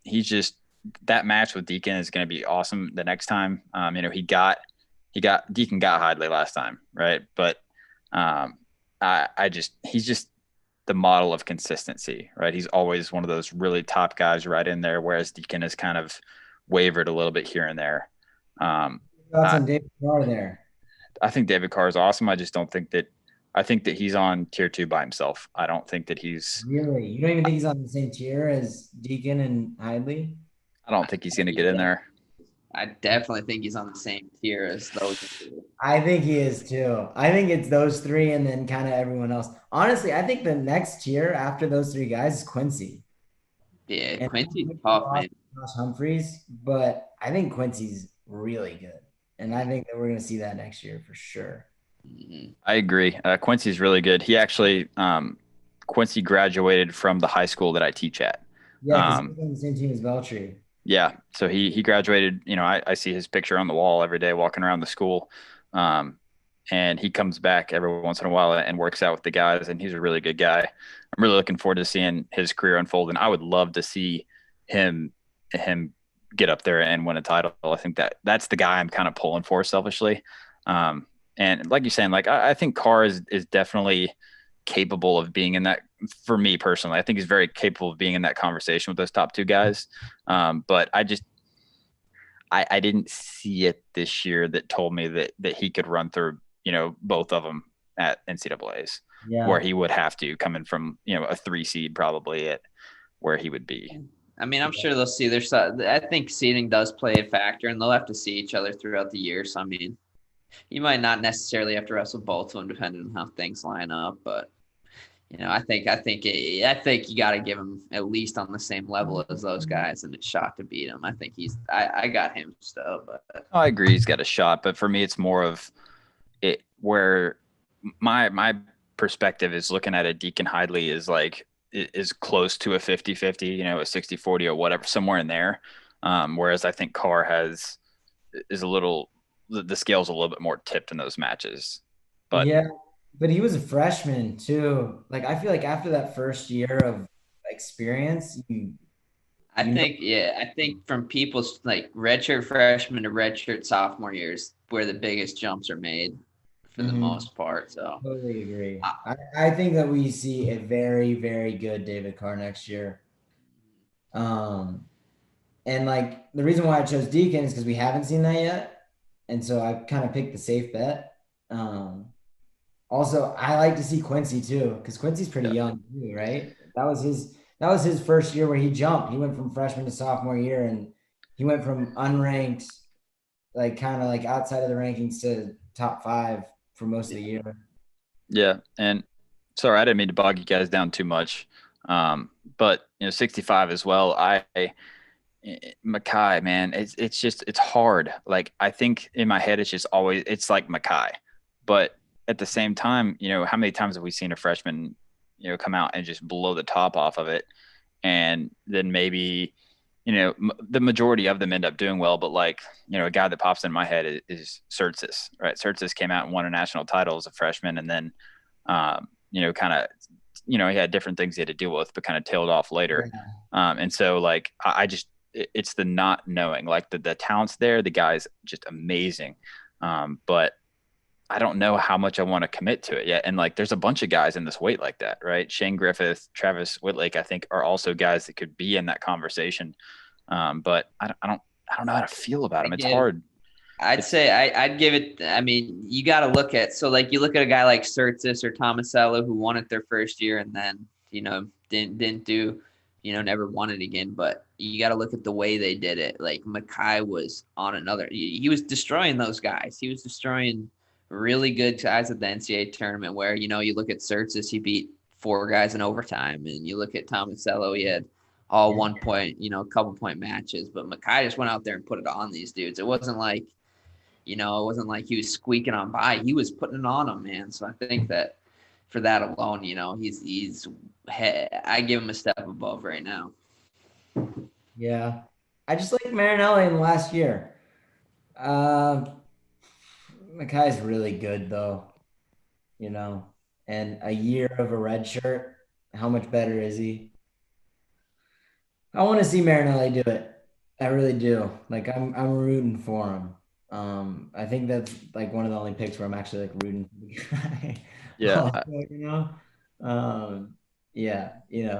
He's just, that match with Deacon is going to be awesome the next time. You know, Deacon got Hidley last time, right? But he's just the model of consistency, right? He's always one of those really top guys right in there, whereas Deacon has kind of wavered a little bit here and there. Thoughts on David Carr there? I think David Carr is awesome. I think that he's on tier 2 by himself. I don't think that he's really. You don't even think he's on the same tier as Deacon and Hidley? I don't think he's going to get in there. I definitely think he's on the same tier as those two. I think he is too. I think it's those three and then kind of everyone else. Honestly, I think the next tier after those three guys is Quincy. Yeah, And Quincy's tough, man. Josh Humphreys, but I think Quincy's really good. And I think that we're going to see that next year for sure. Mm-hmm. I agree. Quincy's really good. He actually, Quincy graduated from the high school that I teach at. Yeah, because he's on the same team as Beltry. Yeah. So he graduated, you know, I see his picture on the wall every day walking around the school. And he comes back every once in a while and works out with the guys, and he's a really good guy. I'm really looking forward to seeing his career unfold, and I would love to see him get up there and win a title. I think that's the guy I'm kind of pulling for selfishly. And like you're saying, like I think Carr is definitely capable of being in that. For me personally, I think he's very capable of being in that conversation with those top two guys. But I didn't see it this year that told me that he could run through, you know, both of them at NCAAs, where he would have to come in from, you know, a 3 seed probably at where he would be. I mean, I'm sure they'll see I think seeding does play a factor, and they'll have to see each other throughout the year. So, I mean, you might not necessarily have to wrestle both of them depending on how things line up, but you know, I think you got to give him at least on the same level as those guys, and it's shot to beat him. I think I got him still, but I agree he's got a shot, but for me, it's more of it where my perspective is looking at a Deacon Hidley is close to a 50-50, you know, a 60-40 or whatever, somewhere in there. Whereas I think Carr is a little. The scale's a little bit more tipped in those matches. But yeah, but he was a freshman too. Like I feel like after that first year of experience, I think from people's like redshirt freshman to redshirt sophomore years where the biggest jumps are made for the most part. So Totally agree. I think that we see a very, very good David Carr next year. And like the reason why I chose Deacon is because we haven't seen that yet. And so I kind of picked the safe bet. Also, I like to see Quincy too, because Quincy's pretty young too, right? That was his first year where he jumped. He went from freshman to sophomore year, and he went from unranked, like kind of like outside of the rankings, to top 5 for most of the year. Yeah, and sorry, I didn't mean to bog you guys down too much, but 65 as well. Mackay, man, it's hard. Like I think in my head, it's like Mackay, but at the same time, how many times have we seen a freshman, come out and just blow the top off of it, and then maybe, the majority of them end up doing well, but like, a guy that pops in my head is Sertzis, right? Sertzis came out and won a national title as a freshman, and then, kind of, he had different things he had to deal with, but kind of tailed off later. Yeah. And so like, it's the not knowing, like the talent's there. The guy's just amazing. But I don't know how much I want to commit to it yet. And like, there's a bunch of guys in this weight like that, right? Shane Griffith, Travis Whitlake, I think are also guys that could be in that conversation. But I don't know how to feel about him. It's hard. I'd say I'd give it. I mean, you got to look at, so like you look at a guy like Sertzis or Tomasello who won it their first year and then, didn't do, never won it again. But you got to look at the way they did it. Like Mackay was on another, he was destroying those guys. He was destroying really good guys at the NCAA tournament where, you look at Sertzis, he beat 4 guys in overtime. And you look at Tomasello, he had all 1 point, couple point matches. But Mackay just went out there and put it on these dudes. It wasn't like, it wasn't like he was squeaking on by. He was putting it on them, man. So I think that for that alone, I give him a step above right now. Yeah. I just like Marinelli in the last year. Mackay's really good though, and a year of a red shirt. How much better is he? I want to see Marinelli do it. I really do. Like I'm rooting for him. I think that's like one of the only picks where I'm actually like rooting for the guy. Yeah.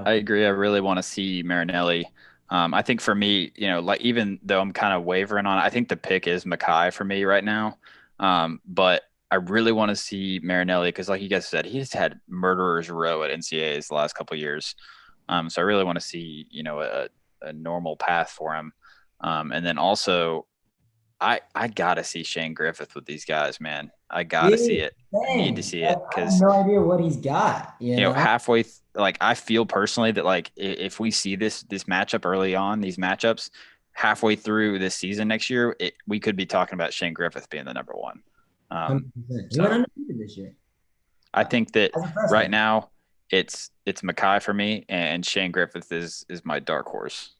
I agree. I really want to see Marinelli. I think for me, like even though I'm kind of wavering on it, I think the pick is Mackay for me right now. But I really want to see Marinelli because, like you guys said, he's had murderer's row at NCAAs the last couple of years. So I really want to see, a normal path for him. And then also, I gotta see Shane Griffith with these guys, man. I gotta see it. I need to see it because I have no idea what he's got. Halfway, like I feel personally that like if we see this matchup early on, these matchups halfway through this season next year, we could be talking about Shane Griffith being the number 1. He went undefeated this year. I think that right now it's Mackay for me, and Shane Griffith is my dark horse.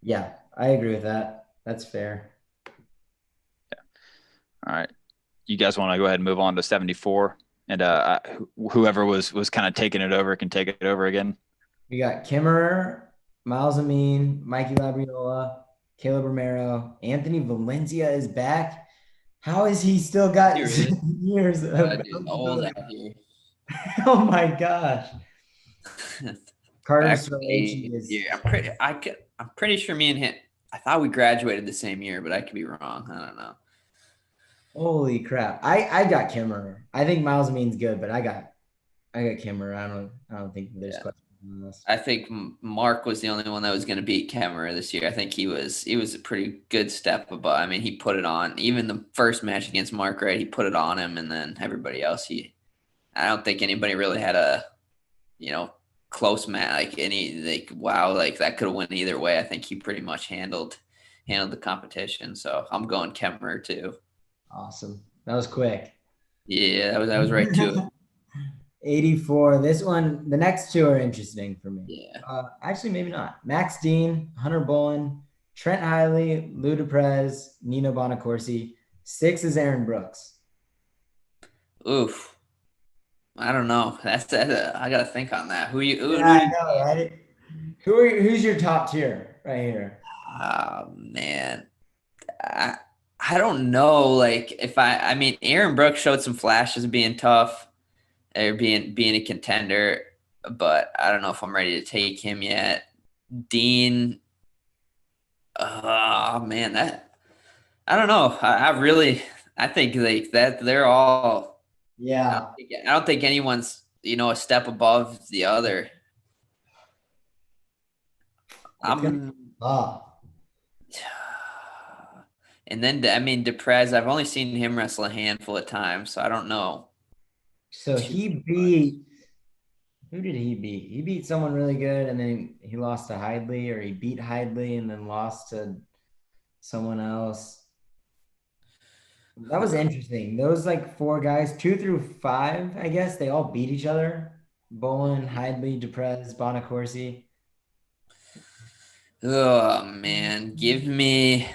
Yeah, I agree with that. That's fair. All right. You guys want to go ahead and move on to 74? And whoever was kind of taking it over can take it over again. We got Kimmerer, Miles Amin, Mikey Labriola, Caleb Romero, Anthony Valencia is back. How is he still got years of old out here? Oh my gosh. Carter is I'm pretty sure me and him, I thought we graduated the same year, but I could be wrong. I don't know. Holy crap. I got Kimmerer. I think Miles Amin's good, but I got Kimmerer. I don't think there's question on this. I think Mark was the only one that was going to beat Kimmerer this year. I think he was a pretty good step above. I mean, he put it on. Even the first match against Mark, right? He put it on him, and then everybody else, I don't think anybody really had a, close match, that could have went either way. I think he pretty much handled the competition. So I'm going Kimmerer too. Awesome. That was quick. Yeah, that was right too. 84. This one, the next two are interesting for me. Yeah. Actually, maybe not. Max Dean, Hunter Bolin, Trent Hiley, Lou Duprez, Nino Bonacorsi. 6 is Aaron Brooks. Oof. I don't know. I got to think on that. I know, right? Who's your top tier? right here. Oh man, I don't know. Like if I mean, Aaron Brooks showed some flashes of being tough or being a contender, but I don't know if I'm ready to take him yet. Dean, oh man, that I don't know. I think like that they're all. Yeah. I don't think anyone's a step above the other. It's gonna be I'm. tough. And then I mean Deprez, I've only seen him wrestle a handful of times, so I don't know. So too he much. beat who did he beat? He beat someone really good, and then he lost to Hidley, or he beat Hidley and then lost to someone else. That was interesting. Those like four guys, 2 through 5, I guess, they all beat each other. Bolin, Hidley, Deprez, Bonacorsi. Oh man, give me.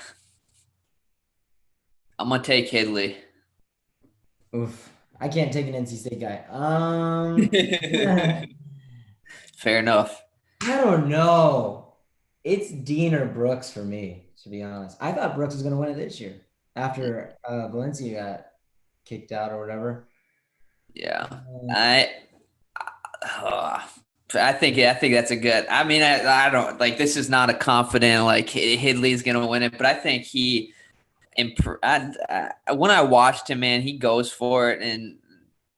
I'm gonna take Hidley. Oof. I can't take an NC State guy. Fair enough. I don't know. It's Dean or Brooks for me, to be honest. I thought Brooks was going to win it this year after Valencia got kicked out or whatever. Yeah, Um, I. uh, I think that's a good. I mean, I don't like this is not a confident like Hidley's gonna win it, but I think he. When I watched him, man, he goes for it and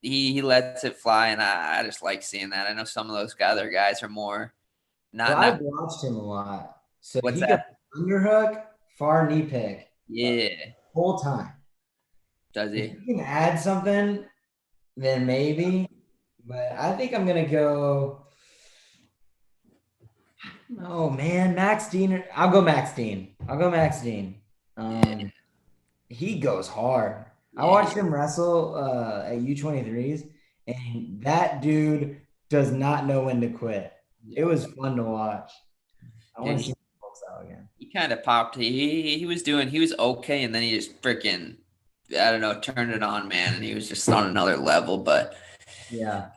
he lets it fly, and I just like seeing that. I know some of those other guys are more well, not I've not. watched him a lot. So What's he goes that? underhook, far knee pick Yeah, whole time. does If he? you can add something, then maybe. But I think I'm going to go. Oh, man. Max Dean. I'll go Max Dean. He goes hard. I Yeah, watched him wrestle at U23s, and that dude does not know when to quit. It was fun to watch. I dude, want to see him folks out again. he kind of popped. He was okay, and then he just freaking I don't know turned it on, man, and he was just on another level. But Yeah.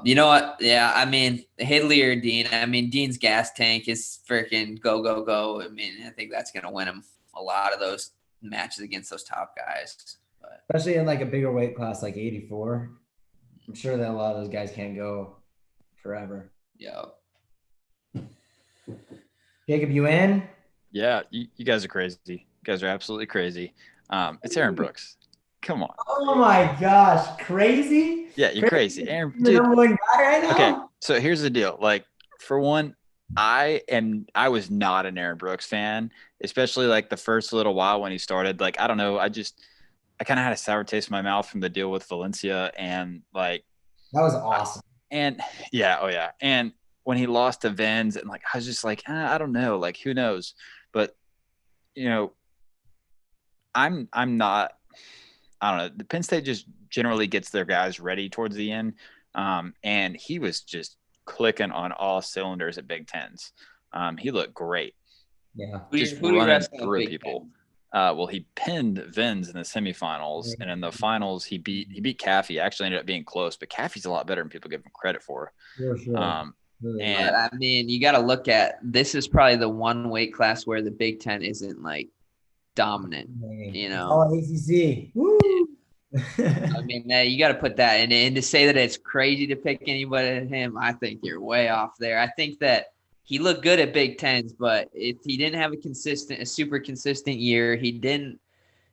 you know what? Yeah, I mean Hidley or Dean. I mean Dean's gas tank is freaking go go go. I mean I think that's gonna win him a lot of those matches against those top guys. But Especially in like a bigger weight class like 84. I'm sure that a lot of those guys can't go forever. yeah, Jacob, you in? Yeah, you guys are crazy. You guys are absolutely crazy. It's Aaron Brooks. Come on. Oh my gosh, crazy? Yeah, you're crazy. Aaron, The dude. number one guy right now? Okay, so here's the deal. Like, for one, I was not an Aaron Brooks fan, especially like the first little while when he started. Like, I don't know, I kind of had a sour taste in my mouth from the deal with Valencia, and like, That was awesome. and yeah, oh yeah, and when he lost to Vens, and like, I was just like, I don't know, like, who knows? But you know, I'm not. I don't know. The Penn State just generally gets their guys ready towards the end, and he was just clicking on all cylinders at Big Tens. He looked great, Yeah. just who do you running wrestle at through Big people. Ten? Well, he pinned Vins in the semifinals, and in the finals, he beat Caffey. Actually, ended up being close, but Caffey's a lot better than people give him credit for. For sure. Really. But I mean, you got to look at this is probably the one weight class where the Big Ten isn't like dominant. You know, all ACC. Woo! I mean, you got to put that in. And to say that it's crazy to pick anybody at him, I think you're way off there. I think that he looked good at Big Tens, but if he didn't have a super consistent year, he didn't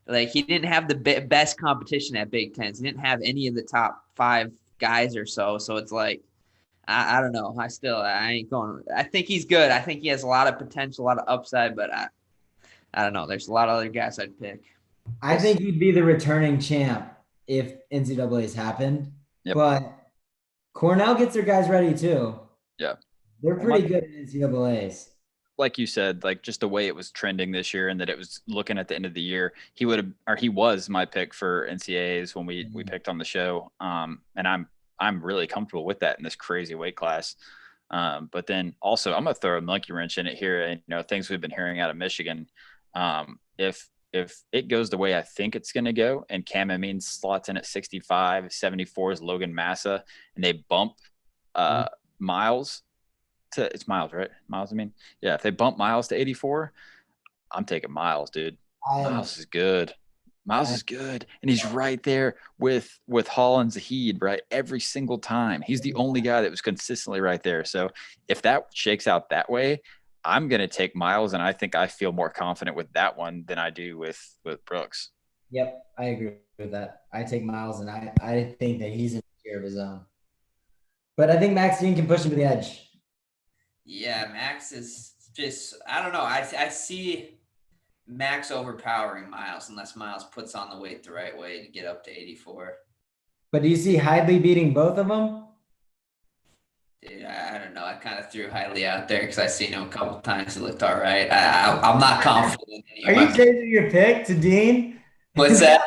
have the best competition at Big Tens. He didn't have any of the top 5 guys or so. So it's like, I don't know. I ain't going. I think he's good. I think he has a lot of potential, a lot of upside, but I don't know. There's a lot of other guys I'd pick. I think he'd be the returning champ if NCAA's happened. Yep. But Cornell gets their guys ready too. Yeah. They're pretty good at NCAA's. Like you said, like just the way it was trending this year, and that it was looking at the end of the year, he was my pick for NCAAs when we picked on the show. And I'm really comfortable with that in this crazy weight class. But then also I'm gonna throw a monkey wrench in it here, and things we've been hearing out of Michigan. If it goes the way I think it's going to go, and Cam Amin slots in at 65, 74 is Logan Massa, and they bump Miles it's Miles, right? Miles, I mean, yeah. If they bump Miles to 84, I'm taking Miles, dude. Miles is good. Miles is good, and he's right there with Hall and Zahid, right? Every single time, he's the only guy that was consistently right there. So if that shakes out that way, I'm gonna take Miles, and I think I feel more confident with that one than I do with Brooks. Yep, I agree with that. I take Miles, and I think that he's in a tier of his own. But I think Max Dean can push him to the edge. Yeah, Max is just, I don't know. I see Max overpowering Miles unless Miles puts on the weight the right way to get up to 84. But do you see Hidley beating both of them? Dude, I don't know. I kind of threw Hidley out there because I seen him a couple times. It looked all right. I'm not confident. Are you changing your pick to Dean? What's that?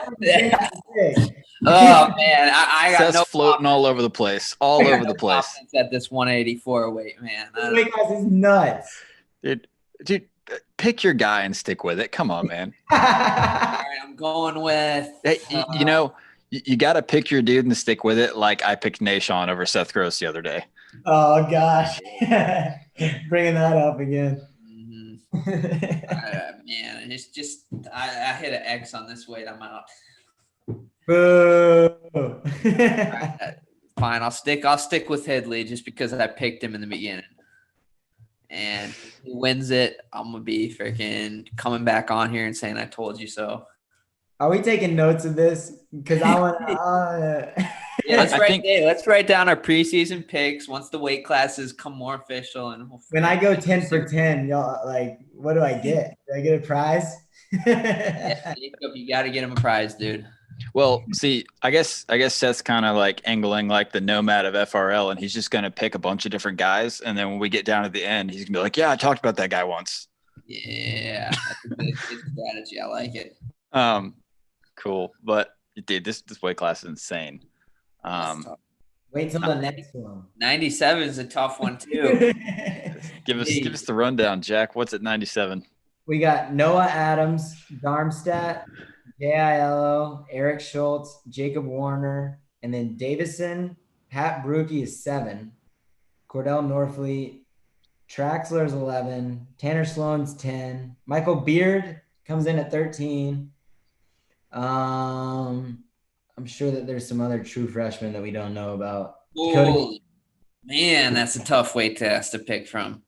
Oh man, I got Seth's floating all over the place, all over the place. At this 184 weight, man. Weight class is nuts, dude. Pick your guy and stick with it. Come on, man. All right, I'm going with. Hey, you know, you got to pick your dude and stick with it. Like I picked Nahshon over Seth Gross the other day. Oh gosh, bringing that up again. Man, it's just I hit an X on this weight. I'm out. Boo. Right, fine, I'll stick with Hidley just because I picked him in the beginning. And if he wins it, I'm gonna be freaking coming back on here and saying I told you so. Are we taking notes of this? Because I want. Yeah, let's write down our preseason picks once the weight classes come more official. And when I go 10 for 10, y'all like, what do I get? Do I get a prize? Yeah, Jacob, you got to get him a prize, dude. Well, see, I guess Seth's kind of like angling like the nomad of FRL, and he's just going to pick a bunch of different guys. And then when we get down to the end, he's going to be like, yeah, I talked about that guy once. Yeah, that's a good strategy. I like it. Cool. But dude, this weight class is insane. Wait till the next one. 97 is a tough one too. Give us the rundown, Jack. What's at 97? We got Noah Adams, Darmstadt, J.I.L.O., Eric Schultz, Jacob Warner, and then Davison. Pat Brukey is 7. Cordell Norfleet, Traxler is 11. Tanner Sloan's 10. Michael Beard comes in at 13. I'm sure that there's some other true freshmen that we don't know about. Oh, man, that's a tough weight test to pick from.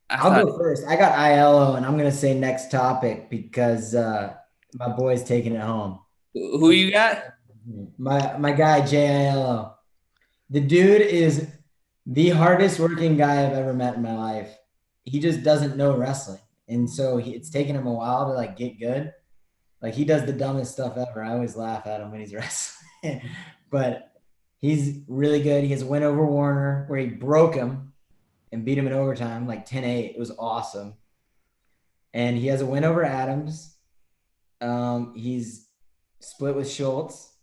I'll go first. I got ILO, and I'm going to say next topic because my boy's taking it home. Who you got? My guy, JILO. The dude is the hardest working guy I've ever met in my life. He just doesn't know wrestling. And so it's taken him a while to like get good. Like he does the dumbest stuff ever. I always laugh at him when he's wrestling, but he's really good. He has a win over Warner where he broke him and beat him in overtime, like 10-8. It was awesome. And he has a win over Adams. He's split with Schultz.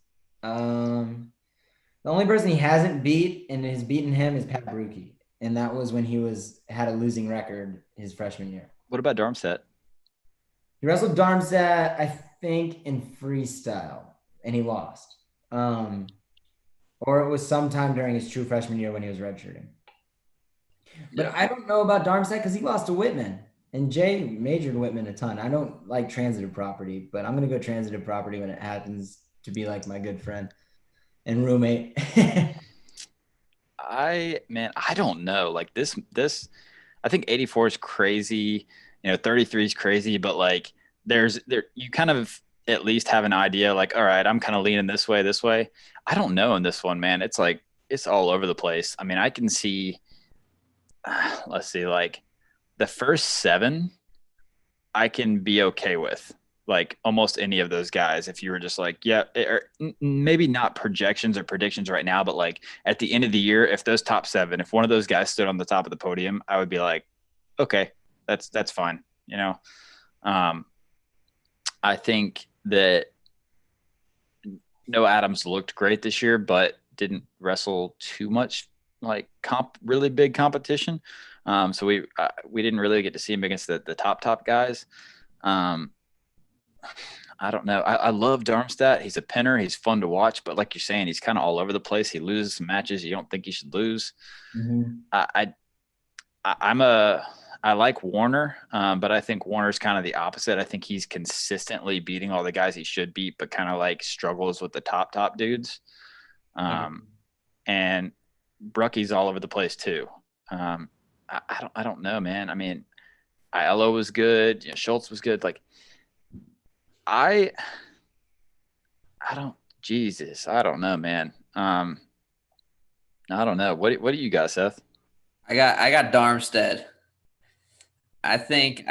The only person he hasn't beat and has beaten him is Pat Brukey. And that was when he had a losing record his freshman year. What about Darmstadt? He wrestled Darmstadt, I think, in freestyle, and he lost. Or it was sometime during his true freshman year when he was redshirting. But I don't know about Darmstadt because he lost to Whitman. And Jay majored Whitman a ton. I don't like transitive property, but I'm going to go transitive property when it happens to be like my good friend and roommate. I don't know. Like this, I think 84 is crazy. 33 is crazy, but like you kind of at least have an idea like, all right, I'm kind of leaning this way. I don't know in this one, man. It's like, it's all over the place. I mean, I can see, let's see, like the first 7 I can be okay with, like almost any of those guys. If you were just like, yeah, maybe not projections or predictions right now, but like at the end of the year, if those top 7, if one of those guys stood on the top of the podium, I would be like, okay, that's fine. I think that Noah Adams looked great this year, but didn't wrestle too much like really big competition. So we didn't really get to see him against the top guys. I don't know. I love Darmstadt. He's a pinner. He's fun to watch, but like you're saying, he's kind of all over the place. He loses some matches you don't think he should lose. Mm-hmm. I like Warner, but I think Warner's kind of the opposite. I think he's consistently beating all the guys he should beat, but kind of like struggles with the top dudes. And Brucky's all over the place too. I don't know, man. I mean, Aiello was good. Schultz was good. Like I don't know, man. I don't know. What do you got, Seth? I got Darmstead. I think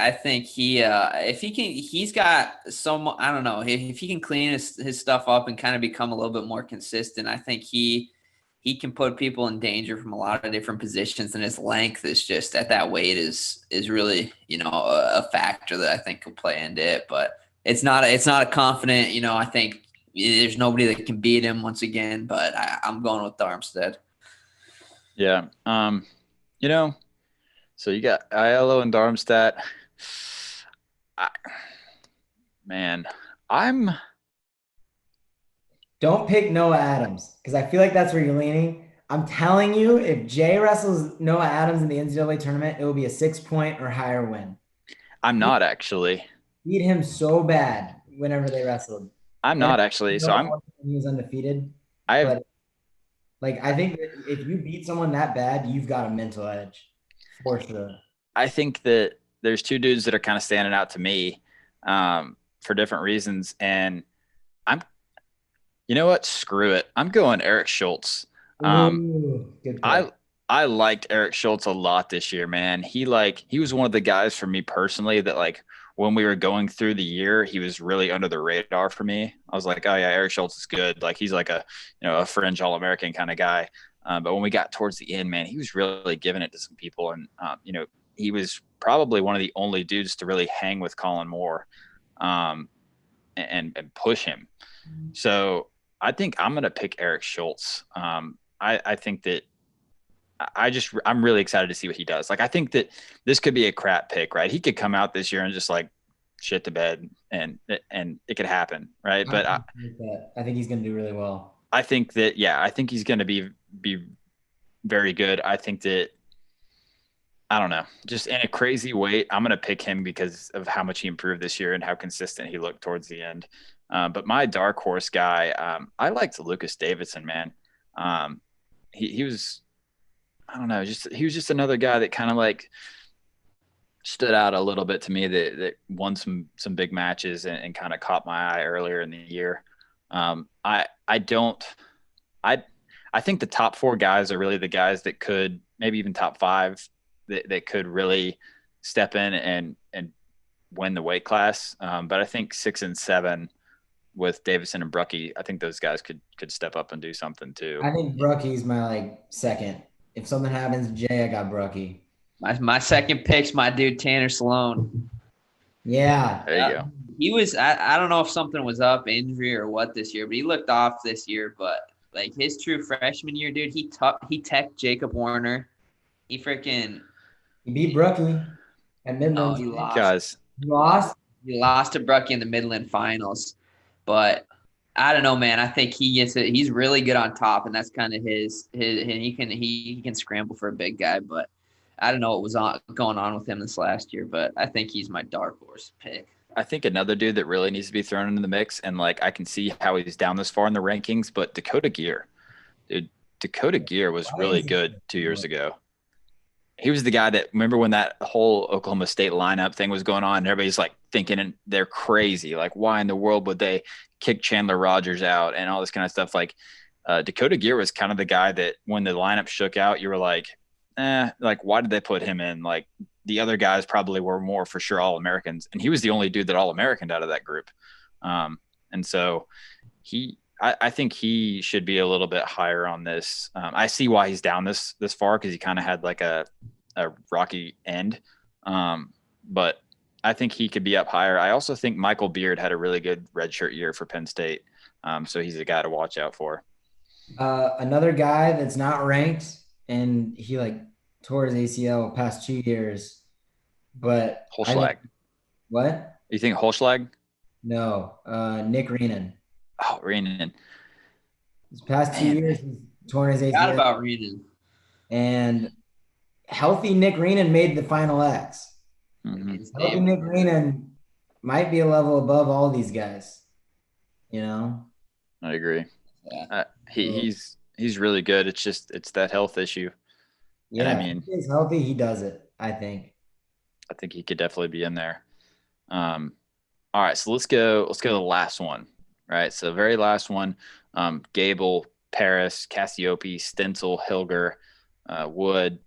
he if he can, he's got some, I don't know, if he can clean his stuff up and kind of become a little bit more consistent, I think he can put people in danger from a lot of different positions, and his length is just at that weight is really, a factor that I think could play into it. But it's not a confident, I think there's nobody that can beat him once again, but I'm going with Darmstead. Yeah. So you got Aiello and Darmstadt. Don't pick Noah Adams because I feel like that's where you're leaning. I'm telling you, if Jay wrestles Noah Adams in the NCAA tournament, it will be a 6-point or higher win. I'm not actually. Beat him so bad whenever they wrestled. I'm not actually. So he was undefeated. I think that if you beat someone that bad, you've got a mental edge for sure. I think that there's two dudes that are kind of standing out to me for different reasons. And you know what? Screw it. I'm going Eric Schultz. Good pick. I liked Eric Schultz a lot this year, man. He was one of the guys for me personally that like when we were going through the year, he was really under the radar for me. I was like, oh yeah, Eric Schultz is good. Like he's like a fringe All-American kind of guy. But when we got towards the end, man, he was really giving it to some people. And, he was probably one of the only dudes to really hang with Colin Moore and push him. So I think I'm going to pick Eric Schultz. I think that I'm really excited to see what he does. Like, I think that this could be a crap pick, right? He could come out this year and just like shit the bed and it could happen. Right. But I think he's going to do really well. I think that, I think he's going to be very good. I think that, I don't know, just in a crazy weight, I'm going to pick him because of how much he improved this year and how consistent he looked towards the end. But my dark horse guy, I liked Lucas Davidson, man. He was, I don't know, he was just another guy that kind of like stood out a little bit to me that won some big matches and kind of caught my eye earlier in the year. I think the top 4 guys are really the guys that could, maybe even top 5, that could really step in and win the weight class. But I think 6 and 7 with Davison and Brucky, I think those guys could step up and do something too. I think Brucky's my second. If something happens to Jay, I got Brucky. My second pick's my dude Tanner Sloan. Yeah. There you go. He was, I don't know if something was up, injury or what this year, but he looked off this year. But like his true freshman year, dude, he teched Jacob Warner. He beat Brucky at Midland. Oh, he lost to Brucky in the Midland finals. But I don't know, man. I think he gets it. He's really good on top, and that's kind of his. And he can scramble for a big guy. But I don't know what was going on with him this last year. But I think he's my dark horse pick. I think another dude that really needs to be thrown into the mix, and like I can see how he's down this far in the rankings, but Dakota Gear, dude. Dakota Gear was really good 2 years ago. He was the guy that, remember when that whole Oklahoma State lineup thing was going on and everybody's like thinking and they're crazy. Like, why in the world would they kick Chandler Rogers out and all this kind of stuff? Like Dakota Gear was kind of the guy that when the lineup shook out, you were like, like, why did they put him in? Like the other guys probably were more for sure All-Americans. And he was the only dude that All-Americaned out of that group. And so I think he should be a little bit higher on this. I see why he's down this far because he kind of had like a rocky end. But I think he could be up higher. I also think Michael Beard had a really good redshirt year for Penn State. So he's a guy to watch out for. Another guy that's not ranked, and he like tore his ACL past 2 years. But Holschlag. What? You think Holschlag? No, Nick Reenan. Oh, Reenan. His past 2 years, he's torn his ACL. Forgot about Reenan. And healthy Nick Reenan made the final X. Mhm. Healthy Nick Reenan might be a level above all these guys. You know. I agree. Yeah. He's really good. It's that health issue. And I Yeah, mean, if he's healthy, he does it, I think. I think he could definitely be in there. All right, so let's go to the last one. Right. So very last one. Gable, Paris, Cassiope, Stencil, Hilger, Wood,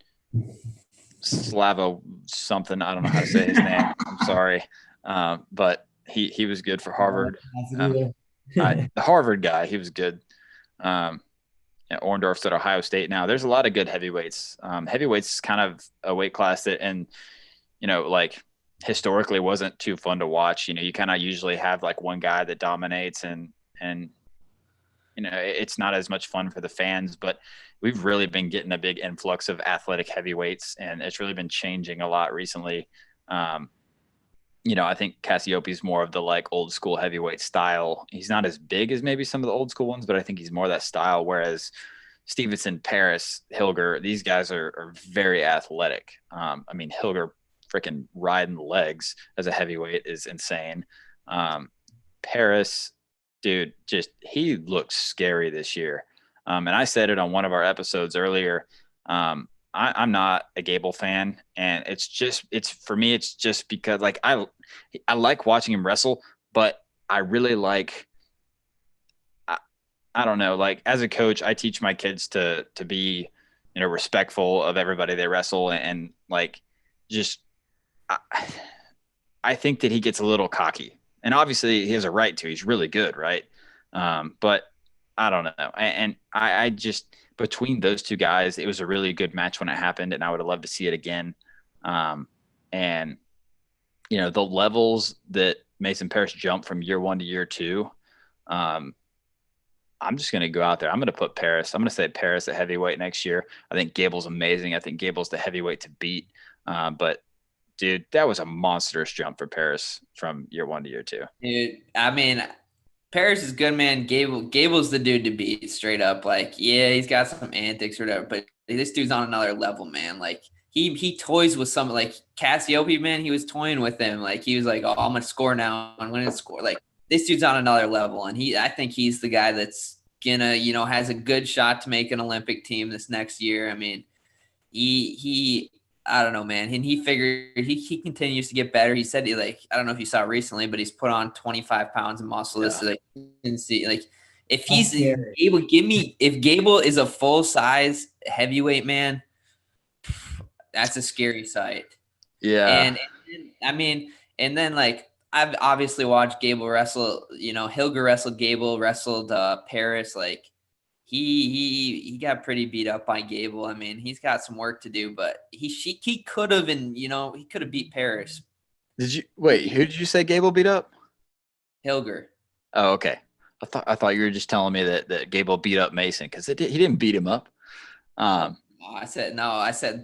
Slava something. I don't know how to say his name. I'm sorry. But he was good for Harvard. The Harvard guy, he was good. Orndorff's at Ohio State now. There's a lot of good heavyweights. Heavyweights is kind of a weight class that, and like historically wasn't too fun to watch. You kind of usually have like one guy that dominates, and it's not as much fun for the fans. But we've really been getting a big influx of athletic heavyweights, and it's really been changing a lot recently. I think Cassiope's more of the like old school heavyweight style. He's not as big as maybe some of the old school ones, but I think he's more that style. Whereas Stevenson, Paris, Hilger, these guys are very athletic. Hilger freaking riding legs as a heavyweight is insane. Paris, dude, he looks scary this year. And I said it on one of our episodes earlier. I'm not a Gable fan, and it's for me, it's just because like I like watching him wrestle, but I really like, I don't know, like as a coach, I teach my kids to be, respectful of everybody they wrestle, and like just I, I think that he gets a little cocky, and obviously he has a right to. He's really good, right? But I don't know, and I just, between those two guys, it was a really good match when it happened, and I would have loved to see it again. And the levels that Mason Parrish jumped from year one to year two. I'm just going to go out there. I'm going to put Paris. I'm going to say Paris at heavyweight next year. I think Gable's amazing. I think Gable's the heavyweight to beat. But dude, that was a monstrous jump for Paris from year one to year two. Dude, I mean, Paris is good, man. Gable's the dude to beat, straight up. Like, yeah, he's got some antics or whatever, but this dude's on another level, man. Like, he toys with some, like Cassiope, man. He was toying with him. Like, he was like, "Oh, I'm gonna score now. I'm gonna score." Like, this dude's on another level, and I think he's the guy that's gonna, has a good shot to make an Olympic team this next year. I mean, he I don't know, man. And he figured he continues to get better. He said I don't know if you saw recently, but he's put on 25 pounds of muscle. This is like, you can see, like, if he's able, if Gable is a full size heavyweight, man, that's a scary sight. Yeah. And then like, I've obviously watched Gable wrestle, Hilger wrestled Gable, wrestled Paris. Like, he got pretty beat up by Gable. I mean, he's got some work to do, but he could have, and he could have beat Paris. Who did you say Gable beat up? Hilger. Oh, okay. I thought you were just telling me that Gable beat up Mason, because he didn't beat him up. I said,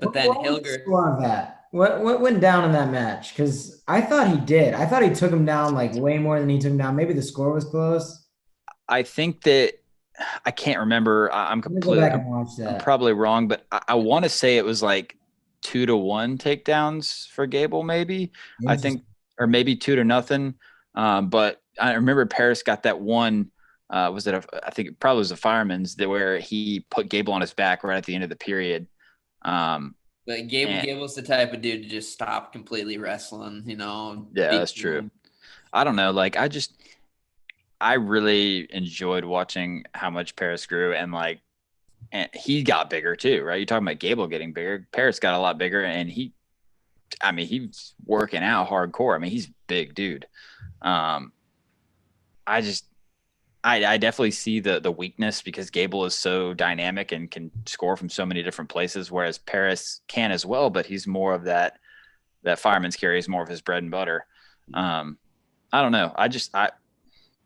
but then Hilger. On that. What went down in that match? Because I thought he did. I thought he took him down like way more than he took him down. Maybe the score was close. I think that, I can't remember. I'm probably wrong, but I want to say it was like 2-1 takedowns for Gable, maybe. I think, or maybe 2-0. But I remember Paris got that one. I think it probably was a fireman's, where he put Gable on his back right at the end of the period. But Gable's the type of dude to just stop completely wrestling, Yeah, that's true. I don't know. Like, I really enjoyed watching how much Paris grew, and he got bigger too, right? You're talking about Gable getting bigger. Paris got a lot bigger, and he's working out hardcore. I mean, he's a big dude. I definitely see the weakness, because Gable is so dynamic and can score from so many different places, whereas Paris can as well, but he's more of that fireman's carry is more of his bread and butter. I don't know.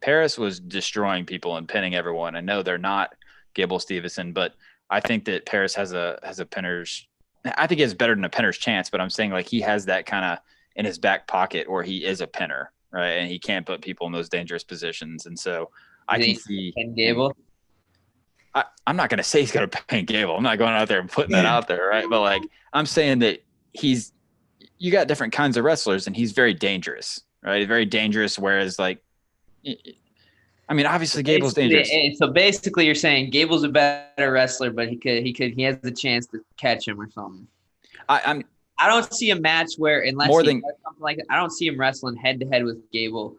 Paris was destroying people and pinning everyone. I know they're not Gable Stevenson, but I think that Paris has a pinner's. I think he has better than a pinner's chance, but I'm saying, like, he has that kind of in his back pocket where he is a pinner, right? And he can't put people in those dangerous positions. And so I can see Gable. I'm not going to say he's going to paint Gable. I'm not going out there and putting that out there, right? But like, I'm saying that you got different kinds of wrestlers, and he's very dangerous, right? Very dangerous. Whereas like, I mean, obviously Gable's dangerous. So basically, you're saying Gable's a better wrestler, but he has the chance to catch him or something. I don't see a match where unless he does something like that, I don't see him wrestling head to head with Gable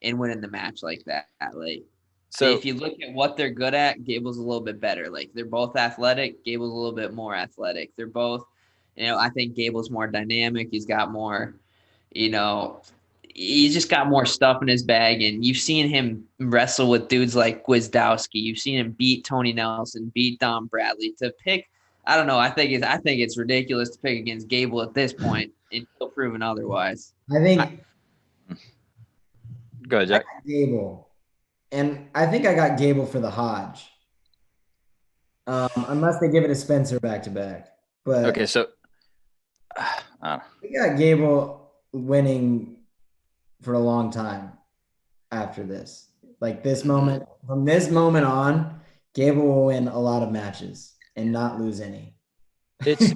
and winning the match like that. Like, so if you look at what they're good at, Gable's a little bit better. Like they're both athletic. Gable's a little bit more athletic. They're both, I think Gable's more dynamic. He's got more, he's just got more stuff in his bag. And you've seen him wrestle with dudes like Gwizdowski. You've seen him beat Tony Nelson, beat Don Bradley. To pick, I don't know. I think it's ridiculous to pick against Gable at this point until proven otherwise. I think. Go ahead, Jack. Gable. And I think I got Gable for the Hodge. Unless they give it to Spencer back to back. But okay, so we got Gable winning for a long time after this. Like this moment, from this moment on, Gable will win a lot of matches and not lose any. It's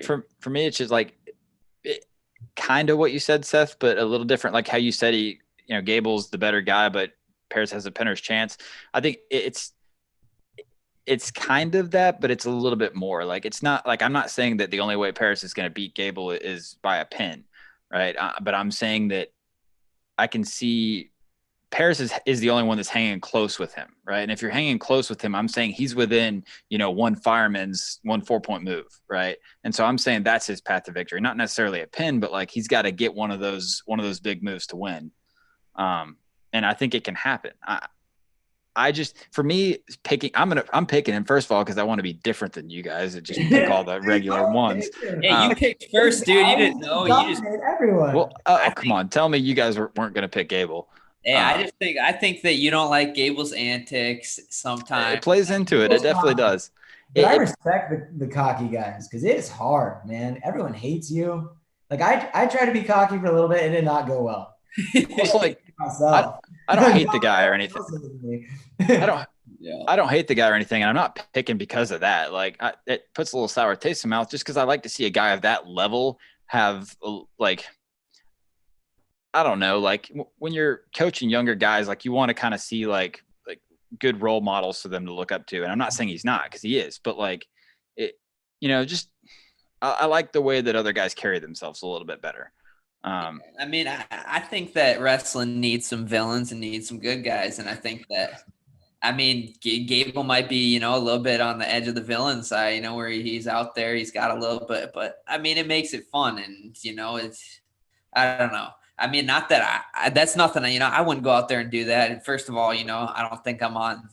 for me, it's just like kind of what you said, Seth, but a little different. Like how you said Gable's the better guy, but Paris has a pinner's chance. I think it's kind of that, but it's a little bit more. Like it's not like I'm not saying that the only way Paris is going to beat Gable is by a pin, right? But I'm saying that I can see Paris is the only one that's hanging close with him, right? And if you're hanging close with him, I'm saying he's within one 4-point move, right? And so I'm saying that's his path to victory, not necessarily a pin, but like he's got to get one of those big moves to win. And I think it can happen. I just, for me, I'm picking him first of all because I want to be different than you guys and just pick all the regular ones. Hey, you picked first, dude. You didn't know. You just everyone. Well, come on, tell me you guys weren't going to pick Gable. Yeah, I think that you don't like Gable's antics sometimes. It plays into it. It definitely does. But I respect the cocky guys because it is hard, man. Everyone hates you. Like I tried to be cocky for a little bit. It did not go well. It's like I don't hate the guy or anything. I don't hate the guy or anything, and I'm not picking because of that. Like it puts a little sour taste in my mouth just because I like to see a guy of that level have like I don't know, like when you're coaching younger guys, like you want to kind of see like good role models for them to look up to. And I'm not saying he's not because he is, but like it, just I like the way that other guys carry themselves a little bit better. I mean, I think that wrestling needs some villains and needs some good guys. And I think that, Gable might be, a little bit on the edge of the villain side, where he's out there, he's got a little bit, but it makes it fun. And, it's, I don't know. Not that that's nothing, I wouldn't go out there and do that. And first of all, I don't think I'm on,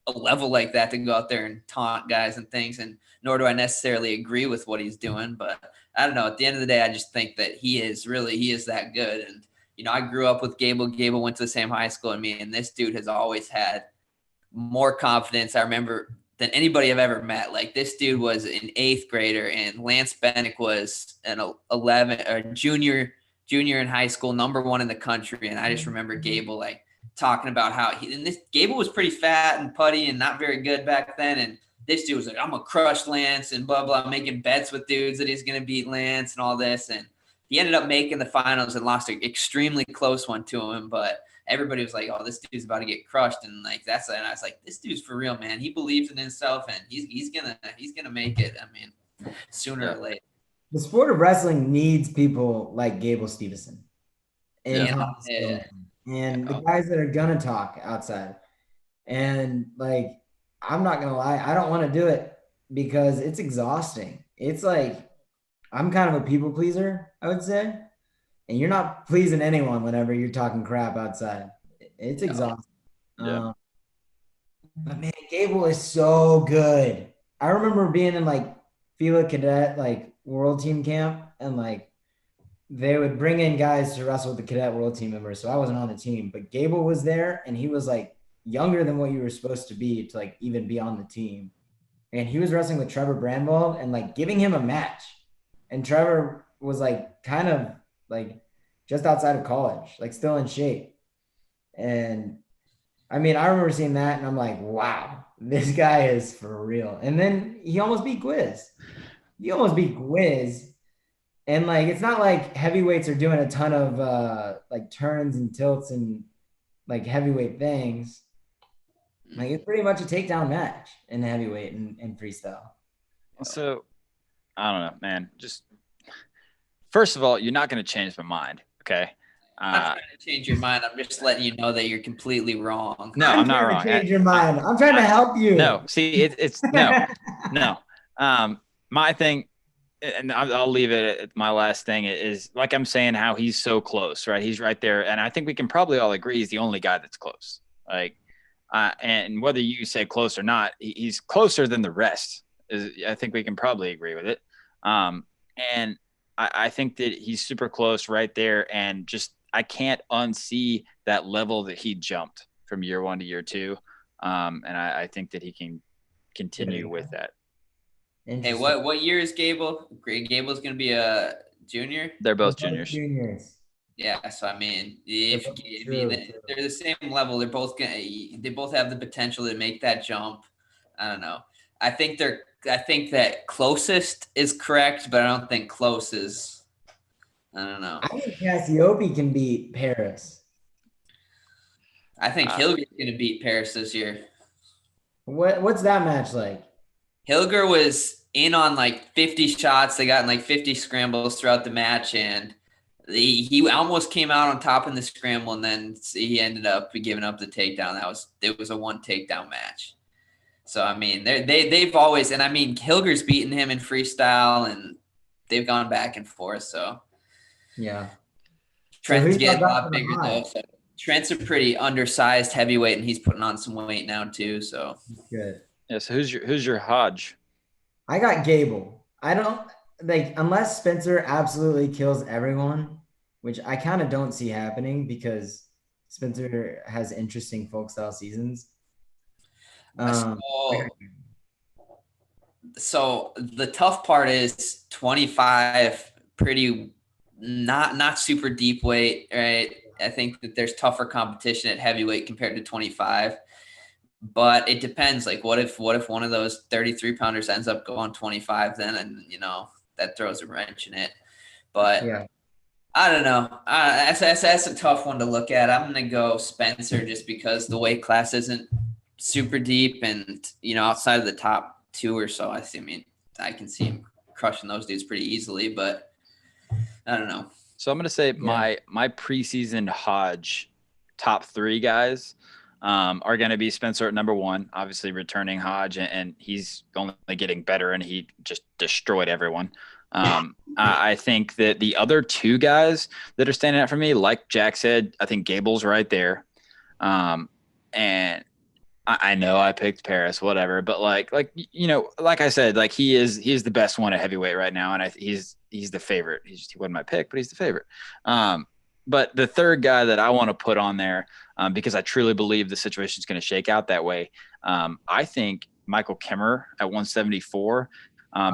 a level like that to go out there and taunt guys and things. And nor do I necessarily agree with what he's doing, but I don't know. At the end of the day, I just think that he is that good. And, I grew up with Gable. Gable went to the same high school as me, and this dude has always had more confidence, I remember, than anybody I've ever met. Like this dude was an 8th grader, and Lance Bennick was an 11 or junior in high school, #1 in the country. And I just remember Gable like talking about how Gable was pretty fat and putty and not very good back then. And this dude was like, I'm going to crush Lance and blah, blah, making bets with dudes that he's going to beat Lance and all this. And he ended up making the finals and lost an extremely close one to him. But everybody was like, oh, this dude's about to get crushed. And like, and I was like, this dude's for real, man. He believes in himself and he's going to make it. Sooner or later. The sport of wrestling needs people like Gable Stevenson. And the guys that are going to talk outside. And like, I'm not going to lie. I don't want to do it because it's exhausting. It's like, I'm kind of a people pleaser, I would say. And you're not pleasing anyone whenever you're talking crap outside. It's exhausting. Yeah. But man, Gable is so good. I remember being in like Fila Cadet, like world team camp, and like they would bring in guys to wrestle with the cadet world team members. So I wasn't on the team, but Gable was there and he was like younger than what you were supposed to be to like even be on the team. And he was wrestling with Trevor Brandwald and like giving him a match. And Trevor was like kind of like just outside of college, like still in shape. And I remember seeing that and I'm like, wow, this guy is for real. And then he almost beat Gwiz. And like, it's not like heavyweights are doing a ton of like turns and tilts and like heavyweight things. Like, it's pretty much a takedown match in heavyweight and freestyle. So I don't know, man. Just first of all, you're not going to change my mind, okay? I'm not trying to change your mind. I'm just letting you know that you're completely wrong. No, I'm not wrong. Change your mind. I'm trying to help you. No, see, it's no. My thing, and I'll leave it at my last thing is like I'm saying how he's so close, right? He's right there, and I think we can probably all agree he's the only guy that's close. Like, and whether you say close or not, he's closer than the rest. I think we can probably agree with it. And I think that he's super close right there, and just I can't unsee that level that he jumped from year 1 to year 2. And I think that he can continue with that. Hey, what year is Gable? Gable's going to be a junior? They're both juniors. Yeah, so I mean, they're the same level. They both have the potential to make that jump. I don't know. I think that closest is correct, but I don't think close is. I don't know. I think Cassiope can beat Paris. I think Hilger's going to beat Paris this year. What's that match like? Hilger was in on like 50 shots. They got in like 50 scrambles throughout the match, and he almost came out on top in the scramble, and then he ended up giving up the takedown. It was a 1 takedown match. So I mean, they've always, and I mean, Hilger's beaten him in freestyle, and they've gone back and forth. So yeah, Trent's getting a lot bigger though. So Trent's a pretty undersized heavyweight, and he's putting on some weight now too. So good. Yeah. So who's your Hodge? I got Gable. I don't like unless Spencer absolutely kills everyone, which I kind of don't see happening because Spencer has interesting folk style seasons. So the tough part is 25, pretty not super deep weight, right? I think that there's tougher competition at heavyweight compared to 25, but it depends. Like, what if one of those 33 pounders ends up going 25? Then, and that throws a wrench in it. But yeah. I don't know. That's a tough one to look at. I'm gonna go Spencer just because the weight class isn't super deep, and outside of the top 2 or so, I can see him crushing those dudes pretty easily, but I don't know. So I'm gonna say my preseason Hodge top 3 guys are gonna be Spencer at number 1, obviously returning Hodge, and he's only getting better, and he just destroyed everyone. I think that the other 2 guys that are standing out for me, like Jack said, I think Gable's right there, and I know I picked Paris, whatever, but like I said, like he is the best one at heavyweight right now, and he's the favorite. He wasn't my pick, but he's the favorite. But the third guy that I want to put on there, because I truly believe the situation is going to shake out that way, I think Michael Kimmer at 174,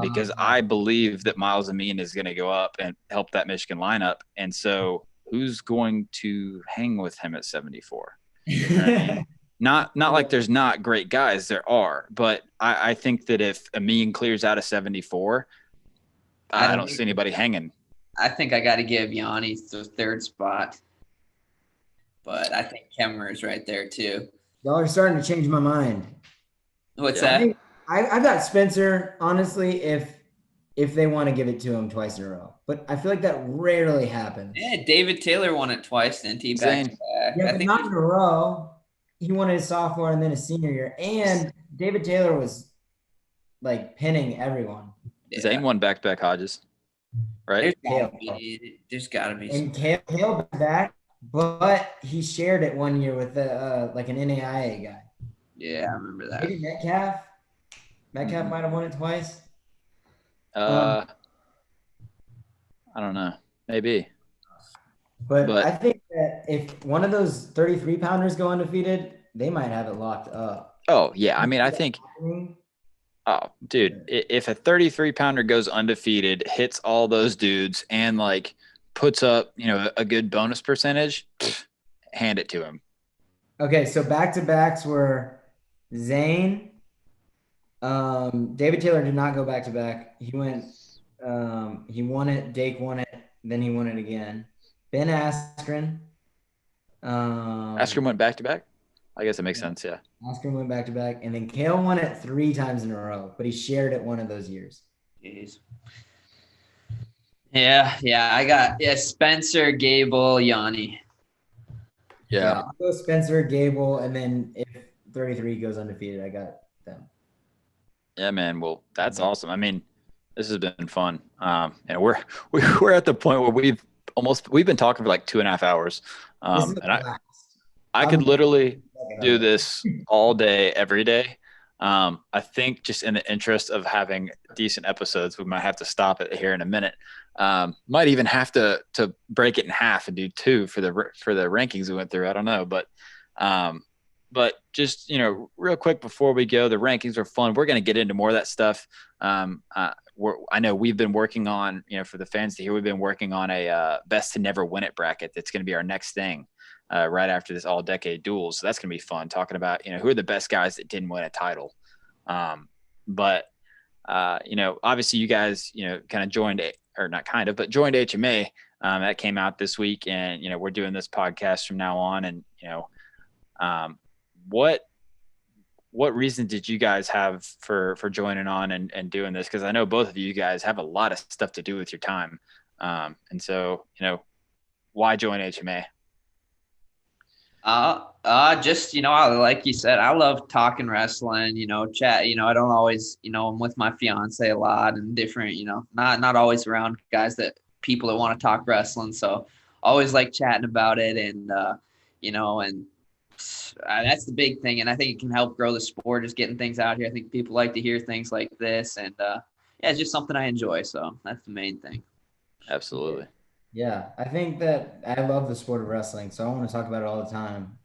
because I believe that Miles Amin is going to go up and help that Michigan lineup, and so who's going to hang with him at 74? Not like there's not great guys. There are. But I think that if Amin clears out of 74, I don't see anybody hanging. I think I got to give Yanni the 3rd spot. But I think Kemmer is right there too. Y'all are starting to change my mind. What's that? I've got Spencer, honestly, if they want to give it to him twice in a row. But I feel like that rarely happens. Yeah, David Taylor won it twice, didn't he? Back to back. Yeah, but not in a row. He won his sophomore and then his senior year. And David Taylor was like pinning everyone. Zane won back-to-back Hodges, right? There's got to be. And Kale back, but he shared it one year with like an NAIA guy. Yeah, I remember that. Maybe Metcalf. Metcalf might have won it twice. I don't know. Maybe. But I think that if one of those 33 pounders go undefeated, they might have it locked up. Oh, yeah. I mean, I think – oh, dude, if a 33 pounder goes undefeated, hits all those dudes, and like puts up, a good bonus percentage, hand it to him. Okay, so back-to-backs were Zane, David Taylor did not go back to back. He went. He won it. Dake won it. Then he won it again. Ben Askren. Askren went back to back. I guess it makes sense. Yeah. Askren went back to back, and then Kale won it 3 times in a row, but he shared it one of those years. Jeez. Yeah. I got Spencer, Gable, Yanni. Yeah. I'll go Spencer, Gable, and then if 33 goes undefeated, I got them. Yeah, man. Well, that's awesome. I mean, this has been fun. And we're at the point where we've been talking for like 2.5 hours. And I could literally do this all day, every day. I think just in the interest of having decent episodes, we might have to stop it here in a minute. Might even have to break it in half and do 2 for the rankings we went through. I don't know, but just, real quick before we go, the rankings are fun. We're going to get into more of that stuff. I know we've been working on, for the fans to hear, we've been working on a best to never win it bracket. That's going to be our next thing right after this all decade duels. So that's going to be fun, talking about, who are the best guys that didn't win a title. But obviously you guys, kind of joined joined HMA. That came out this week, and, we're doing this podcast from now on. And, what reason did you guys have for joining on and doing this? Because I know both of you guys have a lot of stuff to do with your time. And so, why join HMA? Just, like you said, I love talking wrestling, chat, I don't always, I'm with my fiance a lot and different, not always around guys people that want to talk wrestling. So always like chatting about it. And, and that's the big thing. And I think it can help grow the sport, just getting things out here. I think people like to hear things like this, and it's just something I enjoy. So that's the main thing. Absolutely. Yeah, I think that I love the sport of wrestling, so I want to talk about it all the time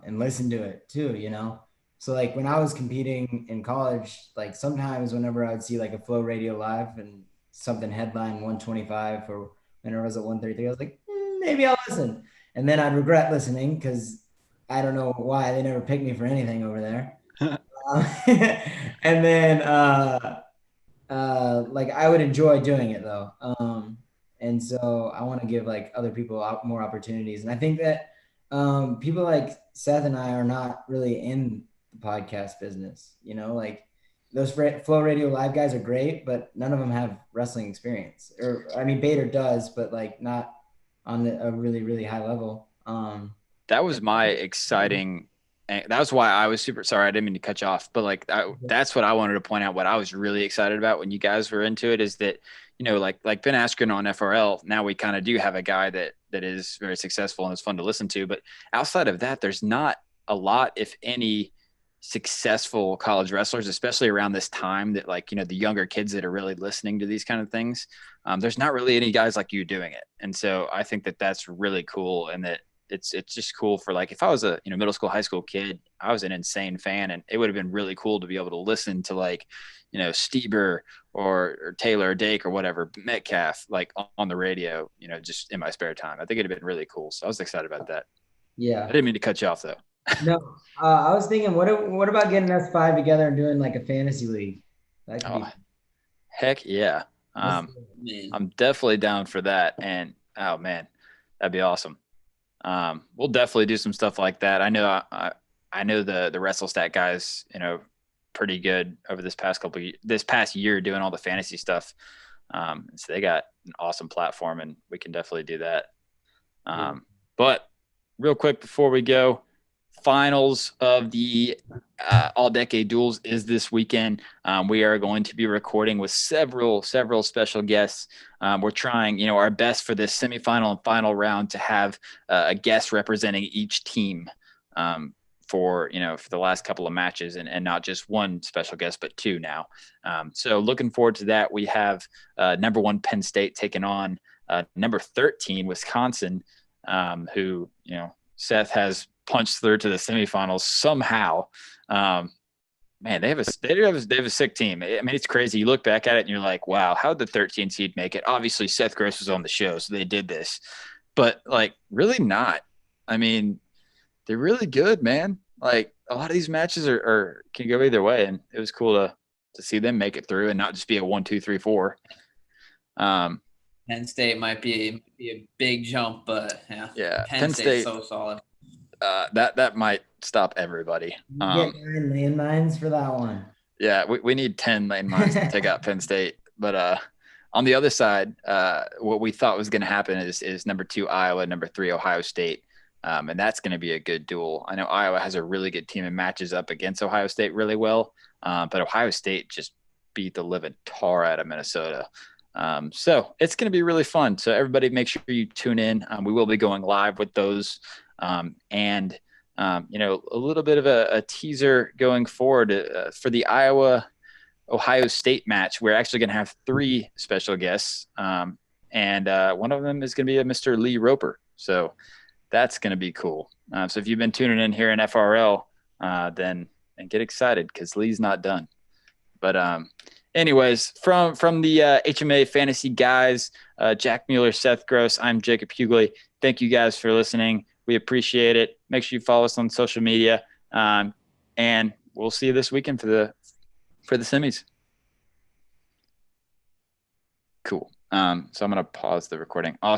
and listen to it too, So like when I was competing in college, like sometimes whenever I would see like a Flow Radio Live and something headline 125 or whenever I was at 133, I was like, maybe I'll listen. And then I'd regret listening because I don't know why they never picked me for anything over there. And then like I would enjoy doing it though. And so I want to give like other people more opportunities. And I think that people like Seth and I are not really in the podcast business, like those Flow Radio Live guys are great, but none of them have wrestling experience. Or I mean, Bader does, but like not on a really, really high level. That was my exciting. That was why I was super sorry. I didn't mean to cut you off, but like that's what I wanted to point out. What I was really excited about when you guys were into it is that, like Ben Askren on FRL. Now we kind of do have a guy that is very successful and is fun to listen to. But outside of that, there's not a lot, if any, successful college wrestlers, especially around this time that like, the younger kids that are really listening to these kind of things. There's not really any guys like you doing it. And so I think that that's really cool. And that it's just cool for like, if I was a, middle school, high school kid, I was an insane fan, and it would have been really cool to be able to listen to like, Stieber or Taylor or Dake or whatever, Metcalf, like on the radio, just in my spare time. I think it'd have been really cool. So I was excited about that. Yeah. I didn't mean to cut you off though. No, I was thinking, what about getting us 5 together and doing like a fantasy league? That could be heck yeah. I'm definitely down for that. And oh man, that'd be awesome. We'll definitely do some stuff like that. I know I know the WrestleStat guys, pretty good over this past year doing all the fantasy stuff. So they got an awesome platform, and we can definitely do that. But real quick before we go, finals of the all decade duels is this weekend. We are going to be recording with several special guests. We're trying, our best for this semifinal and final round to have a guest representing each team for the last couple of matches, and not just one special guest, but 2 now. So looking forward to that. We have number 1 Penn State taking on number 13 Wisconsin, who, Seth has punched through to the semifinals somehow. Man, they have a sick team. I mean, it's crazy. You look back at it and you're like, wow, how did the 13 seed make it? Obviously, Seth Gross was on the show, so they did this, but like really not. I mean, they're really good, man. Like a lot of these matches are can go either way, and it was cool to see them make it through and not just be a 1, 2, 3, 4. Penn State might be a big jump, but yeah, Penn State's so solid. That might stop everybody. Get 9 landmines for that one. Yeah, we need 10 landmines to take out Penn State. But on the other side, what we thought was going to happen is number 2 Iowa, number 3 Ohio State. And that's going to be a good duel. I know Iowa has a really good team and matches up against Ohio State really well. But Ohio State just beat the living tar out of Minnesota. So it's going to be really fun. So everybody make sure you tune in. We will be going live with those. And a little bit of a teaser going forward for the Iowa-Ohio State match. We're actually going to have 3 special guests. And one of them is going to be a Mr. Lee Roper. So that's going to be cool. So if you've been tuning in here in FRL, then get excited because Lee's not done. But anyways, from the HMA Fantasy guys, Jack Mueller, Seth Gross, I'm Jacob Hughley. Thank you guys for listening. We appreciate it. Make sure you follow us on social media. And we'll see you this weekend for the semis. Cool. So I'm going to pause the recording. Awesome.